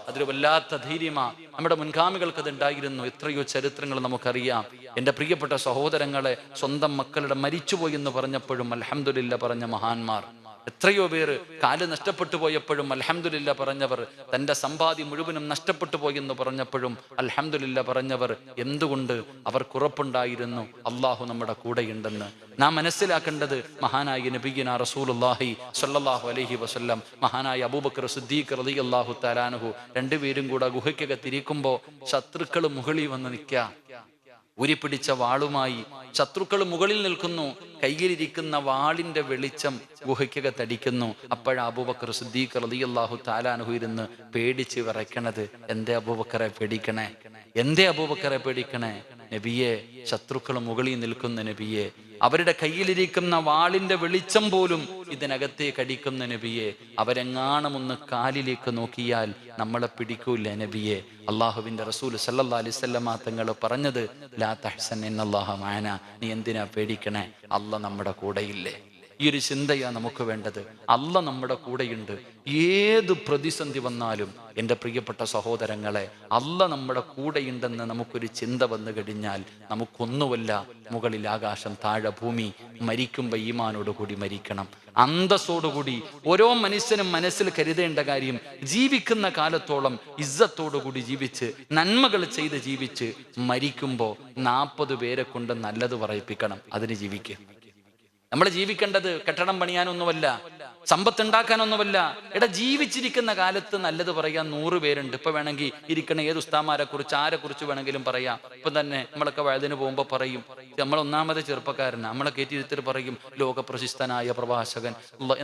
അതൊരു വല്ലാത്ത ധൈര്യമാ. നമ്മുടെ മുൻഗാമികൾക്ക് അതുണ്ടായിരുന്നു. എത്രയോ ചരിത്രങ്ങൾ നമുക്കറിയാം. എൻ്റെ പ്രിയപ്പെട്ട സഹോദരങ്ങളെ, സ്വന്തം മക്കളുടെ മരിച്ചുപോയി എന്ന് പറഞ്ഞപ്പോഴും അൽഹംദുലില്ലാ പറഞ്ഞ മഹാന്മാർ. എത്രയോ പേര് കാല് നഷ്ടപ്പെട്ടു പോയപ്പോഴും അൽഹംദുലില്ലാ പറഞ്ഞവർ, തൻ്റെ സമ്പാദ്യം മുഴുവനും നഷ്ടപ്പെട്ടു പോയെന്ന് പറഞ്ഞപ്പോഴും അൽഹംദുലില്ലാ പറഞ്ഞവർ. എന്തുകൊണ്ട്? അവർക്ക് ഉറപ്പുണ്ടായിരുന്നു അള്ളാഹു നമ്മുടെ കൂടെയുണ്ടെന്ന്. നാം മനസ്സിലാക്കേണ്ടത് മഹാനായ നബിയ്യനാ റസൂലുള്ളാഹി സ്വല്ലല്ലാഹു അലൈഹി വസല്ലം, മഹാനായ അബൂബക്കർ സിദ്ദീഖ് റളിയല്ലാഹു തആല അൻഹു രണ്ടുപേരും കൂടെ ഗുഹയ്ക്കകത്തിരിക്കുമ്പോൾ ശത്രുക്കൾ മുകളിൽ വന്ന് നിൽക്കുക. ഉരിപ്പിടിച്ച വാളുമായി ശത്രുക്കൾ മുകളിൽ നിൽക്കുന്നു. കയ്യിലിരിക്കുന്ന വാളിന്റെ വെളിച്ചം ഗുഹയ്ക്കകത്തടിക്കുന്നു. അപ്പോഴാ അബൂബക്കർ സിദ്ദീഖ് റളിയല്ലാഹു തആല അൻഹു ഇരുന്ന് പേടിച്ച് വിറയ്ക്കണത്. എന്തേ അബൂബക്കറെ പേടിക്കണേ? എന്തേ അബൂബക്കറെ പേടിക്കണേ? നബിയെ, ശത്രുക്കൾ മുകളിൽ നിൽക്കുന്ന നബിയെ, അവരുടെ കയ്യിലിരിക്കുന്ന വാളിന്റെ വെളിച്ചം പോലും ഇതിനകത്തേക്ക് അടിക്കുന്ന നബിയെ, അവരെങ്ങാണം ഒന്ന് കാലിലേക്ക് നോക്കിയാൽ നമ്മളെ പിടിക്കൂല നബിയെ. അള്ളാഹുവിന്റെ റസൂൽ സല്ലല്ലാഹു അലൈഹി വസല്ലമ തങ്ങൾ പറഞ്ഞത്, ലാ തഹ്സൻ ഇന്നല്ലാഹ മഅന, നീ എന്തിനാ പേടിക്കണേ? അള്ളാഹ് നമ്മുടെ കൂടെയില്ലേ? ഈ ഒരു ചിന്തയാ നമുക്ക് വേണ്ടത്. അള്ളാഹ് നമ്മുടെ കൂടെയുണ്ട്. ഏത് പ്രതിസന്ധി വന്നാലും എൻ്റെ പ്രിയപ്പെട്ട സഹോദരങ്ങളെ, അള്ളാഹ് നമ്മുടെ കൂടെയുണ്ടെന്ന് നമുക്കൊരു ചിന്ത വന്നു കഴിഞ്ഞാൽ നമുക്കൊന്നുമല്ല മുകളിൽ ആകാശം, താഴെ ഭൂമി. മരിക്കുമ്പോൾ ഈമാനോടുകൂടി മരിക്കണം, അന്തസ്സോടുകൂടി. ഓരോ മനുഷ്യനും മനസ്സിൽ കരുതേണ്ട കാര്യം, ജീവിക്കുന്ന കാലത്തോളം ഇസ്സത്തോടുകൂടി ജീവിച്ച് നന്മകൾ ചെയ്ത് ജീവിച്ച് മരിക്കുമ്പോൾ 40 പേരെ കൊണ്ട് നല്ലത് പറയിപ്പിക്കണം. അതിന് ജീവിക്കുക. നമ്മൾ ജീവിക്കേണ്ടത് കെട്ടിടം പണിയാനൊന്നുമല്ല, സമ്പത്തുണ്ടാക്കാനൊന്നുമല്ല. ജീവിച്ചിരിക്കുന്ന കാലത്ത് നല്ലത് പറയാൻ 100 പേരുണ്ട്. ഇപ്പൊ വേണമെങ്കിൽ ഇരിക്കണ ഏത് ഉസ്താമാരെ കുറിച്ച്, ആരെ കുറിച്ച് വേണമെങ്കിലും പറയാം. ഇപ്പൊ തന്നെ നമ്മളൊക്കെ വഴുതിന് പോകുമ്പോ പറയും, നമ്മൾ ഒന്നാമത് ചെറുപ്പക്കാരനാണ്, നമ്മളെ കയറ്റിയിരുത്തിട്ട് പറയും ലോക പ്രശസ്തനായ പ്രഭാഷകൻ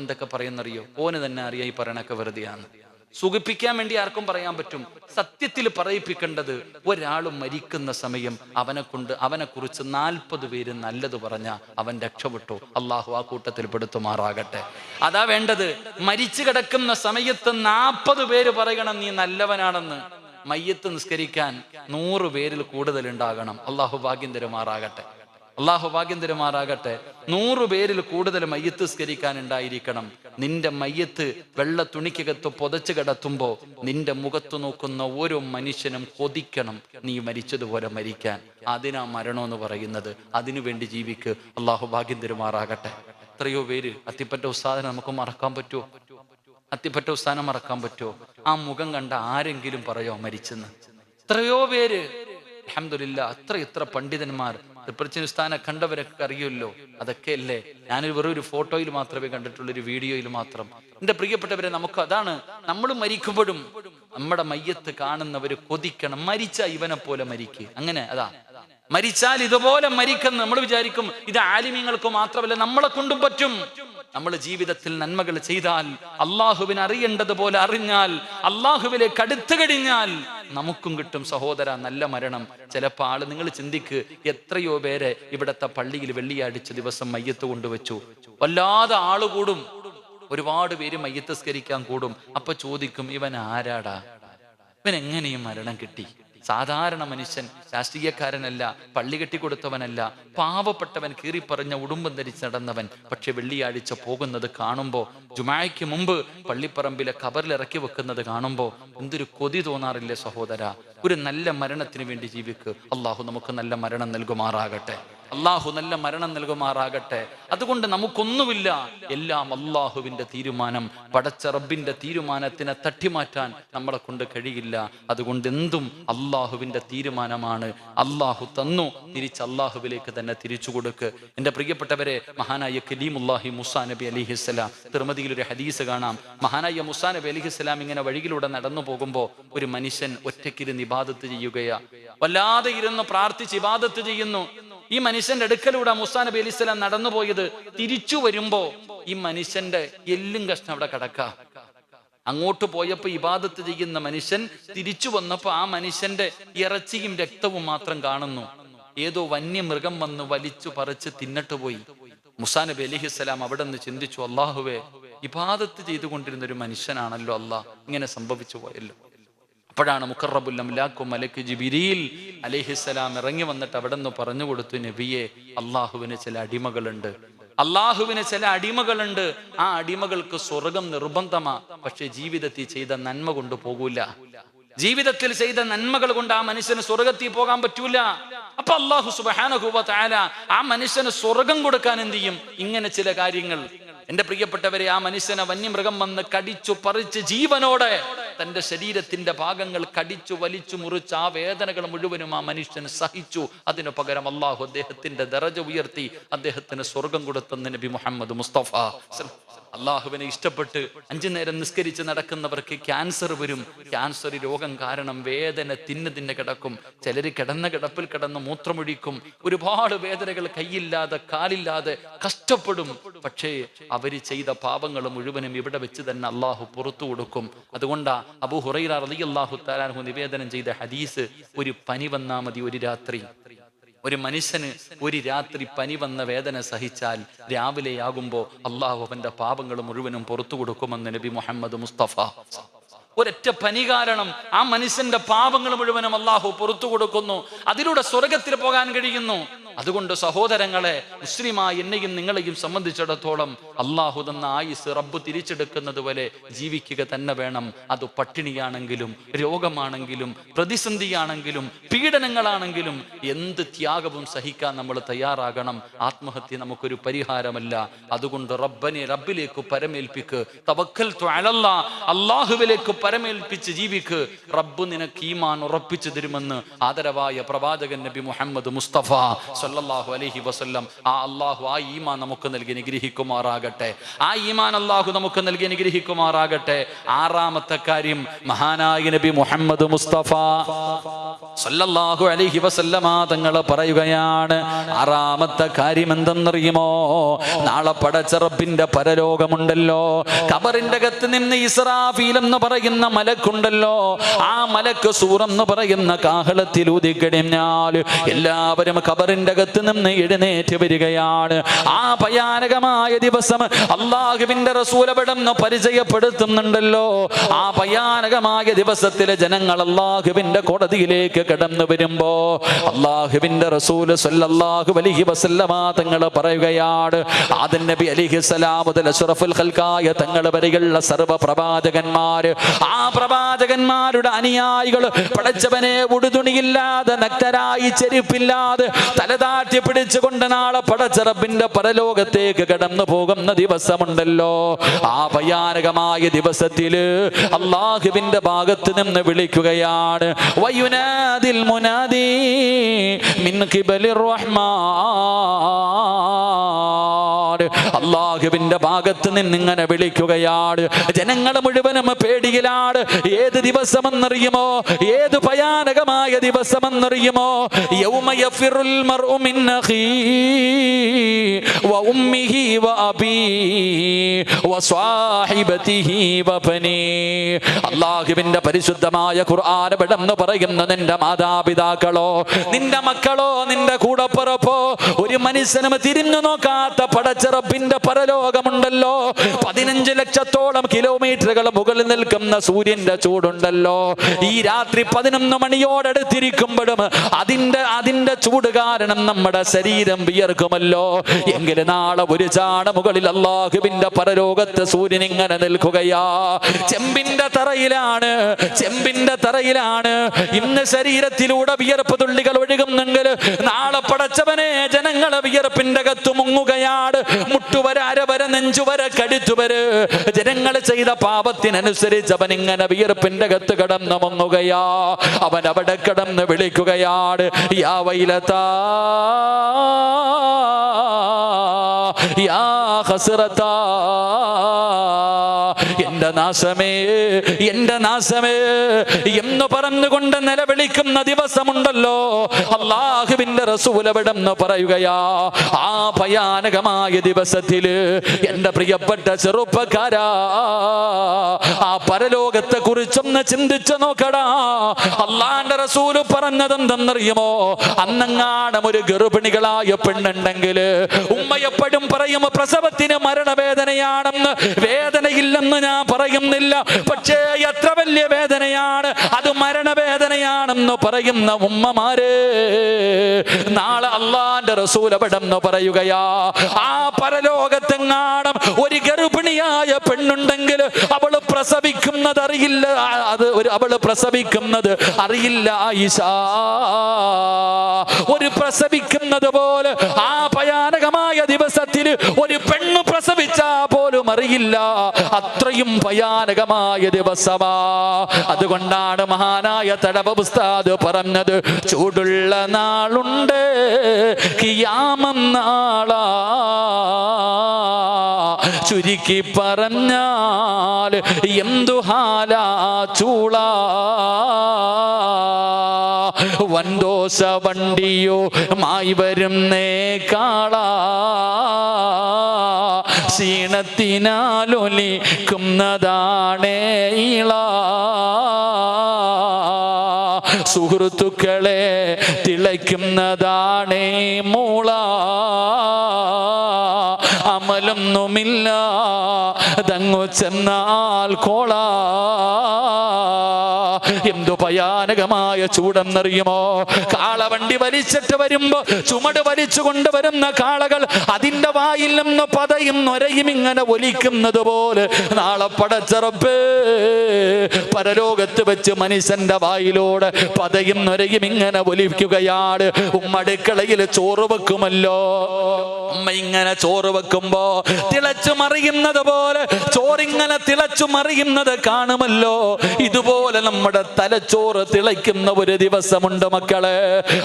എന്തൊക്കെ പറയുന്നറിയോ? ഓന് തന്നെ അറിയാം ഈ പറയണൊക്കെ വെറുതെയാണ്. സുഖിപ്പിക്കാൻ വേണ്ടി ആർക്കും പറയാൻ പറ്റും. സത്യത്തിൽ പറയിപ്പിക്കേണ്ടത്, ഒരാൾ മരിക്കുന്ന സമയം അവനെ കുറിച്ച് 40 പേര് നല്ലത് പറഞ്ഞ അവൻ രക്ഷപ്പെട്ടു. അള്ളാഹു ആ കൂട്ടത്തിൽ പെടുത്തുമാറാകട്ടെ. അതാ വേണ്ടത്. മരിച്ചു കിടക്കുന്ന സമയത്ത് 40 പേര് പറയണം നീ നല്ലവനാണെന്ന്. മയ്യത്ത് നിസ്കരിക്കാൻ 100 പേരിൽ കൂടുതൽ ഉണ്ടാകണം. അള്ളാഹു ഭാഗ്യം തരുമാറാകട്ടെ. അള്ളാഹു ഭാഗ്യം തരുമാറാകട്ടെ. 100 പേരിൽ കൂടുതൽ മയ്യത്ത് നിസ്കരിക്കാൻ ഉണ്ടായിരിക്കണം. നിന്റെ മയ്യത്ത് വെള്ള തുണിക്കകത്ത് പൊതച്ച് കിടത്തുമ്പോൾ നിന്റെ മുഖത്ത് നോക്കുന്ന ഓരോ മനുഷ്യനും കൊതിക്കണം നീ മരിച്ചതുപോലെ മരിക്കാൻ. അതിനാ മരണമെന്ന് പറയുന്നത്. അതിനു വേണ്ടി ജീവിക്ക്. അള്ളാഹു ഭാഗ്യം തരുമാറാകട്ടെ. എത്രയോ പേര് അത്തിപ്പറ്റ ഉസ്താദിനെ നമുക്ക് മറക്കാൻ പറ്റുമോ? അത്തിപ്പറ്റ ഉസ്താദിനെ മറക്കാൻ പറ്റുമോ? ആ മുഖം കണ്ട ആരെങ്കിലും പറയോ മരിച്ചെന്ന്? എത്രയോ പേര് അൽഹംദുലില്ലാ. എത്ര പണ്ഡിതന്മാർ സ്ഥാനം കണ്ടവരൊക്കെ അറിയുമല്ലോ. അതൊക്കെ അല്ലേ ഞാനൊരു വെറൊരു ഫോട്ടോയിൽ മാത്രമേ കണ്ടിട്ടുള്ളൂ, ഒരു വീഡിയോയിൽ മാത്രം. എന്റെ പ്രിയപ്പെട്ടവരെ, നമുക്ക് അതാണ്, നമ്മൾ മരിക്കുമ്പോഴും നമ്മുടെ മയ്യത്ത് കാണുന്നവര് കൊതിക്കണം, മരിച്ച ഇവനെ പോലെ മരിക്കുക. അങ്ങനെ അതാ, മരിച്ചാൽ ഇതുപോലെ മരിക്കുന്ന നമ്മൾ വിചാരിക്കും ഇത് ആലിമീങ്ങൾക്ക് മാത്രമല്ല, നമ്മളെ കൊണ്ടും പറ്റും. നമ്മൾ ജീവിതത്തിൽ നന്മകൾ ചെയ്താൽ, അള്ളാഹുവിനെ അറിയേണ്ടതുപോലെ അറിഞ്ഞാൽ, അള്ളാഹുവിലേക്ക് അടുത്തു കഴിഞ്ഞാൽ നമുക്കും കിട്ടും സഹോദര നല്ല മരണം. ചിലപ്പോൾ നിങ്ങൾ ചിന്തിക്ക്, എത്രയോ പേരെ ഇവിടത്തെ പള്ളിയിൽ വെള്ളിയാഴ്ച ദിവസം മയ്യത്ത് കൊണ്ടുവച്ചു. വല്ലാതെ ആള് കൂടും, ഒരുപാട് പേര് മയ്യത്ത് സ്കരിക്കാൻ കൂടും. അപ്പൊ ചോദിക്കും, ഇവൻ ആരാടാ? ഇവൻ എങ്ങനെയും മരണം കിട്ടി? സാധാരണ മനുഷ്യൻ, രാഷ്ട്രീയക്കാരനല്ല, പള്ളി കെട്ടിക്കൊടുത്തവനല്ല, പാവപ്പെട്ടവൻ, കീറിപ്പറഞ്ഞ ഉടുമ്പം ധരിച്ച് നടന്നവൻ. പക്ഷെ വെള്ളിയാഴ്ച പോകുന്നത് കാണുമ്പോൾ, ജുമായ്ക്ക് മുമ്പ് പള്ളിപ്പറമ്പിലെ ഖബറിൽ ഇറക്കി വെക്കുന്നത് കാണുമ്പോൾ എന്തൊരു കൊതി തോന്നാറില്ലേ സഹോദര? ഒരു നല്ല മരണത്തിന് വേണ്ടി ജീവിക്ക്. അള്ളാഹു നമുക്ക് നല്ല മരണം നൽകുമാറാകട്ടെ. അള്ളാഹു നല്ല മരണം നൽകുമാറാകട്ടെ. അതുകൊണ്ട് നമുക്കൊന്നുമില്ല, എല്ലാം അള്ളാഹുവിന്റെ തീരുമാനം. പടച്ച റബ്ബിന്റെ തീരുമാനത്തിനെ തട്ടിമാറ്റാൻ നമ്മളെ കൊണ്ട് കഴിയില്ല. അതുകൊണ്ട് എന്തും അള്ളാഹുവിന്റെ തീരുമാനമാണ്. അള്ളാഹു തന്നു, തിരിച്ച് അള്ളാഹുവിലേക്ക് തന്നെ തിരിച്ചു കൊടുക്ക്. എൻ്റെ പ്രിയപ്പെട്ടവരെ, മഹാനായ കലീമുല്ലാഹി മൂസാ നബി അലൈഹിസ്സലാം, തിരുമതിയിൽ ഒരു ഹദീസ് കാണാം. മഹാനായ മൂസാ നബി അലൈഹിസ്സലാം ഇങ്ങനെ വഴിയിലൂടെ നടന്നു പോകുമ്പോൾ ഒരു മനുഷ്യൻ ഒറ്റയ്ക്കിരുന്ന് ഇബാദത്ത് ചെയ്യുകയാ. വല്ലാതെ ഇരുന്ന് പ്രാർത്ഥിച്ച് ഇബാദത്ത് ചെയ്യുന്നു. ഈ മനുഷ്യന്റെ അടുക്കലൂടെ മൂസാ നബി അലൈഹി സ്വലാം നടന്നു പോയത്. തിരിച്ചു വരുമ്പോ ഈ മനുഷ്യന്റെ എല്ലും കഷ്ണം അവിടെ കിടക്ക. അങ്ങോട്ട് പോയപ്പോ ഇബാദത്ത് ചെയ്യുന്ന മനുഷ്യൻ തിരിച്ചു വന്നപ്പോ ആ മനുഷ്യന്റെ ഇറച്ചിയും രക്തവും മാത്രം കാണുന്നു. ഏതോ വന്യമൃഗം വന്ന് വലിച്ചു പറിച്ച് തിന്നിട്ട് പോയി. മൂസാ നബി അലൈഹി സ്വലാം അവിടെ നിന്ന് ചിന്തിച്ചു, അള്ളാഹുവേ, ഇബാദത്ത് ചെയ്തുകൊണ്ടിരുന്ന ഒരു മനുഷ്യനാണല്ലോ അള്ളാഹ്, ഇങ്ങനെ സംഭവിച്ചു പോയല്ലോ. അപ്പോഴാണ് മുഖറബുൽ അംലാഖു മലക്ക് ജിബ്രീൽ അലൈഹിസ്സലാം ഇറങ്ങി വന്നിട്ട് അവിടെ നിന്ന് പറഞ്ഞു കൊടുത്തു, നബിയെ, അള്ളാഹുവിന് ചില അടിമകളുണ്ട്, അള്ളാഹുവിന് ചില അടിമകളുണ്ട്. ആ അടിമകൾക്ക് സ്വർഗം നിർബന്ധമാ. പക്ഷെ ജീവിതത്തിൽ ചെയ്ത നന്മ കൊണ്ട് പോകൂല. ജീവിതത്തിൽ ചെയ്ത നന്മകൾ കൊണ്ട് ആ മനുഷ്യന് സ്വർഗത്തിൽ പോകാൻ പറ്റൂല. അപ്പൊ അല്ലാഹു സുബ്ഹാനഹു വ തആല ആ മനുഷ്യന് സ്വർഗം കൊടുക്കാൻ എന്ത് ചെയ്യും? ഇങ്ങനെ ചില കാര്യങ്ങൾ. എന്റെ പ്രിയപ്പെട്ടവരെ, ആ മനുഷ്യനെ വന്യമൃഗം വന്ന് കടിച്ചു പറിച്ച് ജീവനോടെ തന്റെ ശരീരത്തിന്റെ ഭാഗങ്ങൾ കടിച്ചു വലിച്ചു മുറിച്ച് ആ വേദനകൾ മുഴുവനും ആ മനുഷ്യൻ സഹിച്ചു. അതിനു പകരം അള്ളാഹു അദ്ദേഹത്തിന്റെ ദറജ ഉയർത്തി അദ്ദേഹത്തിന് സ്വർഗം കൊടുത്തെന്ന് നബി മുഹമ്മദ് മുസ്തഫ. അള്ളാഹുവിനെ ഇഷ്ടപ്പെട്ട് 5 നേരം നിസ്കരിച്ച് നടക്കുന്നവർക്ക് ക്യാൻസർ വരും. ക്യാൻസർ രോഗം കാരണം വേദന തിന്ന് കിടക്കും. ചിലർ കിടന്ന കിടപ്പിൽ കിടന്ന് മൂത്രമൊഴിക്കും. ഒരുപാട് വേദനകൾ, കൈയില്ലാതെ കാലില്ലാതെ കഷ്ടപ്പെടും. പക്ഷേ അവര് ചെയ്ത പാപങ്ങൾ മുഴുവനും ഇവിടെ വെച്ച് തന്നെ അള്ളാഹു പുറത്തു കൊടുക്കും. അതുകൊണ്ടാ അബൂ ഹുറൈറ റളിയല്ലാഹു തആല അൻഹു നിവേദനം ചെയ്ത ഹദീസ്, ഒരു പനി വന്നാ മതി ഒരു രാത്രി. ഒരു മനുഷ്യന് ഒരു രാത്രി പനി വന്ന വേദന സഹിച്ചാൽ രാവിലെയാകുമ്പോൾ അള്ളാഹു അവന്റെ പാപങ്ങൾ മുഴുവനും പുറത്തു കൊടുക്കുമെന്ന് നബി മുഹമ്മദ് മുസ്തഫ. ഒരൊറ്റ പനി കാരണം ആ മനുഷ്യന്റെ പാപങ്ങൾ മുഴുവനും അള്ളാഹു പുറത്തു കൊടുക്കുന്നു. അതിലൂടെ സ്വർഗത്തിൽ പോകാൻ കഴിയുന്നു. അതുകൊണ്ട് സഹോദരങ്ങളെ, മുസ്ലിമായ എന്നെയും നിങ്ങളെയും സംബന്ധിച്ചിടത്തോളം അള്ളാഹു തന്ന ആയുസ് റബ്ബ് തിരിച്ചെടുക്കുന്നത് വരെ ജീവിക്കുക തന്നെ വേണം. അത് പട്ടിണിയാണെങ്കിലും രോഗമാണെങ്കിലും പ്രതിസന്ധിയാണെങ്കിലും പീഡനങ്ങളാണെങ്കിലും എന്ത് ത്യാഗവും സഹിക്കാൻ നമ്മൾ തയ്യാറാകണം. ആത്മഹത്യ നമുക്കൊരു പരിഹാരമല്ല. അതുകൊണ്ട് റബ്ബിലേക്ക് പരമേൽപ്പിക്ക്. തവക്കൽതു അലല്ലാഹ്, അള്ളാഹുവിലേക്ക് പരമേൽപ്പിച്ച് ജീവിക്ക്. റബ്ബ് നിനക്ക് ഈമാൻ ഉറപ്പിച്ചു തരുമെന്ന് ആദരവായ പ്രവാചകൻ നബി മുഹമ്മദ് മുസ്തഫ സല്ലല്ലാഹു അലൈഹി വസല്ലം. ആ അള്ളാഹു ആ ഈമാൻ നമുക്ക് നൽകി അനുഗ്രഹിക്കുമാറാകട്ടെ. ആ ഈമാൻ അള്ളാഹു നമുക്ക് നൽകി അനുഗ്രഹിക്കുമാറാകട്ടെ. 6ാമത്തെ കാര്യം, മഹാനായ നബി മുഹമ്മദ് മുസ്തഫ സല്ലല്ലാഹു അലൈഹി വസല്ലമ തങ്ങൾ പറയുകയാണ്, 6ാമത്തെ കാര്യം എന്തെന്നറിയുമോ? നാളെ പടച്ച റബ്ബിന്റെ പരലോകമുണ്ടല്ലോ. ഖബറിന്റെ അകത്ത് നിന്ന് ഇസ്രാഫീൽ എന്ന് പറയുന്ന മലക്കുണ്ടല്ലോ. ആ മലക്ക് സൂർ എന്ന് പറയുന്ന കാഹളത്തിൽ ഊതിക്കഴിഞ്ഞാൽ എല്ലാവരും ഖബറിന്റെ അകത്ത് നിന്ന് എഴുന്നേറ്റ് വരികയാണ്. ആ ഭയാനകമായ ദിവസം അള്ളാഹുവിന്റെ റസൂൽ അവിടുന്ന് പരിചയപ്പെടുത്തുന്നുണ്ടല്ലോ. ആ ഭയാനകമായ ദിവസത്തിലെ ജനങ്ങൾ അള്ളാഹുവിന്റെ കോടതിയിലേക്ക് കടന്നു വരുമ്പോ അള്ളാഹുവിന്റെ റസൂൽ സല്ലല്ലാഹു അലൈഹി വസല്ലമ തങ്ങൾ പറയുകയാണ്, ആദം നബി അലൈഹിസ്സലാം മുതൽ അഷ്റഫുൽ ഖൽഖായ തങ്ങൾ വരെയുള്ള സർവ്വ പ്രവാചകന്മാര്, ആ പ്രവാചകന്മാരുടെ അനുയായികൾ പടച്ചവനെ ഉടുതുണിയില്ലാതെ നഗ്നരായി ചെരുപ്പില്ലാതെ തലതാട്ടി പിടിച്ചുകൊണ്ട് നാളെ പടച്ച റബ്ബിന്റെ പരലോകത്തേക്ക് കടന്നു പോകുന്ന ദിവസമുണ്ടല്ലോ. ആ ഭയാനകമായ ദിവസത്തില് അള്ളാഹുവിന്റെ ഭാഗത്ത് നിന്ന് വിളിക്കുകയാണ്, വയുനാദിൽ മുനാദി മിൻ ഖിബലിർ റഹ്മാൻ. അള്ളാഹുവിന്റെ ഭാഗത്ത് നിന്ന് ഇങ്ങനെ വിളിക്കുകയാണ്. ജനങ്ങൾ മുഴുവനും പേടിയിലാണ്. ഏത് ദിവസമെന്നറിയുമോ? ഏത് ഭയാനകമായ ദിവസമെന്നറിയുമോ? യൗമ യഫിറുൽ മർഉ മിൻ അഖീഹി വ ഉമ്മിഹി വ അബീഹി വ സ്വഹിബതിഹി വ ബനീഹി. അല്ലാഹുവിന്റെ പരിശുദ്ധമായ ഖുർആൻ എന്ന് പറയുന്ന നിന്റെ മാതാപിതാക്കളോ, നിന്റെ മക്കളോ, നിന്റെ കൂടപ്പിറപ്പോ, ഒരു മനുഷ്യനും തിരിഞ്ഞു നോക്കാത്ത പടച്ച റബ്ബിന്റെ പരലോകമുണ്ടല്ലോ. 15 ലക്ഷത്തോളം കിലോമീറ്ററുകൾ മുകളിൽ നിൽക്കുന്ന സൂര്യന്റെ ചൂടുണ്ടല്ലോ. ഈ രാത്രി 11 മണിയോടടുത്തിരിക്കുമ്പോഴും അതിന്റെ ചൂട് കാരണം നമ്മുടെ ശരീരം വിയർക്കുമല്ലോ. എങ്കിൽ നാളെ ഒരു ചാണ മുകളിൽ അല്ലാഹുവിന്റെ പരലോകത്ത് സൂര്യൻ ഇങ്ങനെ നിൽക്കുകയാ. ചെമ്പിന്റെ തറയിലാണ് ഇന്ന് ശരീരത്തിലൂടെ വിയർപ്പ് തുള്ളികൾ ഒഴുകുന്നെങ്കിൽ നാളെ പടച്ചവനെ ജനങ്ങളെ വിയർപ്പിന്റെ അകത്ത് മുങ്ങുകയാണ്. മുട്ടുവര, അരവര, നെഞ്ചുവര, കഴുത്തുവര് ജനങ്ങൾ ചെയ്ത പാപത്തിനനുസരിച്ച് അവൻ ഇങ്ങനെ വിയർപ്പിന്റെ അകത്ത് കടന്നു മുങ്ങുകയാ. അവൻ അവിടെ കടന്ന് വിളിക്കുകയാണ്, യാ വൈലതാ യാ ഖസ്റതാ, എന്റെ നാശമേ, എന്റെ നാശമേ എന്ന് പറഞ്ഞുകൊണ്ട് നിലവിളിക്കുന്ന ദിവസമുണ്ടല്ലോ. അല്ലാഹുവിന്റെ റസൂൽ അവിടെന്ന് പറയുകയാ, ആ ഭയാനകമായ ദിവസത്തില് എന്റെ പ്രിയപ്പെട്ട ചെറുപ്പക്കാരാ, ആ പരലോകത്തെ കുറിച്ചൊന്ന് ചിന്തിച്ചു നോക്കടാ. അള്ളാന്റെ റസൂല് പറഞ്ഞതെന്തെന്നറിയുമോ? അന്നെങ്ങാനും ഒരു ഗർഭിണികളായ പെണ്ണുണ്ടെങ്കിൽ ഉമ്മ എപ്പോഴും പറയും പ്രസവത്തിന് മരണവേദനയാണെന്ന്. വേദനയില്ലെന്ന് ഞാൻ പറയുന്നില്ല, പക്ഷേ എത്ര വലിയ വേദനയാണ് അത്, മരണവേദനയാണെന്ന് പറയുന്ന ഉമ്മമാരെ നാളെ അള്ളാന്റെ റസൂൽ അവിടെന്ന് പറയുകയാ, ആ പരലോകത്തെങ്ങാനും ഒരു ഗർഭിണിയായ പെണ്ണുണ്ടെങ്കിൽ അവള് പ്രസവിക്കുന്നത് അറിയില്ല, അവള് പ്രസവിക്കുന്നത് അറിയില്ല ആയിഷ. ഒരു പ്രസവിക്കുന്നത് പോലെ ആ ഭയാനകമായ ദിവസത്തിൽ ഒരു പെണ്ണ് പ്രസവിച്ചാ പോലും അറിയില്ല, അത്രയും ഭയാനകമായ ദിവസമാ. അതുകൊണ്ടാണ് മഹാനായ തടവ ഉസ്താദ് പറഞ്ഞത്, ചൂടുള്ള നാളുണ്ട് ഖിയാമം നാളാ, ചുരുക്കി പറഞ്ഞാൽ എന്തു ഹാലാ ചൂള. വൻദോശ വണ്ടിയോ മായി വരുന്നേ കാള, ക്ഷീണത്തിനാലൊലിക്കുന്നതാണേ ഇള. സുഹൃത്തുക്കളെ തിളയ്ക്കുന്നതാണേ മൂള, അമലൊന്നുമില്ല ദങ്ങു ചെന്നാൽ കോള. എന്തു ഭയാനകമായ ചൂടെന്നറിയുമോ? കാളവണ്ടി വലിച്ചിട്ട് വരുമ്പോ ചുമട് വലിച്ചു കൊണ്ടുവരുന്ന കാളകൾ അതിന്റെ വായിൽ നിന്ന് പതയും നൊരയും ഇങ്ങനെ ഒലിക്കുന്നത് പോലെ നാളെ പടച്ച റബ്ബേ പരലോകത്ത് വെച്ച് മനുഷ്യന്റെ വായിലൂടെ പതയും നൊരയും ഇങ്ങനെ ഒലിക്കുകയാണ്. ഉമ്മടുക്കളയിൽ ചോറ് വെക്കുമല്ലോ, ഉമ്മ ഇങ്ങനെ ചോറ് വെക്കുമ്പോ തിളച്ചു മറിയുന്നത് പോലെ ചോറിങ്ങനെ തിളച്ചു മറിയുന്നത് കാണുമല്ലോ. ഇതുപോലെ നമ്മുടെ തലച്ചോറ് തിളയ്ക്കുന്ന ഒരു ദിവസമുണ്ട് മക്കളെ.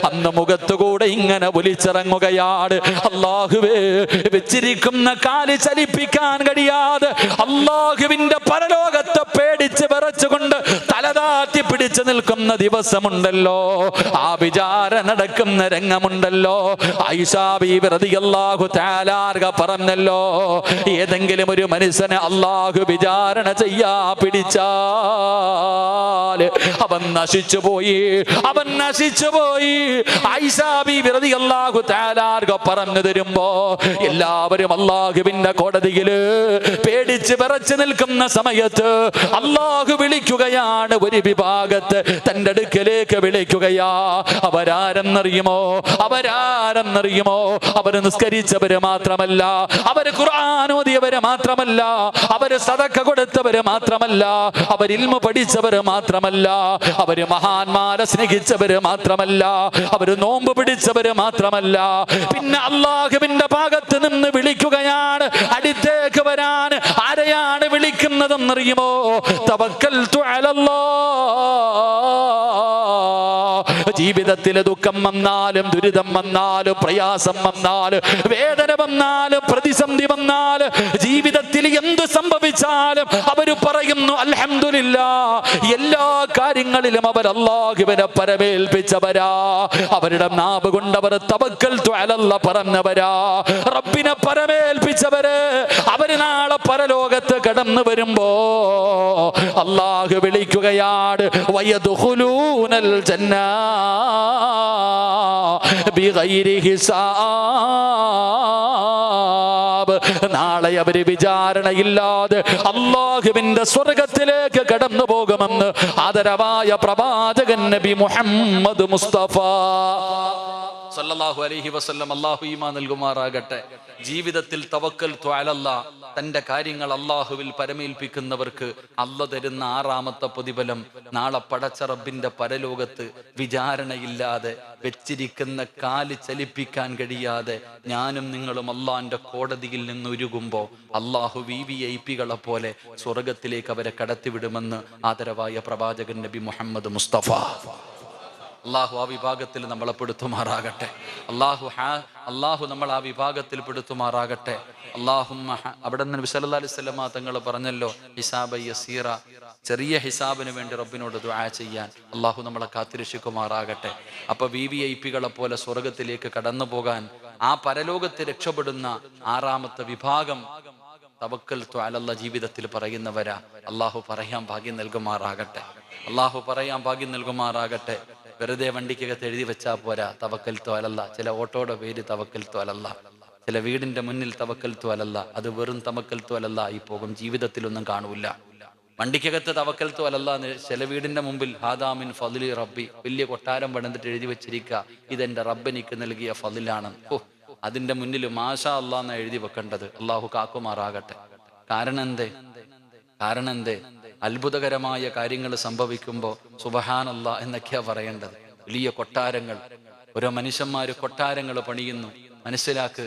അന്ന് മുഖത്തുകൂടെ ഇങ്ങനെ ഒലിച്ചിറങ്ങുകയാണ്. അല്ലാഹുവേ, വെച്ചിരിക്കുന്ന കാല് ചലിപ്പിക്കാൻ കഴിയാതെ അല്ലാഹുവിന്റെ പരലോകത്തെ പേടിച്ച് വിറച്ചുകൊണ്ട് തലതാത്തി പിടിച്ചു നിൽക്കുന്ന ദിവസമുണ്ടല്ലോ. ആ വിചാരണ നടക്കുന്ന രംഗമുണ്ടല്ലോ. ആയിഷാ ബീവി റളിയല്ലാഹു തആല അൻഹ പറഞ്ഞല്ലോ, ഏതെങ്കിലും ഒരു മനുഷ്യനെ അല്ലാഹു വിചാരണ ചെയ്യാ പിടിച്ചാൽ അവൻ നശിച്ചു പോയി, അവൻ നശിച്ചു പോയി. ആയിഷാ ബീവി റളിയല്ലാഹു തആല അൻഹ പറഞ്ഞു തരുമ്പോ എല്ലാവരും അല്ലാഹുവിന്റെ കോടതിയില് പേടിച്ച് വിറച്ചു നിൽക്കുന്ന സമയത്ത് അല്ലാഹു വിളിക്കുകയാണ്. ഒരു വിഭാഗത്തെ തന്റെ അടുക്കലേക്ക് വിളിക്കുകയാ. അവരാരെന്നറിയുമോ? അവരാരെന്നറിയുമോ? അവര് നിസ്കരിച്ചവര് മാത്രമല്ല, അവര് ഖുർആൻ ഓതിയവര് മാത്രമല്ല, അവര് സദഖ കൊടുത്തവര് മാത്രമല്ല, അവര് ഇൽമു പഠിച്ചവര് മാത്രമല്ല, അവര് മഹാന്മാരെ സ്നേഹിച്ചവര് മാത്രമല്ല, അവര് നോമ്പ് പിടിച്ചവര് മാത്രമല്ല, പിന്നെ അല്ലാഹുവിന്റെ ഭാഗത്ത് നിന്ന് വിളിക്കുകയാണ് അടുത്തേക്ക് വരാൻ. ആരെയാണ് വിളിക്കുന്നതെന്നറിയുമോ? തവക്കൽതു അലല്ലാഹ്. ജീവിതത്തിൽ ദുഃഖം വന്നാലും ദുരിതം വന്നാലും പ്രയാസം വന്നാലും വേദന വന്നാലും പ്രതിസന്ധി വന്നാലും ജീവിതത്തിൽ എന്ത് സംഭവിച്ചാലും അവര് പറയുന്നു അൽഹംദുലില്ലാഹ്. എല്ലാ കാര്യങ്ങളിലും അവർ അല്ലാഹുവിനെ പരമേൽപ്പിച്ചവരാ. അവരുടെ നാവ് കൊണ്ട് അവർ തവക്കൽതു അലല്ലാഹ് പറഞ്ഞവരാ, റബ്ബിനെ പരമേൽപ്പിച്ചവര്. അവര് നാളെ പരലോകത്ത് കടന്നു വരുമ്പോ അല്ലാഹു വിളിക്കുകയാണ്, വയദ്ഖുലൂനൽ ജന്ന ബിഗൈരി ഹിസാബ്. നാളെ അവര് വിചാരണയില്ലാതെ അല്ലാഹുവിന്റെ സ്വർഗത്തിലേക്ക് കടന്നു പോകുമെന്ന് ആദരവായ പ്രവാചകൻ നബി മുഹമ്മദ് മുസ്തഫ സല്ലല്ലാഹു അലൈഹി വസല്ലം അല്ലാഹു ഈമാൻ നൽകുമാറാകട്ടെ. ജീവിതത്തിൽ തവക്കൽതു അലല്ലാഹ്, തന്റെ കാര്യങ്ങൾ അല്ലാഹുവിൽ പരമേൽപ്പിക്കുന്നവർക്ക് അല്ല തരുന്ന 6ാമത്തെ പ്രതിഫലം നാളെ പടച്ച റബ്ബിന്റെ പരലോകത്ത് വിചാരണയില്ലാതെ വെച്ചിരിക്കുന്ന കാല് ചലിപ്പിക്കാൻ കഴിയാതെ ഞാനും നിങ്ങളും അള്ളാന്റെ കോടതിയിൽ നിന്ന് ഒരുങ്ങുമ്പോൾ അല്ലാഹു വിവിഐപികളെ പോലെ സ്വർഗത്തിലേക്ക് അവരെ കടത്തിവിടുമെന്ന് ആദരവായ പ്രവാചകൻ നബി മുഹമ്മദ് മുസ്തഫ. അള്ളാഹു ആ വിഭാഗത്തിൽ നമ്മളെ പെടുത്തുമാറാകട്ടെ. അള്ളാഹു നമ്മൾ ആ വിഭാഗത്തിൽ പെടുത്തുമാറാകട്ടെ. അവിടെ നിന്ന് നബി സല്ലല്ലാഹു അലൈഹി വസല്ലം തങ്ങൾ പറഞ്ഞല്ലോ, ഹിസാബ യസീറ, ചെറിയ ഹിസാബിന് വേണ്ടി റബ്ബിനോട് ദുആ ചെയ്യാൻ. അള്ളാഹു നമ്മളെ കാത്തിരക്ഷിക്കുമാറാകട്ടെ. അപ്പൊ വിവിഐപികളെ പോലെ സ്വർഗത്തിലേക്ക് കടന്നു പോകാൻ ആ പരലോകത്ത് രക്ഷപ്പെടുന്ന 6ാമത്തെ വിഭാഗം തവക്കൽതു അലല്ലാഹ് ജീവിതത്തിൽ പറയുന്നവരാ. അള്ളാഹു പറയാൻ ഭാഗ്യം നൽകുമാറാകട്ടെ. അള്ളാഹു പറയാൻ ഭാഗ്യം നൽകുമാറാകട്ടെ. വെറുതെ വണ്ടിക്കകത്ത് എഴുതി വെച്ചാൽ പോരാ തവക്കൽതു അലല്ലാഹ്. ചില ഓട്ടോയുടെ പേര് തവക്കൽതു അലല്ലാഹ്, ചില വീടിന്റെ മുന്നിൽ തവക്കൽതു അലല്ലാഹ്. അത് വെറും തവക്കൽതു അലല്ലാഹ് ആയി പോകും, ജീവിതത്തിലൊന്നും കാണൂല. വണ്ടിക്കകത്ത് തവക്കൽതു അലല്ലാഹ്, ചില വീടിന്റെ മുമ്പിൽ ഹാദാമിൻ ഫദ്ലി റബ്ബി, വലിയ കൊട്ടാരം പണിതിട്ട് എഴുതി വെച്ചിരിക്കുക, ഇതെന്റെ റബ്ബെനിക്ക് നൽകിയ ഫദ്ലാണ്. അതിന്റെ മുന്നിൽ മാഷാ അല്ലാഹ് എന്ന് എഴുതി വെക്കേണ്ടത്. അള്ളാഹു കാക്കുമാറാകട്ടെ. കാരണം എന്തേ? അത്ഭുതകരമായ കാര്യങ്ങൾ സംഭവിക്കുമ്പോൾ സുബ്ഹാനല്ലാഹ് എന്നൊക്കെയാ പറയേണ്ടത്. വലിയ കൊട്ടാരങ്ങൾ, ഓരോ മനുഷ്യന്മാര് കൊട്ടാരങ്ങൾ പണിയുന്നു. മനസ്സിലാക്ക്.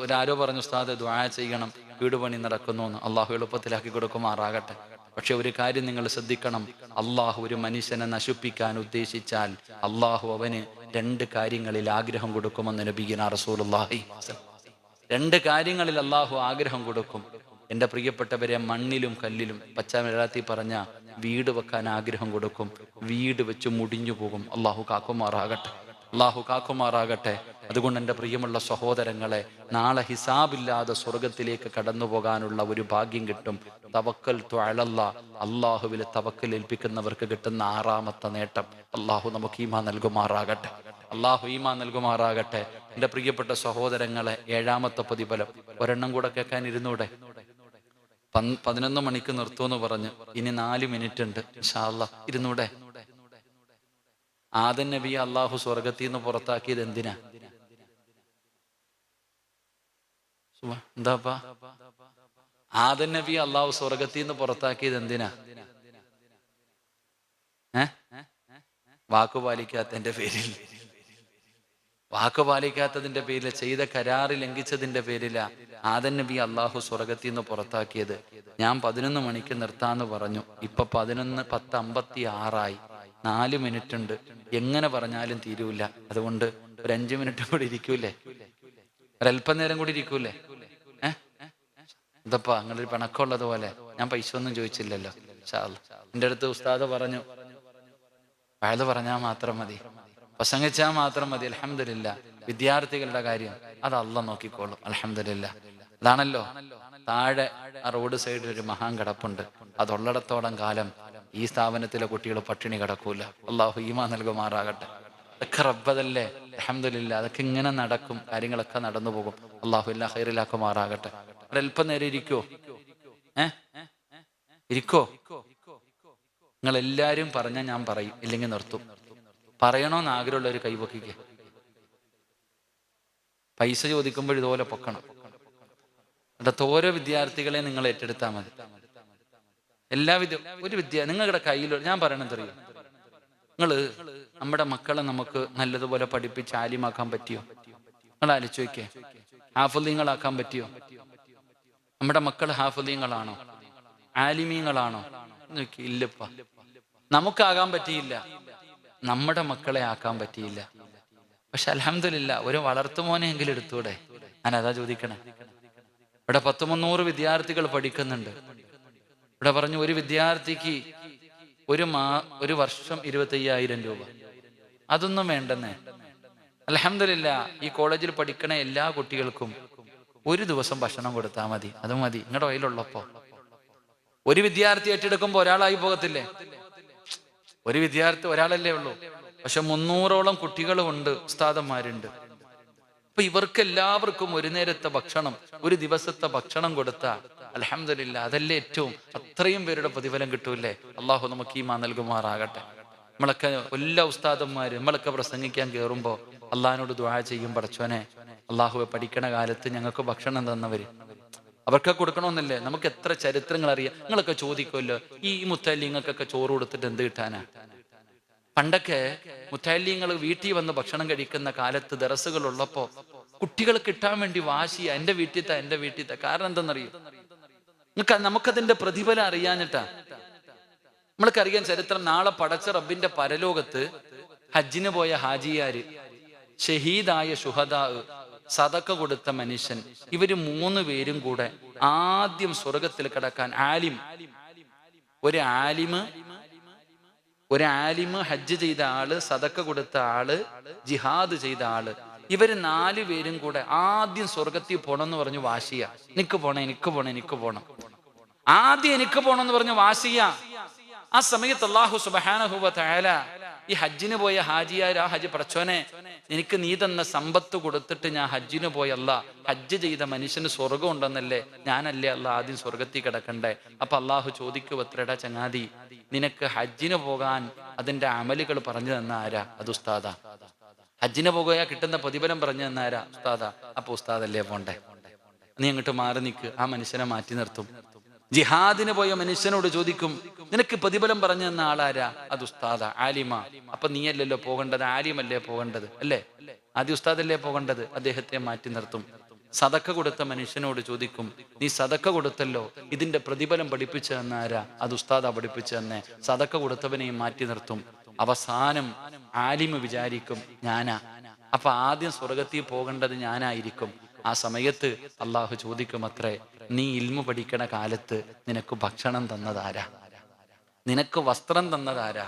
ഒരാരോ പറഞ്ഞു ഉസ്താദ് ദുആ ചെയ്യണം, വീട് പണി നടക്കുന്നു എന്ന്. അള്ളാഹു എളുപ്പത്തിലാക്കി കൊടുക്കുമാറാകട്ടെ. പക്ഷെ ഒരു കാര്യം നിങ്ങൾ ശ്രദ്ധിക്കണം, അള്ളാഹു ഒരു മനുഷ്യനെ നശിപ്പിക്കാൻ ഉദ്ദേശിച്ചാൽ അള്ളാഹു അവന് 2 കാര്യങ്ങളിൽ ആഗ്രഹം കൊടുക്കുമെന്ന് നബിയുനാ റസൂലുള്ളാഹി. 2 കാര്യങ്ങളിൽ അള്ളാഹു ആഗ്രഹം കൊടുക്കും. എൻ്റെ പ്രിയപ്പെട്ടവരെ, മണ്ണിലും കല്ലിലും പച്ച മലയാളത്തിൽ പറഞ്ഞ വീട് വെക്കാൻ ആഗ്രഹം കൊടുക്കും. വീട് വെച്ച് മുടിഞ്ഞു പോകും. അള്ളാഹു കാക്കുമാറാകട്ടെ, അള്ളാഹു കാക്കുമാറാകട്ടെ. അതുകൊണ്ട് എൻ്റെ പ്രിയമുള്ള സഹോദരങ്ങളെ, നാളെ ഹിസാബില്ലാതെ സ്വർഗത്തിലേക്ക് കടന്നു പോകാനുള്ള ഒരു ഭാഗ്യം കിട്ടും. തവക്കൽതു അലല്ലാഹ്, അള്ളാഹുവിൽ തവക്കൽ ഏൽപ്പിക്കുന്നവർക്ക് കിട്ടുന്ന 6ാമത്തെ നേട്ടം. അള്ളാഹു നമുക്ക് ഈമാൻ നൽകുമാറാകട്ടെ, അള്ളാഹു ഈമാൻ നൽകുമാറാകട്ടെ. എൻ്റെ പ്രിയപ്പെട്ട സഹോദരങ്ങളെ, 7ാമത്തെ പ്രതിഫലം ഒരെണ്ണം കൂടെ കേൾക്കാൻ ഇരുന്നൂടെ? 11 മണിക്ക് നിർത്തുമെന്ന് പറഞ്ഞു, ഇനി 4 മിനിറ്റ് ഉണ്ട്. ഇൻഷാ അല്ലാഹ് ഇരുന്നൂടെ? ആദം നബിയെ അള്ളാഹു സ്വർഗത്തിൽ നിന്ന് പുറത്താക്കിയത് എന്തിനാ? എന്താപ്പാ? ആദം നബിയെ അള്ളാഹു സ്വർഗത്തിൽ നിന്ന് പുറത്താക്കിയത് എന്തിനാ? വാക്കുപാലിക്കാത്തതിന്റെ പേരിൽ, വാക്കുപാലിക്കാത്തതിന്റെ പേരിൽ, ചെയ്ത കരാറ് ലംഘിച്ചതിന്റെ പേരില ആദം നബി അള്ളാഹു സ്വർഗത്തിൽ നിന്ന് പുറത്താക്കിയത്. ഞാൻ 11 മണിക്ക് നിർത്താന്ന് പറഞ്ഞു, ഇപ്പൊ 11:10:56 4 മിനിറ്റ് ഉണ്ട്. എങ്ങനെ പറഞ്ഞാലും തീരൂല. അതുകൊണ്ട് ഒരു 5 മിനിറ്റ് കൂടി ഇരിക്കൂലേ? ഒരല്പനേരം കൂടി ഇരിക്കൂലേ? ഇതപ്പാ അങ്ങനൊരു പിണക്കമുള്ളത് പോലെ. ഞാൻ പൈസ ഒന്നും ചോദിച്ചില്ലല്ലോ. എൻ്റെ അടുത്ത് ഉസ്താദ് പറഞ്ഞു, വയത് പറഞ്ഞാൽ മാത്രം മതി, പ്രസംഗിച്ചാൽ മാത്രം മതി. അൽഹംദുലില്ലാ, വിദ്യാർത്ഥികളുടെ കാര്യം അത് അള്ളാഹ് നോക്കിക്കോളും. അൽഹംദുലില്ലാ. അതാണല്ലോ, താഴെ ആ റോഡ് സൈഡിൽ ഒരു മഹാൻ കിടപ്പുണ്ട്. അതുള്ളിടത്തോളം കാലം ഈ സ്ഥാപനത്തിലെ കുട്ടികൾ പട്ടിണി കിടക്കൂല. അള്ളാഹു ഈമാൻ നൽകുമാറാകട്ടെ. അതൊക്കെ റബ്ബതല്ലേ. അൽഹംദുലില്ലാ, അതൊക്കെ ഇങ്ങനെ നടക്കും, കാര്യങ്ങളൊക്കെ നടന്നു പോകും. അള്ളാഹു എല്ലാ ഖൈറിലാക്കുമാറാകട്ടെ. ഒരല്പം നേരം ഇരിക്കോ? ഇരിക്കോ? നിങ്ങൾ എല്ലാരും പറഞ്ഞാൽ ഞാൻ പറയും, ഇല്ലെങ്കിൽ നിർത്തും. പറയണോന്ന് ആഗ്രഹമുള്ള ഒരു കൈവക്കിക്ക്. പൈസ ചോദിക്കുമ്പോൾ ഇതുപോലെ പൊക്കണം. എന്നിട്ട് ഓരോ വിദ്യാർത്ഥികളെ നിങ്ങൾ ഏറ്റെടുത്താൽ മതി. നിങ്ങളുടെ കയ്യിൽ ഞാൻ പറയണത് അറിയോ? നമ്മുടെ മക്കളെ നമുക്ക് നല്ലതുപോലെ പഠിപ്പിച്ച് ആലിമാക്കാൻ പറ്റിയോ? നിങ്ങൾ ആലോചിച്ച് നോക്കിയേ. ഹാഫിളീങ്ങളാക്കാൻ പറ്റിയോ? നമ്മുടെ മക്കൾ ഹാഫിളീങ്ങളാണോ? ആലിമീങ്ങളാണോ? ഇല്ലപ്പ. നമുക്കാകാൻ പറ്റിയില്ല, നമ്മുടെ മക്കളെ ആക്കാൻ പറ്റിയില്ല. പക്ഷെ അൽഹംദുലില്ലാ, ഒരു വളർത്തുമോനെങ്കിലും എടുത്തൂടെ? ഞാൻ അതാ ചോദിക്കണേ. ഇവിടെ 100-300 വിദ്യാർത്ഥികൾ പഠിക്കുന്നുണ്ട്. ഇവിടെ പറഞ്ഞു, ഒരു വിദ്യാർത്ഥിക്ക് ഒരു വർഷം 25,000 രൂപ. അതൊന്നും വേണ്ടെന്നേ. അൽഹംദുലില്ലാ, ഈ കോളേജിൽ പഠിക്കണ എല്ലാ കുട്ടികൾക്കും ഒരു ദിവസം ഭക്ഷണം കൊടുത്താൽ മതി. അത് മതി നിങ്ങളുടെ കയ്യിലുള്ളപ്പോ. ഒരു വിദ്യാർത്ഥി ഏറ്റെടുക്കുമ്പോ ഒരാളായി പോകത്തില്ലേ? ഒരു വിദ്യാർത്ഥി ഒരാളല്ലേ ഉള്ളൂ, പക്ഷെ 300ഓളം കുട്ടികളും ഉണ്ട്, ഉസ്താദന്മാരുണ്ട്. അപ്പൊ ഇവർക്ക് എല്ലാവർക്കും ഒരു നേരത്തെ ഭക്ഷണം, ഒരു ദിവസത്തെ ഭക്ഷണം കൊടുത്താൽ അൽഹംദുലില്ലാ, അതല്ലേ ഏറ്റവും. അത്രയും പേരുടെ പ്രതിഫലം കിട്ടൂല്ലേ? അള്ളാഹു നമുക്ക് ഈമാൻ നൽകുമാറാകട്ടെ. നമ്മളൊക്കെ എല്ലാ ഉസ്താദന്മാര് നമ്മളൊക്കെ പ്രസംഗിക്കാൻ കയറുമ്പോ അള്ളാഹിനോട് ദുആ ചെയ്യും, പടച്ചോനെ അള്ളാഹുവെ പഠിക്കണ കാലത്ത് ഞങ്ങൾക്ക് ഭക്ഷണം തന്നവര്, അവർക്ക് കൊടുക്കണമെന്നല്ലേ? നമുക്ക് എത്ര ചരിത്രങ്ങൾ അറിയാം. നിങ്ങളൊക്കെ ചോദിക്കുമല്ലോ, ഈ മുത്തല്ലിങ്ങൾക്കൊക്കെ ചോറ് കൊടുത്തിട്ട് എന്ത് കിട്ടാനാ? പണ്ടൊക്കെ മുത്തല്ലിങ്ങൾ വീട്ടിൽ വന്ന് ഭക്ഷണം കഴിക്കുന്ന കാലത്ത് ദറസുകൾ ഉള്ളപ്പോ കുട്ടികൾ കിട്ടാൻ വേണ്ടി വാശിയ, എന്റെ വീട്ടിൽ. കാരണം എന്തെന്നറിയോ? നമുക്കതിന്റെ പ്രതിഫലം അറിയാഞ്ഞിട്ടാ. നമ്മൾക്കറിയാൻ ചരിത്രം. നാളെ പടച്ച റബ്ബിന്റെ പരലോകത്ത് ഹജ്ജിന് പോയ ഹാജിയാര്, ഷഹീദായ ശുഹദാ, സദക്ക കൊടുത്ത മനുഷ്യൻ, ഇവര് 3 പേരും കൂടെ ആദ്യം സ്വർഗത്തിൽ കിടക്കാൻ ഒരു ആലിമ്, ഹജ്ജ് ചെയ്ത ആള്, സദക്ക കൊടുത്ത ആള്, ജിഹാദ് ചെയ്ത ആള്, ഇവര് 4 പേരും കൂടെ ആദ്യം സ്വർഗത്തിൽ പോണെന്ന് പറഞ്ഞു വാശിയ. എനിക്ക് പോണം, ആദ്യം എനിക്ക് പോണെന്ന് പറഞ്ഞു വാശിയ. ആ സമയത്ത് അല്ലാഹു സുബ്ഹാനഹു വ തആല ഈ ഹജ്ജിന് പോയ ഹാജിയാർ, ആ ഹജ്ജ് പടച്ചോനെ എനിക്ക് നീ തന്ന സമ്പത്ത് കൊടുത്തിട്ട് ഞാൻ ഹജ്ജിന് പോയല്ല, ഹജ്ജ് ചെയ്ത മനുഷ്യന് സ്വർഗം ഉണ്ടെന്നല്ലേ, ഞാനല്ലേ അല്ല ആദ്യം സ്വർഗത്തിൽ കിടക്കണ്ടേ? അപ്പൊ അള്ളാഹു ചോദിക്കുവത്രടാ ചങ്ങാതി, നിനക്ക് ഹജ്ജിന് പോകാൻ അതിന്റെ അമലുകൾ പറഞ്ഞു തന്ന ആരാ? അത് ഉസ്താദാ. ഹജ്ജിന് പോകുക കിട്ടുന്ന പ്രതിഫലം പറഞ്ഞു തന്ന ആരാ? ഉസ്താദാ. അപ്പൊ ഉസ്താദല്ലേ പോണ്ടേ? നീ അങ്ങോട്ട് മാറി നിൽക്ക്. ആ മനുഷ്യനെ മാറ്റി നിർത്തും. ജിഹാദിന് പോയ മനുഷ്യനോട് ചോദിക്കും, നിനക്ക് പ്രതിഫലം പറഞ്ഞു തന്ന ആളാരാ? അത് ഉസ്താദ, ആലിമ. അപ്പൊ നീയല്ലല്ലോ പോകേണ്ടത്, ആലിമല്ലേ പോകേണ്ടത്, അല്ലേ? ആദ്യ ഉസ്താദല്ലേ പോകേണ്ടത്, അദ്ദേഹത്തെ മാറ്റി നിർത്തും. സദക്ക കൊടുത്ത മനുഷ്യനോട് ചോദിക്കും, നീ സദക്ക കൊടുത്തല്ലോ, ഇതിന്റെ പ്രതിഫലം പഠിപ്പിച്ചു തന്ന ആരാ? അത് ഉസ്താദാ പഠിപ്പിച്ചു തന്നെ. സദക്ക കൊടുത്തവനെയും മാറ്റി നിർത്തും. അവസാനം ആലിമ് വിചാരിക്കും ഞാനാ, അപ്പൊ ആദ്യം സ്വർഗത്തിൽ പോകേണ്ടത് ഞാനായിരിക്കും. ആ സമയത്ത് അള്ളാഹു ചോദിക്കും അത്രേ, നീ ഇൽമു പഠിക്കണ കാലത്ത് നിനക്ക് ഭക്ഷണം തന്നതാരാ? നിനക്ക് വസ്ത്രം തന്നതാരാ?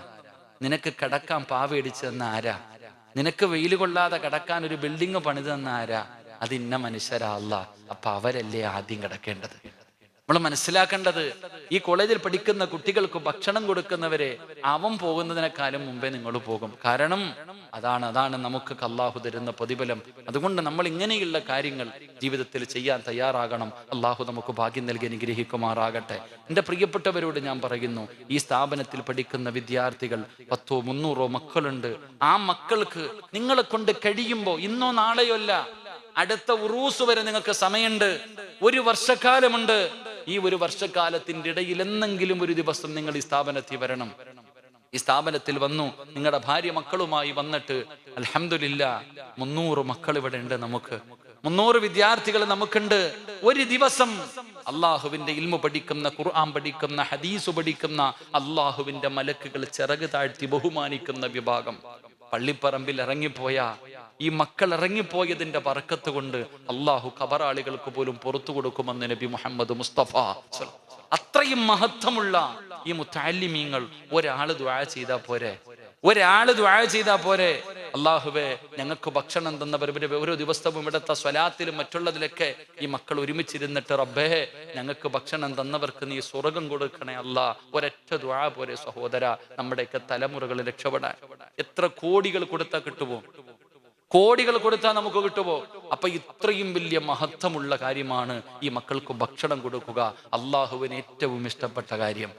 നിനക്ക് കിടക്കാൻ പാവടിച്ചു തന്ന ആരാ? നിനക്ക് വെയിൽ കൊള്ളാതെ കിടക്കാൻ ഒരു ബിൽഡിംഗ് പണിത് തന്ന ആരാ? അത് ഇന്ന മനുഷ്യരാ അല്ലാ. അപ്പൊ അവരല്ലേ ആദ്യം കിടക്കേണ്ടത്. നമ്മൾ മനസ്സിലാക്കേണ്ടത്, ഈ കോളേജിൽ പഠിക്കുന്ന കുട്ടികൾക്ക് ഭക്ഷണം കൊടുക്കുന്നവരെ അവൻ പോകുന്നതിനേക്കാളും മുമ്പേ നിങ്ങൾ പോകും. കാരണം അതാണ് നമുക്ക് അല്ലാഹു തരുന്ന പ്രതിഫലം. അതുകൊണ്ട് നമ്മൾ ഇങ്ങനെയുള്ള കാര്യങ്ങൾ ജീവിതത്തിൽ ചെയ്യാൻ തയ്യാറാകണം. അല്ലാഹു നമുക്ക് ഭാഗ്യം നൽകി അനുഗ്രഹിക്കുമാറാകട്ടെ. എൻ്റെ പ്രിയപ്പെട്ടവരോട് ഞാൻ പറയുന്നു, ഈ സ്ഥാപനത്തിൽ പഠിക്കുന്ന വിദ്യാർത്ഥികൾ 100 300 മക്കളുണ്ട്. ആ മക്കൾക്ക് നിങ്ങളെ കൊണ്ട് കഴിയുമ്പോൾ, ഇന്നോ നാളെയോ അല്ല, അടുത്ത ഉറൂസ് വരെ നിങ്ങൾക്ക് സമയമുണ്ട്. 1 വർഷക്കാലമുണ്ട്. ഈ 1 വർഷക്കാലത്തിന്റെ ഇടയിൽ എന്നെങ്കിലും ഒരു ദിവസം നിങ്ങൾ ഈ സ്ഥാപനത്തിൽ വരണം. ഈ സ്ഥാപനത്തിൽ വന്നു നിങ്ങളുടെ ഭാര്യ മക്കളുമായി വന്നിട്ട്, അൽഹംദുലില്ലാഹ് 300 മക്കൾ ഇവിടെ ഉണ്ട്. നമുക്ക് 300 വിദ്യാർത്ഥികൾ നമുക്കുണ്ട്. ഒരു ദിവസം അള്ളാഹുവിന്റെ ഇൽമു പഠിക്കുന്ന, ഖുർആൻ പഠിക്കുന്ന, ഹദീസ് പഠിക്കുന്ന അള്ളാഹുവിന്റെ മലക്കുകൾ ചിറക് താഴ്ത്തി ബഹുമാനിക്കുന്ന വിഭാഗം പള്ളിപ്പറമ്പിൽ ഇറങ്ങിപ്പോയ ഈ മക്കൾ ഇറങ്ങിപ്പോയതിന്റെ ബർക്കത്ത് കൊണ്ട് അള്ളാഹു ഖബറാളികൾക്ക് പോലും പുറത്തു കൊടുക്കുമെന്ന് നബി മുഹമ്മദ് മുസ്തഫ. അത്രയും മഹത്വമുള്ള ഈ മുത്തഅല്ലിമീങ്ങൾ ഒരാള് ദുആ ചെയ്താ പോരെ? ഒരാള് ദുആ ചെയ്താ പോരെ? അള്ളാഹുവേ, ഞങ്ങൾക്ക് ഭക്ഷണം തന്നവർ, ഓരോ ദിവസവും ഇവിടുത്തെ സ്വലാത്തിലും മറ്റുള്ളതിലൊക്കെ ഈ മക്കൾ ഒരുമിച്ചിരുന്നിട്ട്, റബ്ബേ ഞങ്ങൾക്ക് ഭക്ഷണം തന്നവർക്ക് നീ സ്വർഗം കൊടുക്കണേ അല്ലാ. ഒരൊറ്റ ദുആ പോരെ സഹോദര, നമ്മുടെയൊക്കെ തലമുറകൾ രക്ഷപ്പെടാൻ. എത്ര കോടികൾ കൊടുത്താൽ കിട്ടുമോ? കോടികൾ കൊടുത്താൽ നമുക്ക് കിട്ടുമോ? അപ്പൊ ഇത്രയും വലിയ മഹത്വമുള്ള കാര്യമാണ് ഈ മക്കൾക്ക് ഭക്ഷണം കൊടുക്കുക. അള്ളാഹുവിന് ഏറ്റവും ഇഷ്ടപ്പെട്ട കാര്യം,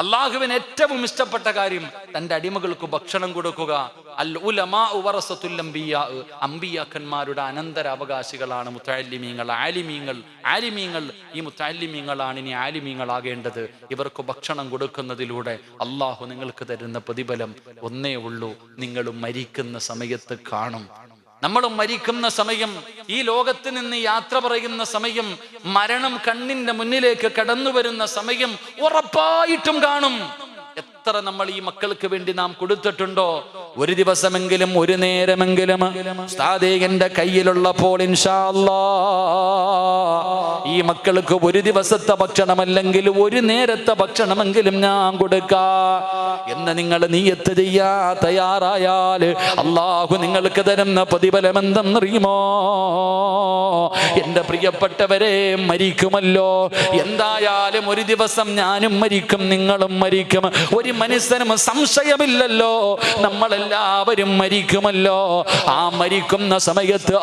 അള്ളാഹുവിന് ഏറ്റവും ഇഷ്ടപ്പെട്ട കാര്യം തന്റെ അടിമകൾക്ക് ഭക്ഷണം കൊടുക്കുക. അൽ ഉലമാഉ വറസത്തുൽ അംബിയാ, അംബിയാക്കന്മാരുടെ അനന്തരാവകാശികളാണ് മുത്തഅല്ലിമീങ്ങൾ, ആലിമീങ്ങൾ. ഈ മുത്തഅല്ലിമീങ്ങളാണ് ഇനി ആലിമീങ്ങളാകേണ്ടത്. ഇവർക്ക് ഭക്ഷണം കൊടുക്കുന്നതിലൂടെ അള്ളാഹു നിങ്ങൾക്ക് തരുന്ന പ്രതിഫലം ഒന്നേ ഉള്ളൂ, നിങ്ങൾ മരിക്കുന്ന സമയത്ത് കാണും. നമ്മൾ മരിക്കുന്ന സമയം, ഈ ലോകത്ത് നിന്ന് യാത്ര പറയുന്ന സമയം, മരണം കണ്ണിന്റെ മുന്നിലേക്ക് കടന്നു വരുന്ന സമയം ഉറപ്പായിട്ടും കാണും. എത്ര നമ്മൾ ഈ മക്കൾക്ക് വേണ്ടി നാം കൊടുത്തിട്ടുണ്ടോ? ഒരു ദിവസമെങ്കിലും, ഒരു നേരമെങ്കിലും ഉസ്താദേ കയ്യിലുള്ളപ്പോൾ ഇൻഷാ അല്ലാഹ് ഈ മക്കൾക്ക് ഒരു ദിവസത്തെ ഭക്ഷണമല്ലെങ്കിൽ ഒരു നേരത്തെ ഭക്ഷണമെങ്കിലും ഞാൻ കൊടുക്കാം എന്ന് നിങ്ങൾ നിയ്യത്ത് ചെയ്യാ തയ്യാറായാൽ അള്ളാഹു നിങ്ങൾക്ക് തരുന്ന പ്രതിഫലം എന്തെന്നറിയുമോ? എന്റെ പ്രിയപ്പെട്ടവരെ, മരിക്കുമല്ലോ. എന്തായാലും ഒരു ദിവസം ഞാനും മരിക്കും, നിങ്ങളും മരിക്കും. ഒരു മനുഷ്യനും സംശയമില്ലല്ലോ, നമ്മളെല്ലാവരും മരിക്കുമല്ലോ. ആ മരിക്കുന്ന സമയത്ത്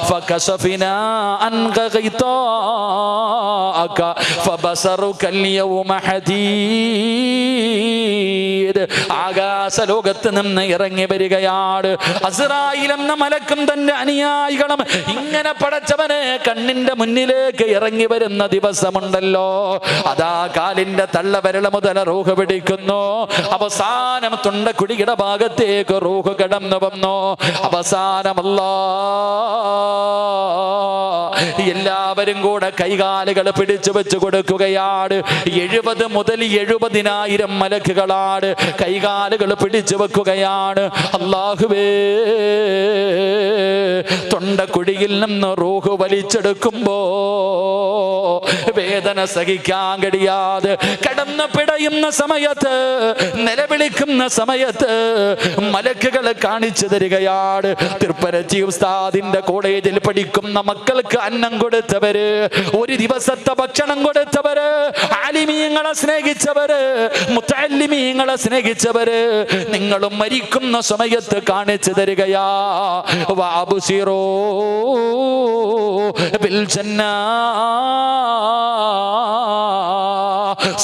فكشفنا عنك غطاءك فبصرك اليوم حديد. ആകാശലോകത്ത് നിന്ന് ഇറങ്ങി വരികയാണ് അസ്രായീൽ എന്ന മലക്കും തന്റെ അനുയായികളും. ഇങ്ങനെ പടച്ചവനെ കണ്ണിന്റെ മുന്നിലേക്ക് ഇറങ്ങി വരുന്ന ദിവസമുണ്ടല്ലോ, അതാ കാലിന്റെ തള്ളവിരൽ മുതൽ റൂഹ് പിടിക്കുന്നു. അവസാനം തൊണ്ടക്കുടിയുടെ ഭാഗത്തേക്ക് റൂഹ് കടന്നു വന്നു. അവസാനം എല്ലാവരും കൂടെ കൈകാലുകൾ പിടിച്ചു വെച്ച് കൊടുക്കുകയാണ്. 70 മുതൽ 70,000 മലക്കുകളാണ് കൈകാലുകൾ പിടിച്ചു വെക്കുകയാണ്. അല്ലാഹുവേ, തൊണ്ടക്കുഴിയിൽ നിന്ന് റൂഹ് വലിച്ചെടുക്കുമ്പോ വേദന സഹിക്കാൻ കഴിയാതെ കടന്നു പിടയുന്ന സമയത്ത്, നിലവിളിക്കുന്ന സമയത്ത് മലക്കുകൾ കാണിച്ചു തരികയാണ്. തിരുപ്പരച്ചി ഉസ്താദിന്റെ കോളേജിൽ പഠിക്കുന്ന മക്കൾക്ക് അന്നം കൊടുത്തവര്, ഒരു ദിവസത്തെ ഭക്ഷണം കൊടുത്തവര്, ആലിമീങ്ങളെ സ്നേഹിച്ചവര്, മുത്തഅല്ലിമീങ്ങളെ സ്നേഹിച്ചവര്, നിങ്ങളും മരിക്കുന്ന സമയത്ത് കാണിച്ചു തരികയാ. വഅബ്സിറൂ ബിൽ ജന്നാ,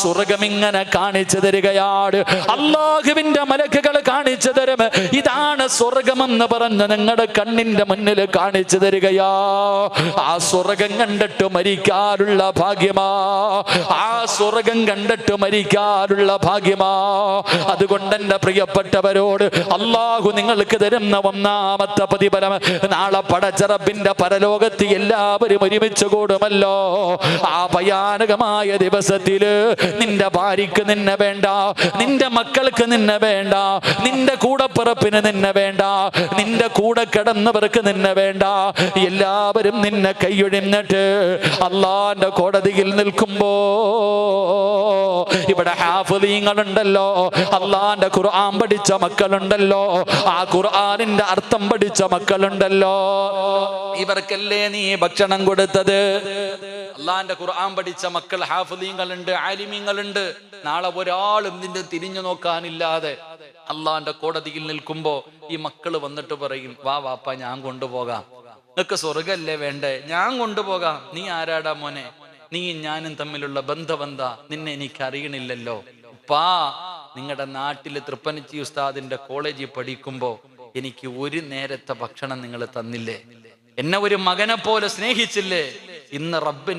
സ്വർഗം ഇങ്ങനെ കാണിച്ചു തരികയാണ്. അല്ലാഹുവിന്റെ മലക്കുകൾ കാണിച്ചു തരും. ഇതാണ് സ്വർഗമെന്ന് പറഞ്ഞ് നിങ്ങളുടെ കണ്ണിന്റെ മുന്നിൽ കാണിച്ചു തരികയാ. ആ സ്വർഗം കണ്ടിട്ട് മരിക്കാനുള്ള ഭാഗ്യമാ. ആ സ്വർഗം കണ്ടിട്ട് മരിക്കാനുള്ള ഭാഗ്യമാ. അതുകൊണ്ട് എന്റെ പ്രിയപ്പെട്ടവരോട് അല്ലാഹു നിങ്ങൾക്ക് തരുന്ന ഒന്നാമത്തെ പ്രതിഫലം, നാളെ പടച്ച റബ്ബിന്റെ പരലോകത്ത് എല്ലാവരും ഒരുമിച്ച് കൂടുമല്ലോ. ആ ഭയാനകമായ ദിവസത്തില് നിന്റെ ഭാര്യക്ക് നിന്നെ വേണ്ട, നിന്റെ മക്കൾക്ക് നിന്നെ വേണ്ട, നിന്റെ കൂടപ്പിറപ്പിന് നിന്നെ വേണ്ട, നിന്റെ കൂടെ കിടന്നവർക്ക് നിന്നെ വേണ്ട. എല്ലാവരും നിന്നെ കൈയൊഴിഞ്ഞിട്ട് അള്ളാന്റെ കോടതിയിൽ നിൽക്കുമ്പോ ഇവിടെ ഹാഫിളീങ്ങളുണ്ടല്ലോ, അള്ളാന്റെ ഖുർആൻ പഠിച്ച മക്കളുണ്ടല്ലോ, ആ ഖുർആനിന്റെ അർത്ഥം പഠിച്ച മക്കളുണ്ടല്ലോ, ഇവർക്കല്ലേ നീ ഭക്ഷണം കൊടുത്തത്? അള്ളാന്റെ ഖുർആൻ പഠിച്ച മക്കൾ ഹാഫിളീങ്ങളുണ്ട്, ആലിമീങ്ങളുണ്ട്. നാളെ ഒരാളും നിന്റെ തിരിഞ്ഞു നോക്കാനില്ലാതെ അള്ളാന്റെ കോടതിയിൽ നിൽക്കുമ്പോ ഈ മക്കള് വന്നിട്ട് പറയും, വാ വാപ്പ ഞാൻ കൊണ്ടുപോകാം, നിനക്ക് സ്വർഗല്ലേ വേണ്ടേ, ഞാൻ കൊണ്ടുപോകാം. നീ ആരാടാ മോനെ? നീയും ഞാനും തമ്മിലുള്ള ബന്ധമെന്താ? നിന്നെ എനിക്ക് അറിയണില്ലല്ലോ. ഉപ്പാ, നിങ്ങളുടെ നാട്ടില് തൃപ്പനച്ചി ഉസ്താദിന്റെ കോളേജിൽ പഠിക്കുമ്പോ എനിക്ക് ഒരു നേരത്തെ ഭക്ഷണം നിങ്ങൾ തന്നില്ലേ? എന്നെ ഒരു മകനെ പോലെ സ്നേഹിച്ചില്ലേ? ഇന്ന് റബ്ബ്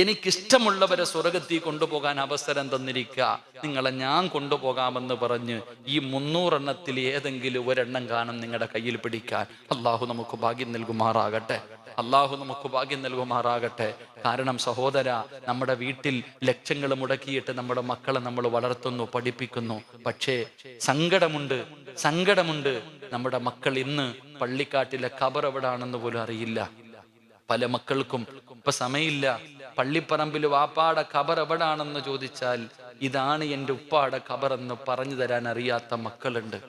എനിക്കിഷ്ടമുള്ളവരെ സ്വർഗത്തിൽ കൊണ്ടുപോകാൻ അവസരം തന്നിരിക്കുക. നിങ്ങളെ ഞാൻ കൊണ്ടുപോകാമെന്ന് പറഞ്ഞ് ഈ 300 എണ്ണത്തിൽ ഏതെങ്കിലും ഒരെണ്ണം കാണും നിങ്ങളുടെ കയ്യിൽ പിടിക്കാൻ. അള്ളാഹു നമുക്ക് ഭാഗ്യം നൽകുമാറാകട്ടെ. അള്ളാഹു നമുക്ക് ഭാഗ്യം നൽകുമാറാകട്ടെ. കാരണം സഹോദര, നമ്മുടെ വീട്ടിൽ ലക്ഷങ്ങൾ മുടക്കിയിട്ട് നമ്മുടെ മക്കളെ നമ്മൾ വളർത്തുന്നു, പഠിപ്പിക്കുന്നു. പക്ഷേ സങ്കടമുണ്ട്. നമ്മുടെ മക്കൾ ഇന്ന് പള്ളിക്കാട്ടിലെ ഖബർ എവിടാണെന്ന് പോലും അറിയില്ല. പല മക്കൾക്കും ഇപ്പൊ സമയമില്ല. പള്ളിപ്പറമ്പിൽ വാപ്പാടെ ഖബർ എവിടാണെന്ന് ചോദിച്ചാൽ ഇതാണ് എൻ്റെ ഉപ്പാടെ ഖബർ എന്ന് പറഞ്ഞു തരാൻ അറിയാത്ത മക്കളുണ്ട്.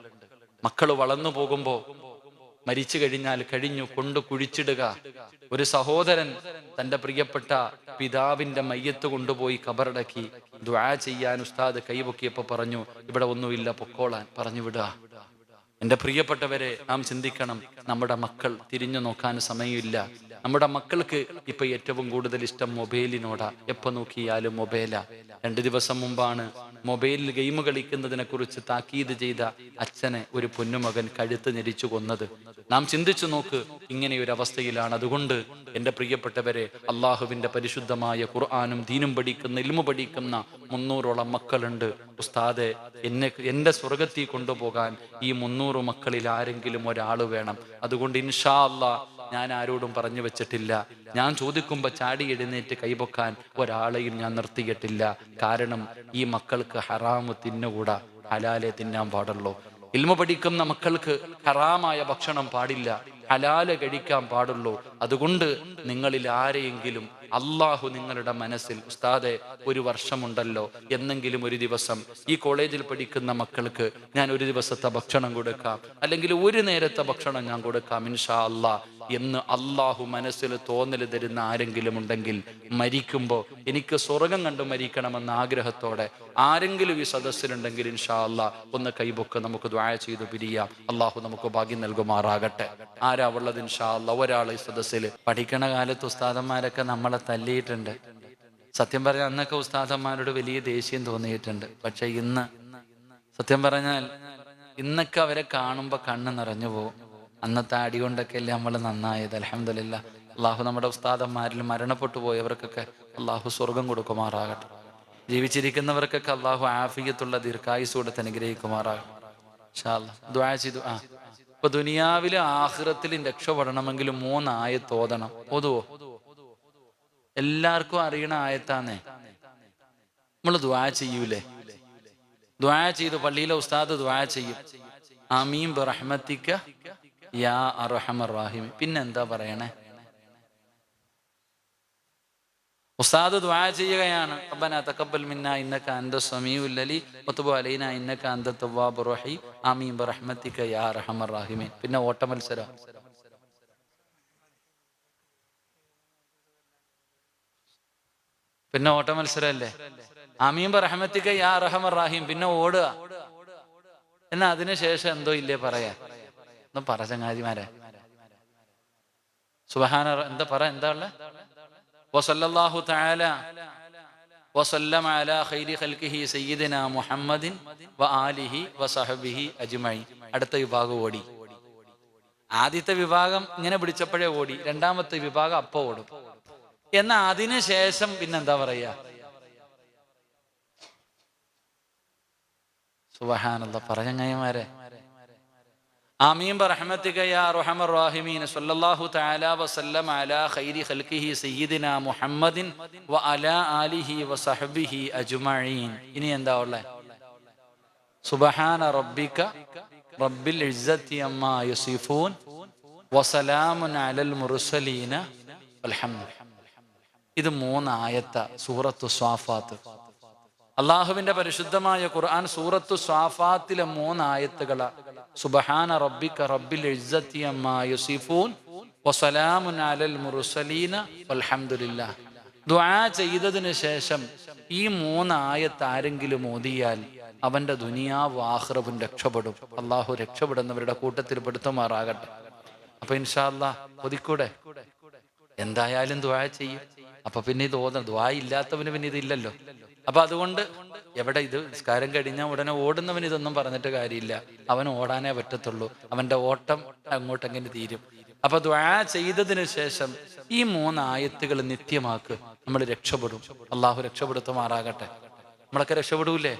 മക്കൾ വളർന്നു പോകുമ്പോ മരിച്ചു കഴിഞ്ഞാൽ കൊണ്ട് കുഴിച്ചിടുക. ഒരു സഹോദരൻ തന്റെ പ്രിയപ്പെട്ട പിതാവിന്റെ മയ്യത്ത് കൊണ്ടുപോയി ഖബറടക്കി ദുആ ചെയ്യാൻ ഉസ്താദ് കൈപൊക്കിയപ്പോ പറഞ്ഞു, ഇവിടെ ഒന്നുമില്ല, പൊക്കോളാൻ പറഞ്ഞു വിടുക. എൻ്റെ പ്രിയപ്പെട്ടവരെ, നാം ചിന്തിക്കണം. നമ്മുടെ മക്കൾ തിരിഞ്ഞു നോക്കാൻ സമയമില്ല. നമ്മുടെ മക്കൾക്ക് ഇപ്പൊ ഏറ്റവും കൂടുതൽ ഇഷ്ടം മൊബൈലിനോടാ. എപ്പോ നോക്കിയാലും മൊബൈലാ. 2 ദിവസം മുമ്പാണ് മൊബൈലിൽ ഗെയിം കളിക്കുന്നതിനെ കുറിച്ച് താക്കീത് ചെയ്ത അച്ഛനെ ഒരു പൊന്നുമകൻ കഴുത്ത് ഞെരിച്ചു കൊന്നത്. നാം ചിന്തിച്ചു നോക്ക്, ഇങ്ങനെ ഒരു അവസ്ഥയിലാണ്. അതുകൊണ്ട് എൻ്റെ പ്രിയപ്പെട്ടവരെ, അള്ളാഹുവിന്റെ പരിശുദ്ധമായ ഖുർആനും ദീനും പഠിക്കുന്ന, ഇൽമു പഠിക്കുന്ന 300ഓളം മക്കളുണ്ട്. ഉസ്താദെ, എന്റെ സ്വർഗത്തിൽ കൊണ്ടുപോകാൻ ഈ 300 മക്കളിൽ ആരെങ്കിലും ഒരാൾ വേണം. അതുകൊണ്ട് ഇൻഷാ അല്ലാഹ് ഞാൻ ആരോടും പറഞ്ഞു വെച്ചിട്ടില്ല. ഞാൻ ചോദിക്കുമ്പോ ചാടി എഴുന്നേറ്റ് കൈപൊക്കാൻ ഒരാളെയും ഞാൻ നിർത്തിയിട്ടില്ല. കാരണം ഈ മക്കൾക്ക് ഹറാമ് തിന്നുകൂടാ, ഹലാലെ തിന്നാൻ പാടുള്ളൂ. ഇൽമു പഠിക്കുന്ന മക്കൾക്ക് ഹറാമായ ഭക്ഷണം പാടില്ല, ഹലാല് കഴിക്കാൻ പാടുള്ളൂ. അതുകൊണ്ട് നിങ്ങളിൽ ആരെയെങ്കിലും അള്ളാഹു നിങ്ങളുടെ മനസ്സിൽ, ഉസ്താദെ ഒരു വർഷമുണ്ടല്ലോ, എന്നെങ്കിലും ഒരു ദിവസം ഈ കോളേജിൽ പഠിക്കുന്ന മക്കൾക്ക് ഞാൻ ഒരു ദിവസത്തെ ഭക്ഷണം കൊടുക്കാം, അല്ലെങ്കിൽ ഒരു നേരത്തെ ഭക്ഷണം ഞാൻ കൊടുക്കാം ഇൻഷാ അല്ലാ എന്ന് അള്ളാഹു മനസ്സിൽ തോന്നൽ തരുന്ന ആരെങ്കിലും ഉണ്ടെങ്കിൽ, മരിക്കുമ്പോൾ എനിക്ക് സ്വർഗം കണ്ടു മരിക്കണമെന്ന ആഗ്രഹത്തോടെ ആരെങ്കിലും ഈ സദസ്സിലുണ്ടെങ്കിൽ ഇൻഷാ അല്ലാ ഒന്ന് കൈപൊക്ക്, നമുക്ക് ദുആ ചെയ്തു പിരിയാം. അള്ളാഹു നമുക്ക് ഭാഗ്യം നൽകുമാറാകട്ടെ. ആരാ ഉള്ളത്? ഇൻഷാ അല്ലാ ഒരാൾ ഈ സദസ്സിൽ. പഠിക്കണ കാലത്ത് ഉസ്താദന്മാരൊക്കെ നമ്മളെ തല്ലിയിട്ടുണ്ട്. സത്യം പറഞ്ഞാൽ അന്നൊക്കെ ഉസ്താദന്മാരോട് വലിയ ദേഷ്യം തോന്നിയിട്ടുണ്ട്. പക്ഷെ ഇന്ന് സത്യം പറഞ്ഞാൽ ഇന്നൊക്കെ അവരെ കാണുമ്പോൾ കണ്ണ് നിറഞ്ഞു പോകും. അന്നത്തെ അടി കൊണ്ടൊക്കെ അല്ലേ നമ്മൾ നന്നായത്. അൽഹംദുലില്ലാഹ്. അള്ളാഹു നമ്മുടെ ഉസ്താദന്മാരിൽ മരണപ്പെട്ടു പോയവർക്കൊക്കെ അള്ളാഹു സ്വർഗം കൊടുക്കുമാറാകട്ടെ. ജീവിച്ചിരിക്കുന്നവർക്കൊക്കെ അള്ളാഹു ആഫിയത്തുള്ള ദീർഘായുസ് കൊടുത്ത് അനുഗ്രഹിക്കുമാറാകട്ടെ. ഇൻഷാ അല്ലാഹ് ദുആ ചെയ്തു. ഇപ്പൊ ദുനിയാവിലും ആഖിറത്തിലും രക്ഷപ്പെടണമെങ്കിൽ 3 ആയത്ത് ഓതണം. ഓതുവോ? എല്ലാവർക്കും അറിയണ ആയത്താന്നേ. നമ്മൾ ദുആ ചെയ്യൂലേ? ദുആ ചെയ്തു പള്ളിയിലെ ഉസ്താദ് ദുആ ചെയ്യും, ആമീൻ ബിറഹ്മതിക യാ അർഹമർ റഹീം. പിന്നെന്താ പറയണേ? ഉസ്താദ് ദുആ ചെയ്യുകയാണ്, റബ്ബനാ തഖബ്ബൽ മിന്നാ ഇന്നക അൻതസ് സമീഉൽ അലീം വതുബ് അലൈനാ ഇന്നക അൻതത് തവ്വാബുർ റഹീം ആമീൻ ബിറഹ്മതിക യാ അർഹമർ റഹീമീൻ. പിന്നെ ഓട്ട മത്സരം. അല്ലേ? ആമീൻ ബിറഹ്മതിക യാ അർഹമർ റഹീം. പിന്നെ ഓടുക. എന്നാ അതിനുശേഷം എന്തോ ഇല്ലേ പറയാ? ഒന്ന് പറ ചങ്ങാതിമാരെ. സുബ്ഹാന എന്താ പറ? എന്താ ഉള്ള? വസല്ലല്ലാഹു തആല വസല്ലമ അലാ ഖൈരി ഖൽഖിഹി സയ്യിദിനാ മുഹമ്മദിൻ വ ആലിഹി വസഹബിഹി അജ്മഈൻ. അടുത്ത വിഭാഗം ഓടി. ആദ്യത്തെ വിഭാഗം ഇങ്ങനെ പിടിച്ചപ്പോഴേ ഓടി, രണ്ടാമത്തെ വിഭാഗം അപ്പ ഓടും. എന്നാൽ അതിനുശേഷം പിന്നെന്താ പറയാ? സുബ്ഹാനല്ലാഹ്. പറഞ്ഞങ്ങന്മാരെ ആമീൻ ബിറഹ്മതിക യാ അർഹമർ റഹീമീൻ. സല്ലല്ലാഹു തആല വസല്ലമ അലാ ഖൈരി ഖൽഖിഹി സയ്യിദിനാ മുഹമ്മദിൻ വ അലാ ആലിഹി വസഹബിഹി അജ്മഈൻ. ഇനി എന്താ ഉള്ളത്? സുബ്ഹാന റബ്ബിക റബ്ബിൽ ഇസ്സത്തി അമ്മാ യസിഫൂൻ വസലാമുൻ അലൽ മുർസലീന വൽഹംദുലില്ലാഹ്. ഇത് 3 ആയത്ത സൂറത്തു സ്വാഫാത്ത്. അള്ളാഹുവിന്റെ പരിശുദ്ധമായ ഖുർആൻ സൂറത്തു സ്വാഫാത്തിലെ 3 ആയത്തുകളാ. സുബ്ഹാന റബ്ബിക റബ്ബിൽ ഇസ്സത്തി അമ്മാ യസിഫൂൻ വസലാമുൻ അലൽ മുർസലീന വൽഹംദുലില്ലാഹ്. ദുആ ചെയ്തതിനു ശേഷം ഈ 3 ആയത്ത് ആരെങ്കിലും ഓതിയാൽ അവന്റെ ദുനിയാവ് ആഖിറവും രക്ഷപ്പെടും. അള്ളാഹു രക്ഷപ്പെടുന്നവരുടെ കൂട്ടത്തിൽ പെടുത്തുമാറാകട്ടെ. അപ്പൊ ഇൻഷാ അല്ലാഹ് ഒതിക്കൂടെ? എന്തായാലും ദുആ ചെയ്യും. അപ്പൊ പിന്നെ ഇത് ഓതണം. ദുആ ഇല്ലാത്തവന് പിന്നെ ഇതില്ലല്ലോ. അപ്പൊ അതുകൊണ്ട് എവിടെ ഇത് നിസ്കാരം കഴിഞ്ഞാൽ ഉടനെ ഓടുന്നവന് ഇതൊന്നും പറഞ്ഞിട്ട് കാര്യമില്ല. അവൻ ഓടാനേ പറ്റത്തുള്ളൂ. അവന്റെ ഓട്ടം അങ്ങോട്ടെങ്ങനെ തീരും. അപ്പൊ ദുആ ചെയ്തതിനു ശേഷം ഈ 3 ആയത്തുകൾ നിത്യമാക്ക്, നമ്മൾ രക്ഷപ്പെടും. അള്ളാഹു രക്ഷപ്പെടുത്തുമാറാകട്ടെ. നമ്മളൊക്കെ രക്ഷപ്പെടൂലേ?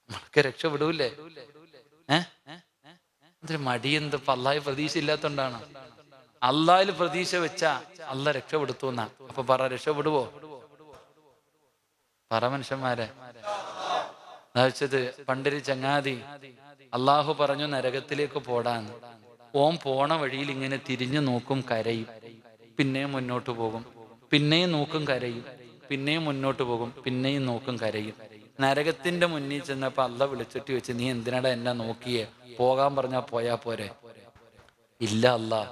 നമ്മളൊക്കെ രക്ഷപ്പെടൂലേ? എന്തൊരു മടിയെന്ത്? അള്ളാഹ് പ്രതീക്ഷ ഇല്ലാത്തോണ്ടാണ്. അള്ളാഹിൽ പ്രതീക്ഷ വെച്ചാ അള്ളാഹ് രക്ഷപ്പെടുത്തുന്ന. അപ്പൊ പറ, രക്ഷപ്പെടുവോ? പറ മനുഷ്യന്മാരെ. വെച്ചത് പണ്ടൊരു ചങ്ങാതി അള്ളാഹു പറഞ്ഞു നരകത്തിലേക്ക് പോടാന്ന്. ഓം പോണ വഴിയിൽ ഇങ്ങനെ തിരിഞ്ഞു നോക്കും, കരയും. പിന്നെയും മുന്നോട്ട് പോകും. പിന്നെയും നോക്കും, കരയും. പിന്നെയും മുന്നോട്ട് പോകും. പിന്നെയും നോക്കും, കരയും. നരകത്തിന്റെ മുന്നിൽ ചെന്നപ്പോ അള്ളാഹ് വിളിച്ചിട്ട് വെച്ച്, നീ എന്തിനാടാ എന്നെ നോക്കിയേ? പോകാൻ പറഞ്ഞാ പോയാ പോരെ? ഇല്ല അള്ളാഹ്,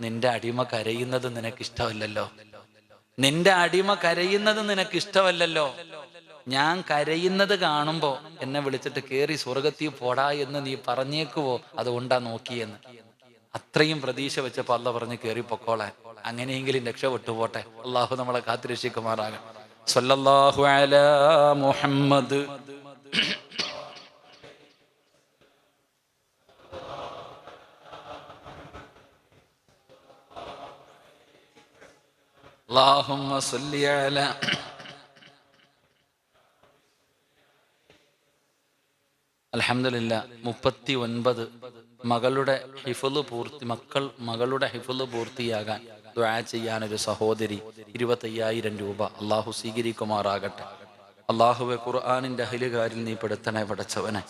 നിന്റെ അടിമ കരയുന്നത് നിനക്ക് ഇഷ്ടമല്ലല്ലോ. നിന്റെ അടിമ കരയുന്നത് നിനക്ക് ഇഷ്ടമല്ലല്ലോ. ഞാൻ കരയുന്നത് കാണുമ്പോ എന്നെ വിളിച്ചിട്ട് കേറി സ്വർഗത്തിൽ പോടാ എന്ന് നീ പറഞ്ഞേക്കുവോ? അതുകൊണ്ടാ നോക്കിയെന്ന്. അത്രയും പ്രതീക്ഷ വെച്ചപ്പോ അള്ളാഹ് പറഞ്ഞ് കേറി പൊക്കോളാൻ. അങ്ങനെയെങ്കിലും രക്ഷപ്പെട്ടു പോട്ടെ. അള്ളാഹു നമ്മളെ കാത്തുരക്ഷിക്കുമാറാകട്ടെ. സ്വല്ലല്ലാഹു അലാ മുഹമ്മദ്. اللهم صل على അൽഹംദുലില്ലാ. 39 മകളുടെ ഹിഫ്ള് പൂർത്തിയാകാൻ ദുആ ചെയ്യാനൊരു സഹോദരി 25,000 രൂപ അള്ളാഹു സ്വീകരിക്കുമാറാകട്ടെ. അള്ളാഹുവെ, ഖുർആനിന്റെ അഹ്ലുകാരിൽ നീ പെടുത്തണേ പടച്ചവനെ.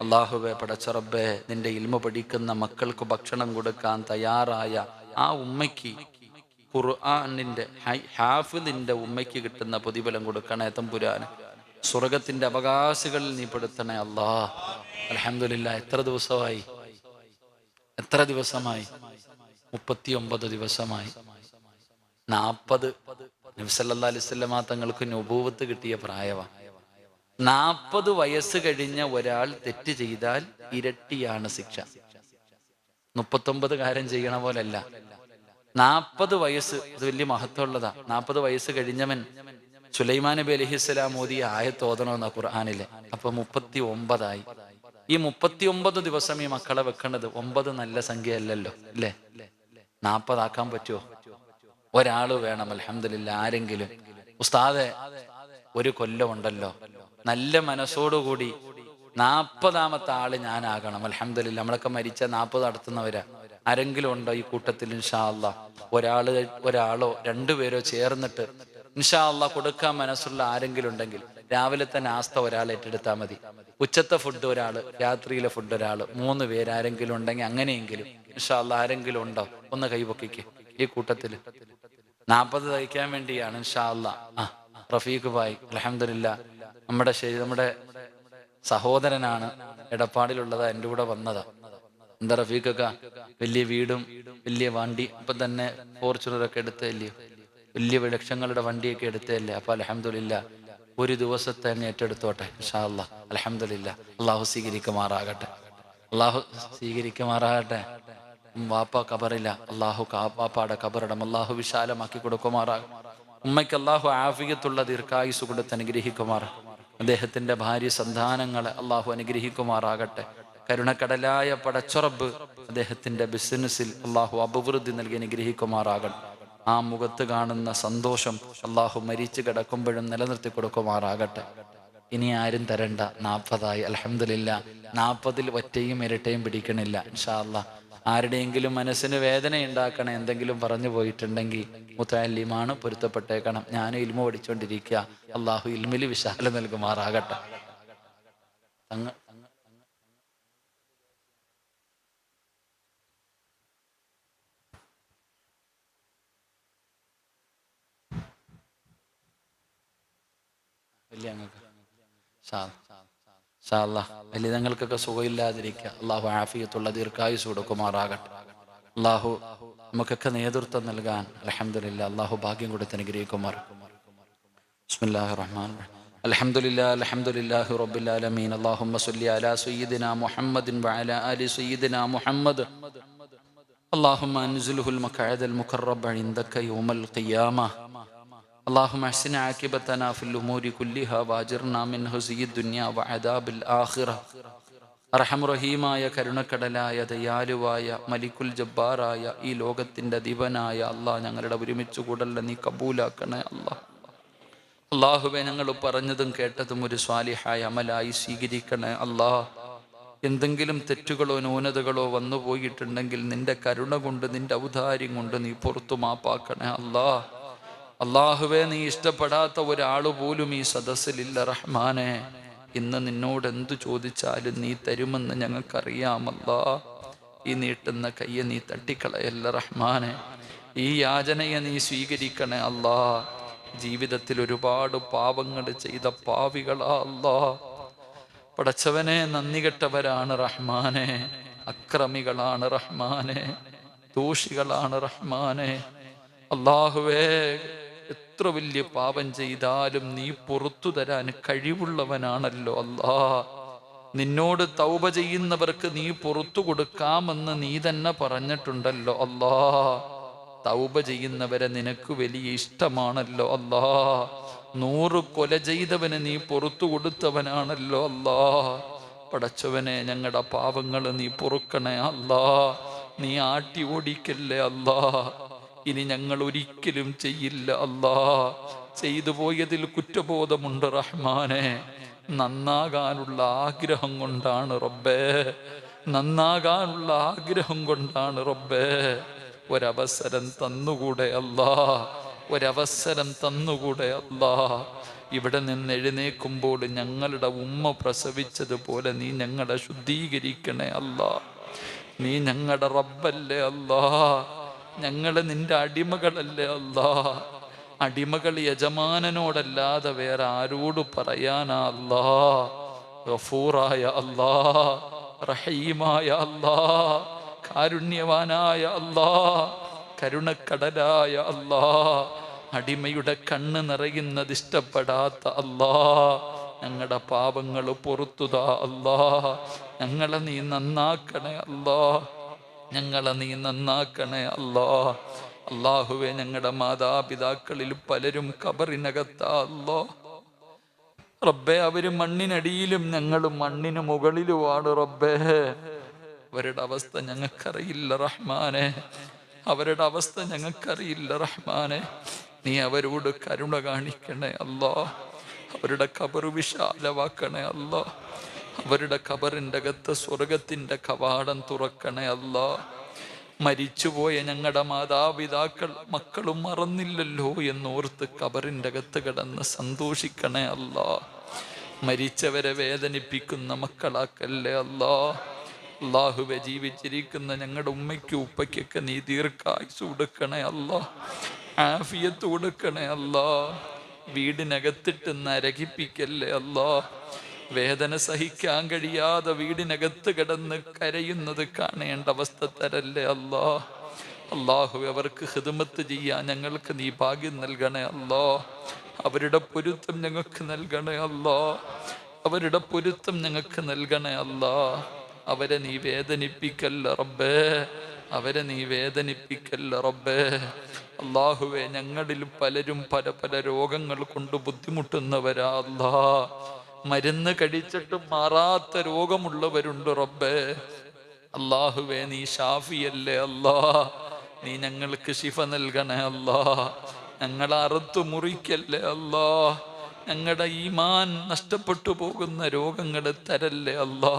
അള്ളാഹുവെ, പടച്ച റബ്ബേ, നിന്റെ ഇൽമ പഠിക്കുന്ന മക്കൾക്ക് ഭക്ഷണം കൊടുക്കാൻ തയ്യാറായ ആ ഉമ്മയ്ക്ക്, ഖുർആനിന്റെ ഹാഫിദിന്റെ ഉമ്മയ്ക്ക് കിട്ടുന്ന പ്രതിഫലം കൊടുക്കണേ തമ്പുരാനെ. സ്വർഗത്തിന്റെ അവകാശികളിൽ നീ പെടുത്തണേ അല്ലാഹ്. അൽഹംദുലില്ലാ. എത്ര ദിവസമായി? 39 ദിവസമായി. 40 നബി സല്ലല്ലാഹു അലൈഹി വസല്ലമ തങ്ങൾക്ക് നുബൂവത്ത് കിട്ടിയ പ്രായമാണ്. 40 വയസ്സ് കഴിഞ്ഞ ഒരാൾ തെറ്റ് ചെയ്താൽ ഇരട്ടിയാണ് ശിക്ഷ. 39 കാര്യം ചെയ്യണ പോലല്ല. 40 വയസ്സ്, അത് വലിയ മഹത്വമുള്ളതാ. 40 വയസ്സ് കഴിഞ്ഞവൻ സുലൈമാൻ നബി അലൈഹിസ്സലാം ഓതിയ ആയത്ത് ഓതണമെന്ന ഖുർആനിലെ. അപ്പൊ 39 ഈ 39 ദിവസം ഈ മക്കളെ വെക്കേണ്ടത്. 9 നല്ല സംഖ്യ അല്ലല്ലോ, അല്ലേ? 40 ആക്കാൻ പറ്റുമോ? ഒരാള് വേണം. അൽഹംദുലില്ലാ. ആരെങ്കിലും ഉസ്താദെ, ഒരു കൊല്ലമുണ്ടല്ലോ, നല്ല മനസ്സോടുകൂടി 40ാമത്തെ ആള് ഞാനാകണം. അൽഹംദുലില്ലാ. നമ്മളൊക്കെ മരിച്ച 40 നടത്തുന്നവരാ. ആരെങ്കിലും ഉണ്ടോ ഈ കൂട്ടത്തിൽ? ഇൻഷാ അല്ലാഹ് ഒരാളോ 2 പേരോ ചേർന്നിട്ട് ഇൻഷാ അല്ലാഹ് കൊടുക്കാൻ മനസ്സുള്ള ആരെങ്കിലും ഉണ്ടെങ്കിൽ രാവിലെ തന്നെ ആസ്ത ഒരാൾ ഏറ്റെടുത്താൽ മതി. ഉച്ചത്തെ ഫുഡ് ഒരാള്, രാത്രിയിലെ ഫുഡ് ഒരാള്, 3 പേര് ആരെങ്കിലും ഉണ്ടെങ്കിൽ അങ്ങനെയെങ്കിലും ഇൻഷാ അല്ലാഹ് ആരെങ്കിലും ഉണ്ടോ? ഒന്ന് കൈപൊക്കിക്ക്. ഈ കൂട്ടത്തിൽ 40 തയ്ക്കാൻ വേണ്ടിയാണ് ഇൻഷാ അല്ലാഹ്. റഫീഖ് ഭായ് അൽഹംദുലില്ലാ, നമ്മുടെ സഹോദരനാണ്, എടപ്പാടിലുള്ളതാ, എൻ്റെ കൂടെ വന്നതാ. എന്താ റഫീഖൊക്കെ, വലിയ വീടും വലിയ വണ്ടി, ഇപ്പൊ തന്നെ ഫോർച്യൂണറൊക്കെ എടുത്തല്ലയോ, വലിയ ലക്ഷങ്ങളുടെ വണ്ടിയൊക്കെ എടുത്തല്ലേ. അപ്പൊ അൽഹംദുലില്ലാ, ഒരു ദിവസത്തെ അങ്ങ് ഏറ്റെടുത്തോട്ടെ ഇൻഷാ അല്ലാഹ്. അൽഹംദുലില്ലാ. അള്ളാഹു സ്വീകരിക്കുമാറാകട്ടെ. അള്ളാഹു സ്വീകരിക്കുമാറാകട്ടെ. വാപ്പ കബറില്ല, അള്ളാഹു വാപ്പാടെ കബറിടം അള്ളാഹു വിശാലമാക്കി കൊടുക്കുമാറാകും. ഉമ്മയ്ക്ക് അള്ളാഹു ആഫിയത്തുള്ള ദീർഘായുസ് കൊടുത്ത് അനുഗ്രഹിക്കുമാർ. അദ്ദേഹത്തിൻ്റെ ഭാര്യ സന്താനങ്ങളെ അള്ളാഹു അനുഗ്രഹിക്കുമാറാകട്ടെ. കരുണക്കടലായ പടച്ചുറബ് അദ്ദേഹത്തിൻ്റെ ബിസിനസ്സിൽ അള്ളാഹു അഭിവൃദ്ധി നൽകി അനുഗ്രഹിക്കുമാറാകട്ടെ. ആ മുഖത്ത് കാണുന്ന സന്തോഷം അള്ളാഹു മരിച്ചു കിടക്കുമ്പോഴും നിലനിർത്തി കൊടുക്കുമാറാകട്ടെ. ഇനി ആരും തരണ്ട, 40 അൽഹംദുലില്ലാ. 40 ഒറ്റയും ഇരട്ടയും പിടിക്കണില്ല. ഇൻഷാ അല്ലാഹ് ആരുടെയെങ്കിലും മനസ്സിന് വേദന ഉണ്ടാക്കണം, എന്തെങ്കിലും പറഞ്ഞു പോയിട്ടുണ്ടെങ്കിൽ മുത്തഅല്ലിമാണ്, പൊരുത്തപ്പെട്ടേക്കണം. ഞാനും ഇൽമു പഠിച്ചുകൊണ്ടിരിക്കുക. അള്ളാഹു ഇൽമിൽ വിശാലം നൽകുമാറാകട്ടെ. വലിയങ്ങൾക്കൊക്കെ സുഖമില്ലാതിരിക്കുക. അള്ളാഹു ആഫിയത്തുള്ള ദീർഘായുസ് കൊടുക്കുമാറാകട്ടെ. അള്ളാഹു നമുക്കൊക്കെ നേതൃത്വം നൽകാൻ അൽഹംദുലില്ലാ അള്ളാഹു ഭാഗ്യം കൊടുത്ത് അനുഗ്രഹിക്കുമാർ. ബിസ്മില്ലാഹിർ റഹ്മാനിർ റഹീം. അൽഹംദുലില്ലാഹി റബ്ബിൽ ആലമീൻ. അല്ലാഹുമ്മ സ്വല്ലി അലാ സയ്യിദിനാ മുഹമ്മദിൻ വഅലാ ആലി സയ്യിദിനാ മുഹമ്മദ്. അല്ലാഹുമ്മ അൻസിൽഹുൽ മഖഅദൽ മുഖറബ ഇൻദക യൗമൽ ഖിയാമ. اللهم احسن عاقبتنا في الأمور كلها واجرنا من خزي الدنيا وعذاب الآخرة. അർഹംറഹീമായ കരുണക്കടലായ ദയാലുവായ മലിക്കുൽ ജബ്ബാറായ ഈ ലോകത്തിൻ്റെ അധിപനായ അള്ളാഹ്, ഞങ്ങളുടെ ഒരുമിച്ച് കൂടല്ല നീ കബൂലാക്കണേ അള്ളാഹ്. അള്ളാഹുവെ, ഞങ്ങൾ പറഞ്ഞതും കേട്ടതും ഒരു സ്വാലിഹായ അമലായി സ്വീകരിക്കണേ അള്ളാഹ്. എന്തെങ്കിലും തെറ്റുകളോ ന്യൂനതകളോ വന്നു പോയിട്ടുണ്ടെങ്കിൽ നിന്റെ കരുണ കൊണ്ട്, നിന്റെ ഔദാര്യം കൊണ്ട് നീ പുറത്തു മാപ്പാക്കണേ അള്ളാഹ്. അള്ളാഹുവെ, നീ ഇഷ്ടപ്പെടാത്ത ഒരാൾ പോലും ഈ സദസ്സിലില്ല റഹ്മാനെ. ഇന്ന് നിന്നോട് എന്തു ചോദിച്ചാലും നീ തരുമെന്ന് ഞങ്ങൾക്കറിയാമല്ലാ. ഈ നീട്ടുന്ന കയ്യെ നീ തട്ടിക്കളയല്ല റഹ്മാനെ. ഈ യാചനയെ നീ സ്വീകരിക്കണേ അല്ലാ. ജീവിതത്തിൽ ഒരുപാട് പാപങ്ങൾ ചെയ്ത പാവികളാ അല്ലാ. പടച്ചവനെ, നന്ദി കെട്ടവരാണ് റഹ്മാനെ, അക്രമികളാണ് റഹ്മാനെ, ദോഷികളാണ് റഹ്മാനെ. അള്ളാഹുവേ, എത്ര വലിയ പാപം ചെയ്താലും നീ പുറത്തു തരാൻ കഴിവുള്ളവനാണല്ലോ അല്ലാ. നിന്നോട് തൗബ ചെയ്യുന്നവർക്ക് നീ പുറത്തു കൊടുക്കാമെന്ന് നീ തന്നെ പറഞ്ഞിട്ടുണ്ടല്ലോ അല്ലാ. തൗബ ചെയ്യുന്നവരെ നിനക്ക് വലിയ ഇഷ്ടമാണല്ലോ അല്ലാ. 100 കൊല ചെയ്തവന് നീ പുറത്തു കൊടുത്തവനാണല്ലോ അല്ലാ. പടച്ചവനെ, ഞങ്ങളുടെ പാപങ്ങൾ നീ പൊറുക്കണേ അല്ലാ. നീ ആട്ടി ഓടിക്കല്ലേ അല്ലാ. ഇനി ഞങ്ങൾ ഒരിക്കലും ചെയ്യില്ല അല്ലാ. ചെയ്തു പോയതിൽ കുറ്റബോധമുണ്ട് റഹ്മാനെ. നന്നാകാനുള്ള ആഗ്രഹം കൊണ്ടാണ് റബ്ബേ, നന്നാകാനുള്ള ആഗ്രഹം കൊണ്ടാണ് റബ്ബേ. ഒരവസരം തന്നുകൂടെ അല്ലാ, ഒരവസരം തന്നുകൂടെ അല്ലാ. ഇവിടെ നിന്ന് എഴുന്നേൽക്കുമ്പോൾ ഞങ്ങളുടെ ഉമ്മ പ്രസവിച്ചതുപോലെ നീ ഞങ്ങളെ ശുദ്ധീകരിക്കണേ അല്ലാ. നീ ഞങ്ങളുടെ റബ്ബല്ലേ അല്ലാ. ഞങ്ങൾ നിന്റെ അടിമകളല്ലേ അല്ലാ. അടിമകൾ യജമാനനോടല്ലാതെ വേറെ ആരോട് പറയാനാ അല്ലാ. ഗഫൂറായ അല്ലാ, റഹീമായ അല്ലാ, കാരുണ്യവാനായ അല്ലാ, കരുണക്കടലായ അല്ലാ, അടിമയുടെ കണ്ണ് നിറയുന്നത് ഇഷ്ടപ്പെടാത്ത അല്ലാ, ഞങ്ങളുടെ പാപങ്ങൾ പുറത്തുതാ അല്ലാ. ഞങ്ങളെ നീ നന്നാക്കണേ അല്ലാ, ഞങ്ങളെ നീ നന്നാക്കണേ അല്ലാ. അല്ലാഹുവെ, ഞങ്ങളുടെ മാതാപിതാക്കളിൽ പലരും ഖബറിനകത്താ അല്ലാ. റബ്ബേ, അവര് മണ്ണിനടിയിലും ഞങ്ങൾ മണ്ണിന് മുകളിലുമാണ് റബ്ബേ. അവരുടെ അവസ്ഥ ഞങ്ങൾക്കറിയില്ല റഹ്മാനെ, അവരുടെ അവസ്ഥ ഞങ്ങൾക്കറിയില്ല റഹ്മാനെ. നീ അവരോട് കരുണ കാണിക്കണേ അല്ലാ. അവരുടെ ഖബർ വിശാലമാക്കണേ അല്ലാ. അവരുടെ ഖബറിൻ്റെ അകത്ത് സ്വർഗത്തിൻ്റെ കവാടം തുറക്കണേ അല്ലാ. മരിച്ചുപോയ ഞങ്ങളുടെ മാതാപിതാക്കൾ മക്കളും മറന്നില്ലല്ലോ എന്നോർത്ത് ഖബറിൻ്റെ അകത്ത് കിടന്ന് സന്തോഷിക്കണേ അല്ലാ. മരിച്ചവരെ വേദനിപ്പിക്കുന്ന മക്കളാക്കല്ലേ അല്ലാ. അല്ലാഹുവെ, ജീവിച്ചിരിക്കുന്ന ഞങ്ങളുടെ ഉമ്മയ്ക്കും ഉപ്പയ്ക്കൊക്കെ നീ ദീർഘായുസ് കൊടുക്കണേ അല്ലാ, ആഫിയത്ത് കൊടുക്കണേ അല്ലാ. വീടിനകത്തിട്ട് നരകിപ്പിക്കല്ലേ അല്ലാ. വേദന സഹിക്കാൻ കഴിയാതെ വീടിനകത്ത് കിടന്ന് കരയുന്നത് കാണേണ്ട അവസ്ഥ തരല്ലേ അല്ലാ. അല്ലാഹുവേ, അവർക്ക് ഖിദ്മത്ത് ചെയ്യാൻ ഞങ്ങൾക്ക് നീ ഭാഗ്യം നൽകണേ അല്ലാ. അവരുടെ പൊരുത്തം ഞങ്ങൾക്ക് നൽകണേ അല്ലാ. അവരുടെ പൊരുത്തം ഞങ്ങൾക്ക് നൽകണേ അല്ലാ. അവരെ നീ വേദനിപ്പിക്കല്ല റബ്ബേ. അവരെ നീ വേദനിപ്പിക്കല്ല റബ്ബേ. അല്ലാഹുവേ, ഞങ്ങളിൽ പലരും പല പല രോഗങ്ങൾ കൊണ്ട് ബുദ്ധിമുട്ടുന്നവരാ അല്ലാ. മരുന്ന് കഴിച്ചിട്ടും മാറാത്ത രോഗമുള്ളവരുണ്ട് റബ്ബേ. അല്ലാഹുവേ, നീ ഷാഫിയല്ലേ അല്ലാ. നീ ഞങ്ങൾക്ക് ശിഫ നൽകണേ അല്ലാ. ഞങ്ങളെ അറുത്തു മുറിക്കല്ലേ അല്ലാ. ഞങ്ങളുടെ ഈമാൻ നഷ്ടപ്പെട്ടു പോകുന്ന രോഗങ്ങൾ തരല്ലേ അല്ലാ.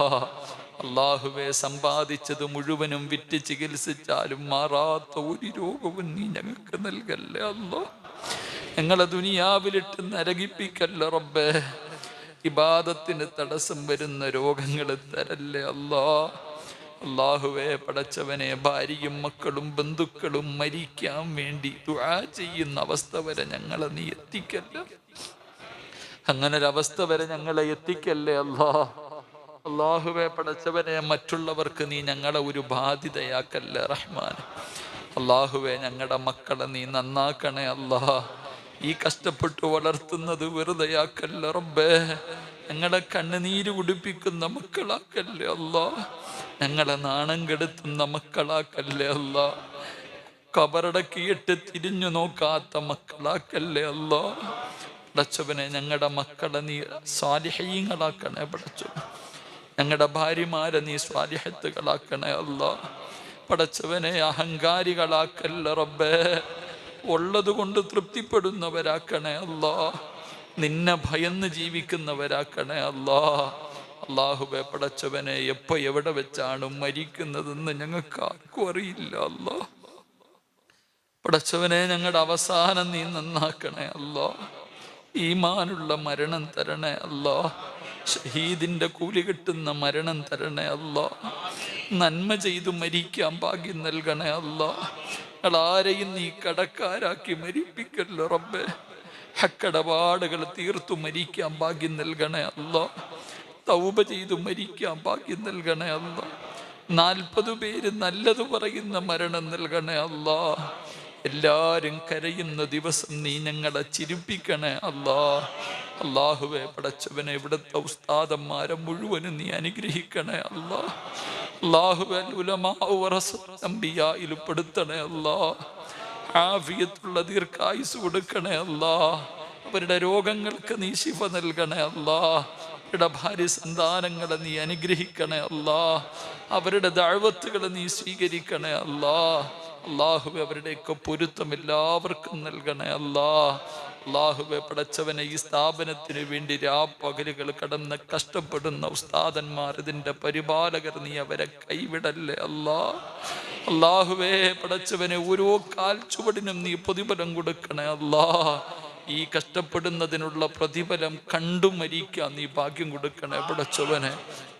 അല്ലാഹുവേ, സമ്പാദിച്ചത് മുഴുവനും വിറ്റ് ചികിത്സിച്ചാലും മാറാത്ത ഒരു രോഗവും നീ ഞങ്ങൾക്ക് നൽകല്ലേ അല്ലാ. ഞങ്ങളെ ദുനിയാവിലിട്ട് നരകിപ്പിക്കല്ല റബ്ബേ. ഇബാദത്തിന് തടസ്സം വരുന്ന രോഗങ്ങൾ തരല്ലേ അല്ലാ. അല്ലാഹുവേ, പടച്ചവനെ, ഭാര്യയും മക്കളും ബന്ധുക്കളും മരിക്കാൻ വേണ്ടി ദുആ ചെയ്യുന്ന അവസ്ഥ വരെ ഞങ്ങളെ നീ എത്തിക്കല്ല. അങ്ങനെ ഒരവസ്ഥ വരെ ഞങ്ങളെ എത്തിക്കല്ലേ അല്ലാ. അല്ലാഹുവേ, പടച്ചവനെ, മറ്റുള്ളവർക്ക് നീ ഞങ്ങളെ ഒരു ബാധ്യതയാക്കല്ലേ റഹ്മാൻ. അല്ലാഹുവേ, ഞങ്ങളുടെ മക്കളെ നീ നന്നാക്കണേ അല്ലാ. ഈ കഷ്ടപ്പെട്ടു വളർത്തുന്നത് വെറുതെയാക്കല്ല റബ്ബേ. ഞങ്ങളെ കണ്ണുനീര് കുടിപ്പിക്കുന്ന മക്കളാക്കല്ലേ അല്ലാ. ഞങ്ങളെ നാണം കെടുത്തുന്ന മക്കളാക്കല്ലേ അല്ലാ. കബറടക്കിയിട്ട് തിരിഞ്ഞു നോക്കാത്ത മക്കളാക്കല്ലേ അല്ലാ. പടച്ചവനെ, ഞങ്ങളുടെ മക്കളെ നീ സ്വാലിഹീങ്ങളാക്കണേ പടച്ചവനെ. ഞങ്ങളുടെ ഭാര്യമാരെ നീ സ്വാലിഹത്തുകളാക്കണേ അല്ലാ. പടച്ചവനെ, അഹങ്കാരികളാക്കല്ല റബ്ബേ. ഉള്ളത് കൊണ്ട് തൃപ്തിപ്പെടുന്നവരാക്കണേ അല്ലാ. നിന്നെ ഭയന്ന് ജീവിക്കുന്നവരാക്കണേ അല്ലാ. അല്ലാഹുവേ, പടച്ചവനെ, എപ്പോ എവിടെ വെച്ചാണ് മരിക്കുന്നതെന്ന് ഞങ്ങൾക്ക് ആർക്കും അറിയില്ല അല്ലാ. പടച്ചവനെ, ഞങ്ങളുടെ അവസാനം നീ നന്നാക്കണേ അല്ലാ. ഈമാനുള്ള മരണം തരണേ അല്ലാ. ഷഹീദിന്റെ കൂലി കിട്ടുന്ന മരണം തരണേ അല്ലാ. നന്മ ചെയ്തു മരിക്കാൻ ഭാഗ്യം നൽകണേ അല്ലാ. ഞങ്ങളാരെയും നീ കടക്കാരാക്കി മരിപ്പിക്കല്ലോ റബ്ബേ. ഹക്കടപാടുകൾ തീർത്തു മരിക്കാൻ ഭാഗ്യം നൽകണേ അല്ലാ. തൗബ ചെയ്തു മരിക്കാൻ ഭാഗ്യം നൽകണേ അല്ലാ. 40 പേര് നല്ലത് പറയുന്ന മരണം നൽകണേ അല്ലാ. എല്ലാരും കരയുന്ന ദിവസം നീ ഞങ്ങളെ ചിരിപ്പിക്കണേ അല്ലാ. അല്ലാഹുവേ, പടച്ചവനെ, ഇവിടുത്തെ ഉസ്താദന്മാരെ മുഴുവനും നീ അനുഗ്രഹിക്കണേ അല്ലാ. അല്ലാഹുവേ, ഉലമാഉ വറസത്തുൽ അംബിയായിൽ പെടുത്തണേ അല്ലാ. ആഫിയത്തുള്ള ദീർഘായുസ് കൊടുക്കണേ അല്ലാ. അവരുടെ രോഗങ്ങൾക്ക് നീ ശിഫ നൽകണേ അല്ലാ. അവരുടെ ഭാര്യ സന്താനങ്ങളെ നീ അനുഗ്രഹിക്കണേ അല്ലാ. അവരുടെ ദഅവത്തുകളെ നീ സ്വീകരിക്കണേ അല്ലാ. അല്ലാഹുവേ, അവരുടെയൊക്കെ പൊരുത്തം എല്ലാവർക്കും നൽകണേ അല്ലാ. അല്ലാഹുവേ, പടച്ചവനെ, ഈ സ്ഥാപനത്തിന് വേണ്ടി രാപ്പകലുകൾ കടന്ന് കഷ്ടപ്പെടുന്ന ഉസ്താദന്മാർ, ഇതിൻ്റെ പരിപാലകർ, നീ അവരെ കൈവിടല്ലേ അല്ലാ. അല്ലാഹുവേ, പടച്ചവനെ, ഓരോ കാൽ ചുവടിനും നീ പ്രതിഫലം കൊടുക്കണേ അല്ലാ. ഈ കഷ്ടപ്പെടുന്നതിനുള്ള പ്രതിഫലം കണ്ടു മരിക്കാൻ നീ ഭാഗ്യം കൊടുക്കണേ പടച്ചവനെ.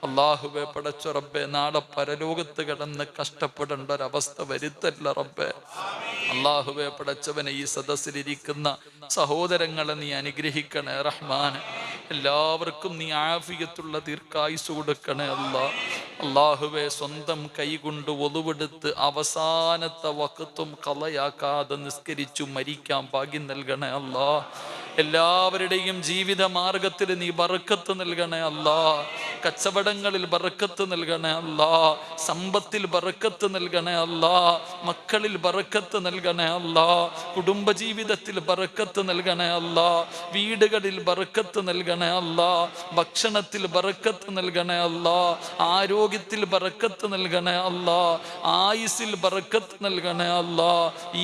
അല്ലാഹുവേ, പടച്ച റബ്ബേ, നാളെ പരലോകത്ത് കിടന്ന് കഷ്ടപ്പെടേണ്ട ഒരവസ്ഥ വരുത്തല്ല റബ്ബേ. അല്ലാഹുവേ, പടച്ചവനെ, ഈ സദസ്സിലിരിക്കുന്ന സഹോദരങ്ങളെ നീ അനുഗ്രഹിക്കണേ റഹ്മാൻ. എല്ലാവർക്കും നീ ആഫിയത്തുള്ള ദീർഘായുസ് കൊടുക്കണേ അല്ലാ. അല്ലാഹുവേ, സ്വന്തം കൈകൊണ്ട് ഒളുവെടുത്ത് അവസാനത്തെ വഖത്തും കളയാക്കാതെ നിസ്കരിച്ചു മരിക്കാൻ ഭാഗ്യം നൽകണേ അല്ലാ. എല്ലാവരുടെയും ജീവിത മാർഗത്തിൽ നീ ബറക്കത്ത് നൽകണേ അല്ലാ. കച്ചവടങ്ങളിൽ ബറക്കത്ത് നൽകണേ അല്ലാ. സമ്പത്തിൽ ബറക്കത്ത് നൽകണേ അല്ലാ. മക്കളിൽ ബറക്കത്ത് നൽകണേ അല്ലാ. കുടുംബജീവിതത്തിൽ ബറക്കത്ത് നൽകണേ അല്ലാ. വീടുകളിൽ ബറക്കത്ത് നൽകണേ അല്ലാ. ഭക്ഷണത്തിൽ ബറക്കത്ത് നൽകണേ അല്ലാ. ആരോഗ്യത്തിൽ ബറക്കത്ത് നൽകണേ അല്ലാ. ആയുസ്സിൽ ബറക്കത്ത് നൽകണേ അല്ലാ.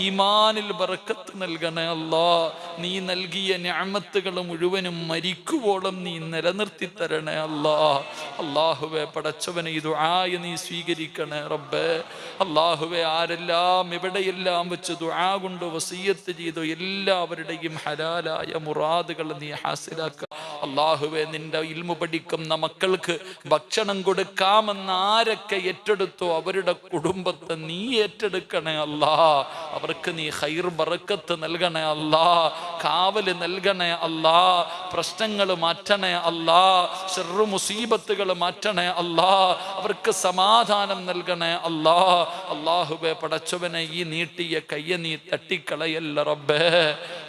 ഈമാനിൽ ബറക്കത്ത് നൽകണേ അല്ലാ. നീ നൽകിയ നിഅമത്തുകൾ മുഴുവനും മരിക്കുവോളം നീ നിലനിർത്തി തരണേ അല്ലാ. അല്ലാഹുവേ, പടച്ചവനെ, ഈ ദുആ നീ സ്വീകരിക്കണേ റബ്ബേ. അല്ലാഹുവേ, ആരെല്ലാം എവിടെയെല്ലാം വെച്ച് ദുആ കൊണ്ട് വസിയ്യത്ത് ചെയ്തു എല്ലാവരുടെയും ഹലാലായ മുറാദുകൾ നീ ഹാസിലാക്ക. അല്ലാഹുവേ, നിന്റെ ഇൽമു പഠിക്കുന്ന മക്കൾക്ക് ഭക്ഷണം കൊടുക്കാമെന്ന് ആരൊക്കെ ഏറ്റെടുത്തോ അവരുടെ കുടുംബത്തെ നീ ഏറ്റെടുക്കണേ അല്ലാ. അവർക്ക് നീ ഖൈർ ബറക്കത്ത് നൽകണേ അല്ലാ. കാവല് നൽകണേ അല്ലാ. പ്രശ്നങ്ങൾ മാറ്റണേ അല്ലാ. ശർറു മുസീബത്തുകൾ മാറ്റണേ അല്ലാ. അവർക്ക് സമാധാനം നൽകണേ അല്ലാ. അല്ലാഹുവേ, പടച്ചവനെ, ഈ നീട്ടിയ കയ്യെ നീ തട്ടിക്കളയല്ല റബ്ബേ.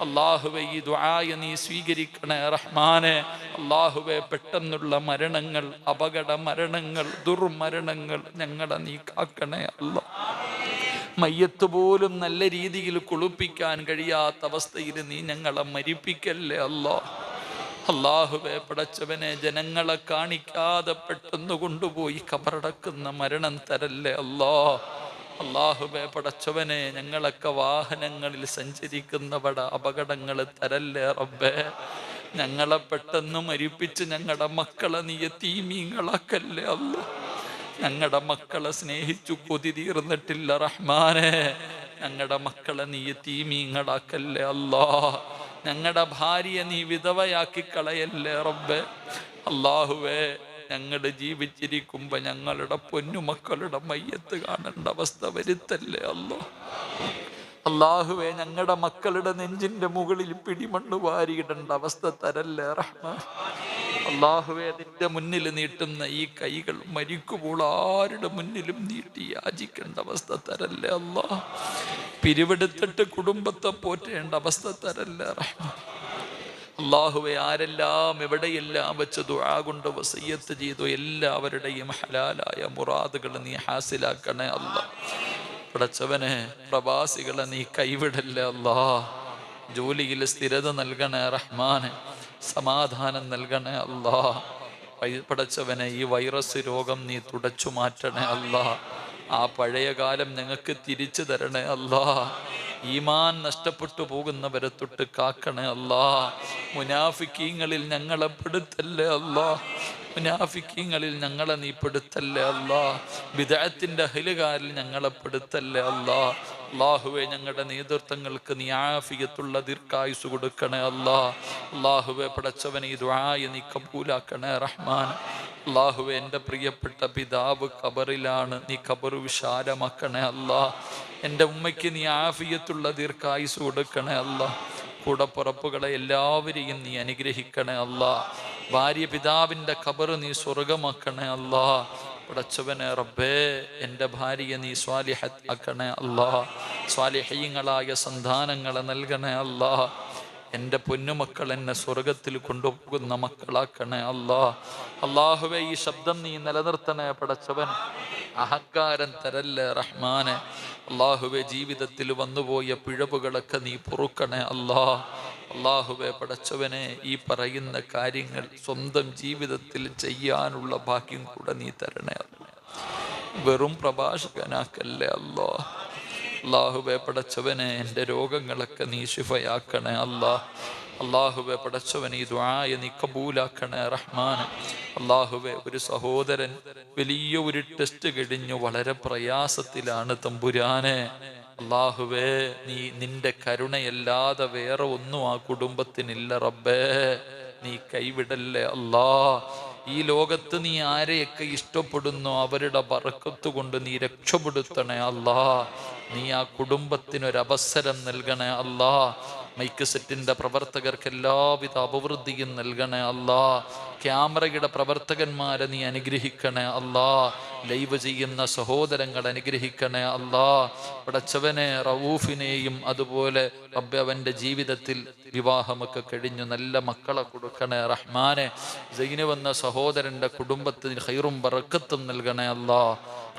അല്ലാഹുവേ, ഈ ദുആ നീ സ്വീകരിക്കണേ റഹ്മാനെ. അല്ലാഹുവേ, പെട്ടെന്നുള്ള മരണങ്ങൾ, അപകട മരണങ്ങൾ, ദുർമരണങ്ങൾ ഞങ്ങളെ നീ കാക്കണേ അല്ലാ. മയ്യത്ത് പോലും നല്ല രീതിയിൽ കുളിപ്പിക്കാൻ കഴിയാത്ത അവസ്ഥയിൽ നീ ഞങ്ങളെ മരിപ്പിക്കല്ലേ അല്ലാ. അല്ലാഹുവേ പടച്ചവനെ, ജനങ്ങളെ കാണിക്കാതെ പെട്ടെന്ന് കൊണ്ടുപോയി കബറടക്കുന്ന മരണം തരല്ലേ അല്ലാ. അല്ലാഹുവേ പടച്ചവനെ, ഞങ്ങളൊക്കെ വാഹനങ്ങളിൽ സഞ്ചരിക്കുന്നവട അപകടങ്ങൾ തരല്ലേ റബ്ബേ. ഞങ്ങളെ പെട്ടെന്ന് മരിപ്പിച്ച് ഞങ്ങളുടെ മക്കളെ നീ യതീമീങ്ങളാക്കല്ലേ അല്ലാ. ഞങ്ങളുടെ മക്കളെ സ്നേഹിച്ചു കൊതി തീർന്നിട്ടില്ല റഹ്മാനെ. ഞങ്ങളുടെ മക്കളെ നീ യതീമീങ്ങളാക്കല്ലേ അല്ലാ. ഞങ്ങളുടെ ഭാര്യയെ നീ വിധവയാക്കി കളയല്ലേ റബ്ബേ. അല്ലാഹുവേ, ഞങ്ങൾ ജീവിച്ചിരിക്കുമ്പോ ഞങ്ങളുടെ പൊന്നുമക്കളുടെ മയ്യത്ത് കാണേണ്ട അവസ്ഥ വരുത്തല്ലേ അല്ലാ. അല്ലാഹുവേ, ഞങ്ങളുടെ മക്കളുടെ നെഞ്ചിന്റെ മുകളിൽ പിടിമണ്ണ് വാരിയിടേണ്ട അവസ്ഥ തരല്ലേ റഹ്മാൻ. അല്ലാഹുവേ, നിന്റെ മുന്നിൽ നീട്ടുന്ന ഈ കൈകൾ മരിക്കുമ്പോൾ ആരുടെ മുന്നിലും നീട്ടി യാചിക്കേണ്ട അവസ്ഥ തരല്ലേ അല്ലാ. പിരിവെടുത്തിട്ട് കുടുംബത്തെ പോറ്റേണ്ട അവസ്ഥ തരല്ലേ റഹ്മാൻ. അല്ലാഹുവേ, ആരെല്ലാം എവിടെയെല്ലാം വെച്ച് ദുആ കൊണ്ട് വസിയ്യത്ത് ചെയ്തു എല്ലാവരുടെയും ഹലാലായ മുറാദുകൾ നീ ഹാസിലാക്കണേ അല്ലാ. പടച്ചവനെ, പ്രവാസികളെ നീ കൈവിടല്ലേ അല്ലാ. ജോലിയിൽ സ്ഥിരത നൽകണേ റഹ്മാനെ, സമാധാനം നൽകണേ അല്ലാ. പടച്ചവനെ, ഈ വൈറസ് രോഗം നീ തുടച്ചു മാറ്റണേ അല്ലാ. ആ പഴയ കാലം ഞങ്ങൾക്ക് തിരിച്ചു തരണേ അല്ലാ. ഈമാൻ നഷ്ടപ്പെട്ടു പോകുന്നവരെ തൊട്ട് കാക്കണേ അല്ലാ. മുനാഫിക്കീങ്ങളിൽ ഞങ്ങളെ പെടുത്തല്ലേ അല്ലാ. മുനാഫിക്കീങ്ങളിൽ ഞങ്ങളെ നീ പെടുത്തല്ലേ അല്ലാ. ബിദ്അത്തിന്റെ അഹ്ലുകാരിൽ ഞങ്ങളെ പെടുത്തല്ലേ അല്ലാ. അല്ലാഹുവേ, ഞങ്ങളുടെ നേതൃത്വങ്ങൾക്ക് നീ ആഫിയത്തുള്ള ദീർഘായുസ് കൊടുക്കണേ അല്ലാ. അല്ലാഹുവേ പടച്ചവനെ, ഈ ദുആയെ നീ കബൂലാക്കണേ റഹ്മാൻ. അല്ലാഹുവേ, എൻ്റെ പ്രിയപ്പെട്ട പിതാവ് ഖബറിലാണ്, നീ ഖബർ വിശാലമാക്കണേ അല്ലാ. എൻ്റെ ഉമ്മയ്ക്ക് നീ ആഫിയത്തുള്ള ദീർഘായുസ് കൊടുക്കണേ അല്ലാ. കൂടപ്പുറപ്പുകളെ എല്ലാവരെയും നീ അനുഗ്രഹിക്കണേ അല്ലാ. ഭാര്യ പിതാവിൻ്റെ ഖബർ നീ സ്വർഗമാക്കണേ അല്ലാ. പടച്ചവനെ റബ്ബേ, എൻ്റെ ഭാര്യയെ നീ സ്വാലിഹത്താക്കണേ അല്ലാ. സ്വാലിഹീങ്ങളായ സന്താനങ്ങളെ നൽകണേ അല്ലാ. എൻ്റെ പൊന്നുമക്കൾ എന്നെ സ്വർഗത്തിൽ കൊണ്ടുപോകുന്ന മക്കളാക്കണേ അല്ലാ. അല്ലാഹുവേ, ഈ ശബ്ദം നീ നിലനിർത്തണേ പടച്ചവൻ. അഹങ്കാരം തരല്ലേ റഹ്മാനെ. അല്ലാഹുവേ, ജീവിതത്തിൽ വന്നുപോയ പിഴവുകളൊക്കെ നീ പൊറുക്കണേ അല്ലാ. അല്ലാഹുവേ പടച്ചവനെ, ഈ പറയുന്ന കാര്യങ്ങൾ സ്വന്തം ജീവിതത്തിൽ ചെയ്യാനുള്ള ഭാഗ്യം കൂടെ നീ തരണേ അല്ലാ. വെറും പ്രഭാഷകനാക്കല്ലേ അല്ലാ. അല്ലാഹുവേ പടച്ചവനെ, എൻ്റെ രോഗങ്ങളൊക്കെ നീ ശിഫയാക്കണേ അല്ലാ. അല്ലാഹുവേ പടച്ചവനെ, ഈ ദുആയെ നീ കബൂലാക്കണേ റഹ്മാൻ. അല്ലാഹുവേ, ഒരു സഹോദരൻ വലിയ ഒരു ടെസ്റ്റ് കഴിഞ്ഞു വളരെ പ്രയാസത്തിലാണ് തമ്പുരാനെ. അല്ലാഹുവേ, നീ നിന്റെ കരുണയല്ലാതെ വേറെ ഒന്നും ആ കുടുംബത്തിനില്ല റബ്ബേ. നീ കൈവിടല്ലേ അല്ലാ. ഈ ലോകത്ത് നീ ആരെയൊക്കെ ഇഷ്ടപ്പെടുന്നു അവരുടെ ബറക്കത്ത് കൊണ്ട് നീ രക്ഷപ്പെടുത്തണേ അല്ലാ. നീ ആ കുടുംബത്തിനൊരവസരം നൽകണേ അല്ലാ. മൈക്ക് സെറ്റിൻ്റെ പ്രവർത്തകർക്ക് എല്ലാവിധ അഭിവൃദ്ധിയും നൽകണേ അല്ലാ. ക്യാമറയുടെ പ്രവർത്തകന്മാരെ നീ അനുഗ്രഹിക്കണേ അല്ലാ. ലൈവ് ചെയ്യുന്ന സഹോദരങ്ങൾ അനുഗ്രഹിക്കണേ അല്ലാ. പടച്ചവനെ, റഊഫിനെയും അതുപോലെ റബ്ബേ അവൻ്റെ ജീവിതത്തിൽ വിവാഹമൊക്കെ കഴിഞ്ഞു നല്ല മക്കളെ കൊടുക്കണേ റഹ്മാനെ. സൈനബ് എന്ന സഹോദരൻ്റെ കുടുംബത്തിന് ഖൈറും ബറക്കത്തും നൽകണേ അല്ലാ.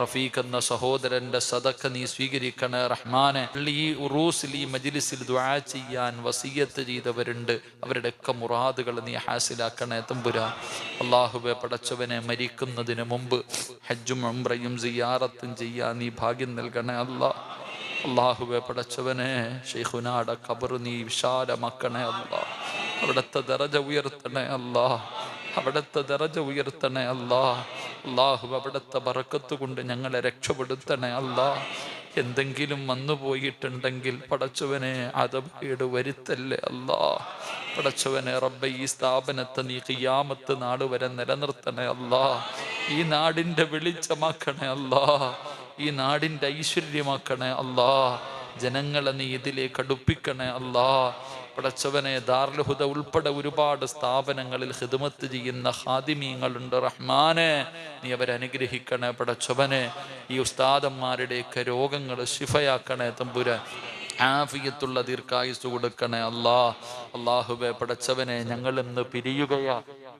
റഫീഖ് എന്ന സഹോദരൻ്റെ സദഖ നീ സ്വീകരിക്കണേ റഹ്മാനെ. ഈ ഉറൂസിൽ ഈ മജ്ലിസിൽ ദുആ ചെയ്യാൻ വസിയ്യത്ത് ചെയ്തവരുണ്ട്, അവരുടെയൊക്കെ മുറാദുകൾ നീ ഹാസിലാക്കണേ തമ്പുരാൻ. അല്ലാഹുവേ പടച്ചവനെ, മരിക്കുന്നതിന് മുമ്പ് ഹജ്ജും ഉംറയും സിയാറത്തും ചെയ്യാൻ നീ ഭാഗ്യം നൽകണേ അല്ലാ. അല്ലാഹുവേ പടച്ചവനെ, ശൈഖുനാടെ ഖബർ നീ വിശാലമാക്കണേ അല്ലാ. അവിടുത്തെ ദറജ ഉയർത്തണേ അല്ലാ. അവിടുത്തെ ദറജ ഉയർത്തണേ അല്ലാ. അല്ലാഹു, അവിടുത്തെ ബറക്കത്ത് കൊണ്ട് ഞങ്ങളെ രക്ഷപ്പെടുത്തണേ അല്ലാ. എന്തെങ്കിലും വന്നുപോയിട്ടുണ്ടെങ്കിൽ പടച്ചവനെ അദബേട് വരുത്തല്ലേ അല്ലാ. പടച്ചവനെ റബ്ബേ, ഈ സ്ഥാപനത്തെ നീ ഖിയാമത്ത് നാട് വരെ നിലനിർത്തണേ അല്ലാ. ഈ നാടിൻ്റെ വെളിച്ചമാക്കണേ അല്ലാ. ഈ നാടിൻ്റെ ഐശ്വര്യമാക്കണേ അല്ലാ. ജനങ്ങളെ നീ ഇതിലേക്ക് അടുപ്പിക്കണേ അല്ലാ. പടച്ചവനെ, ദാറുൽ ഹുദ ഉൾപ്പെടെ ഒരുപാട് സ്ഥാപനങ്ങളിൽ ഖിദ്മത്ത് ചെയ്യുന്ന ഖാദിമീങ്ങളുണ്ട് റഹ്മാനെ. നീ അവരെ അനുഗ്രഹിക്കണേ പടച്ചവനെ. ഈ ഉസ്താദന്മാരുടെയൊക്കെ രോഗങ്ങൾ ശിഫയാക്കണേ തമ്പുരാൻ. ആഫിയത്തുള്ള ദീർഘായുസ് കൊടുക്കണേ അല്ലാ. അല്ലാഹുവേ പടച്ചവനെ, ഞങ്ങൾ ഇന്ന് പിരിയുകയാ.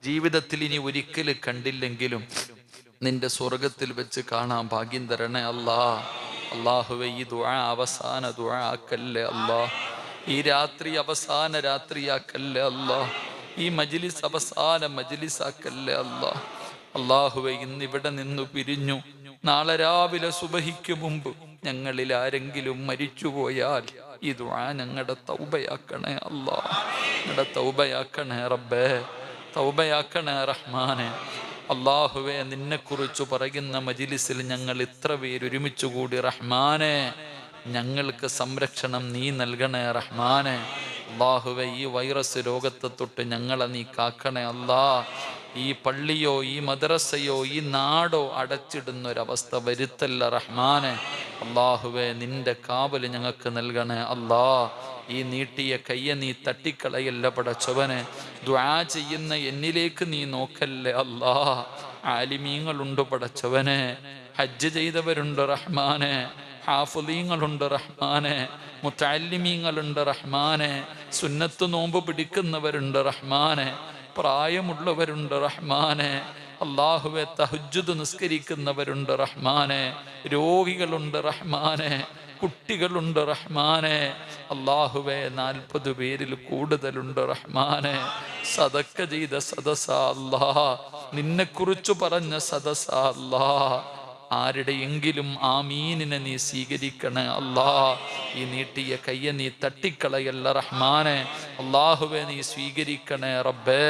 ജീവിതത്തിൽ ഇനി ഒരിക്കലും കണ്ടില്ലെങ്കിലും നിന്റെ സ്വർഗത്തിൽ വെച്ച് കാണാൻ ഭാഗ്യം തരണേ അല്ലാ. അള്ളാഹുവേ ഈ ദുആ അവസാന ദുആ ആക്കല്ലേ അല്ലാ. ഈ രാത്രി അവസാന രാത്രിയാക്കല്ലേ അല്ലാ. ഈ മജ്ലിസ് അവസാന മജ്ലിസാക്കല്ലേ അല്ലാ. അള്ളാഹുവേ ഇന്നിവിടെ നിന്നു പിരിഞ്ഞു നാളെ രാവിലെ സുബഹിക്ക് മുമ്പ് ഞങ്ങളിൽ ആരെങ്കിലും മരിച്ചുപോയാൽ ഈ ദുആ ഞങ്ങളുടെ തൗബയാക്കണേ അല്ലാ. ഞങ്ങളുടെ തൗബയാക്കണേ റബ്ബേ, തൗബയാക്കണേ റഹ്മാനെ. അള്ളാഹുവേ നിന്നെക്കുറിച്ച് പറയുന്ന മജ്ലിസിൽ ഞങ്ങൾ ഇത്ര പേര് ഒരുമിച്ച് കൂടി റഹ്മാനെ, ഞങ്ങൾക്ക് സംരക്ഷണം നീ നൽകണേ റഹ്മാനെ. അള്ളാഹുവേ ഈ വൈറസ് രോഗത്തെ തൊട്ട് ഞങ്ങളെ നീ കാക്കണേ അല്ലാ. ഈ പള്ളിയോ ഈ മദ്രസയോ ഈ നാടോ അടച്ചിടുന്നൊരവസ്ഥ വരുത്തല്ല റഹ്മാനെ. അള്ളാഹുവേ നിന്റെ കാവല് ഞങ്ങൾക്ക് നൽകണേ അല്ലാ. ഈ നീട്ടിയ കയ്യെ നീ തട്ടിക്കളയല്ല പടച്ചവനെ. ദുആ ചെയ്യുന്ന എന്നിലേക്ക് നീ നോക്കല്ലേ അല്ലാ. ആലിമീങ്ങളുണ്ട് പടച്ചവനെ, ഹജ്ജ് ചെയ്തവരുണ്ട് റഹ്മാനെ, ഹാഫിളീങ്ങളുണ്ട് റഹ്മാനെ, മുതഅല്ലിമീങ്ങളുണ്ട് റഹ്മാനെ, സുന്നത്ത് നോമ്പ് പിടിക്കുന്നവരുണ്ട് റഹ്മാനെ, പ്രായമുള്ളവരുണ്ട് റഹ്മാനെ. അള്ളാഹുവെ തഹജ്ജുദ് നിസ്കരിക്കുന്നവരുണ്ട് റഹ്മാനെ, രോഗികളുണ്ട് റഹ്മാനെ, കുട്ടികളുണ്ട് റഹ്മാനെ. അള്ളാഹുവെ 40 പേരിൽ കൂടുതലുണ്ട് റഹ്മാനെ. സദക്ക ചെയ്ത സദസ അല്ലാ, നിന്നെക്കുറിച്ച് പറഞ്ഞ സദസ അല്ലാ. ആരുടെയെങ്കിലും ആമീനിനെ നീ സ്വീകരിക്കണേ അല്ലാ. ഈ നീട്ടിയ കയ്യെ നീ തട്ടിക്കളയല്ല റഹ്മാനെ. അള്ളാഹുവെ നീ സ്വീകരിക്കണേ റബ്ബേ.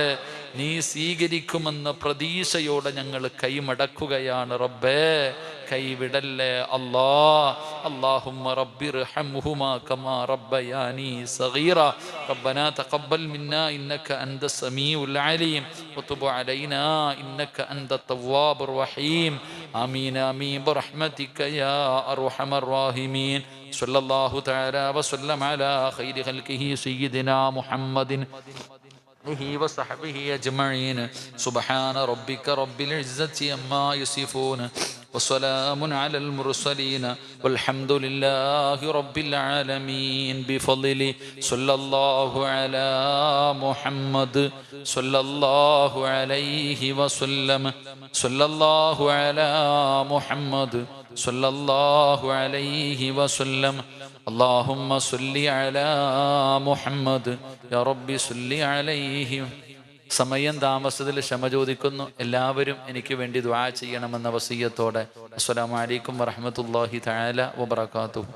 നീ സ്വീകരിക്കുമെന്ന പ്രതീക്ഷയോടെ ഞങ്ങൾ കൈമടക്കുകയാണ് റബ്ബേ. കൈവിടല്ലേ അല്ലാ. അല്ലാഹുമ്മ റബ്ബിർഹംഹുമാ കമാ റബ്ബയാനി സഗീറ. റബ്ബനാ തഖബ്ബൽ മിന്നാ ഇന്നക അൻത സമീഉൽ അലീം വതുബ് അലൈനാ ഇന്നക അൻത തവ്വാബുർ റഹീം. ആമീൻ ആമീൻ ബിറഹ്മതിക യാ അർഹമർ റഹീമീൻ. സ്വല്ലല്ലാഹു തആല വസല്ലം അലാ ഖൈരി ഖൽഖിഹി സയ്യിദിനാ മുഹമ്മദിൻ وصحبه أجمعين. سبحان ربك رب العزة عما يصفون وسلام على المرسلين والحمد لله رب العالمين. بفضل صلى الله على محمد صلى الله عليه وسلم. صلى الله على محمد صلى الله عليه وسلم. اللهم صل على محمد يا رب صل عليه. സമയം താമസത്തിൽ ക്ഷമ ചോദിക്കുന്നു. എല്ലാവരും എനിക്ക് വേണ്ടി ദുആ ചെയ്യണമെന്ന വസിയ്യത്തോടെ അസ്സലാമു അലൈക്കും വറഹ്മത്തുള്ളാഹി തആല വബറകാതുഹു.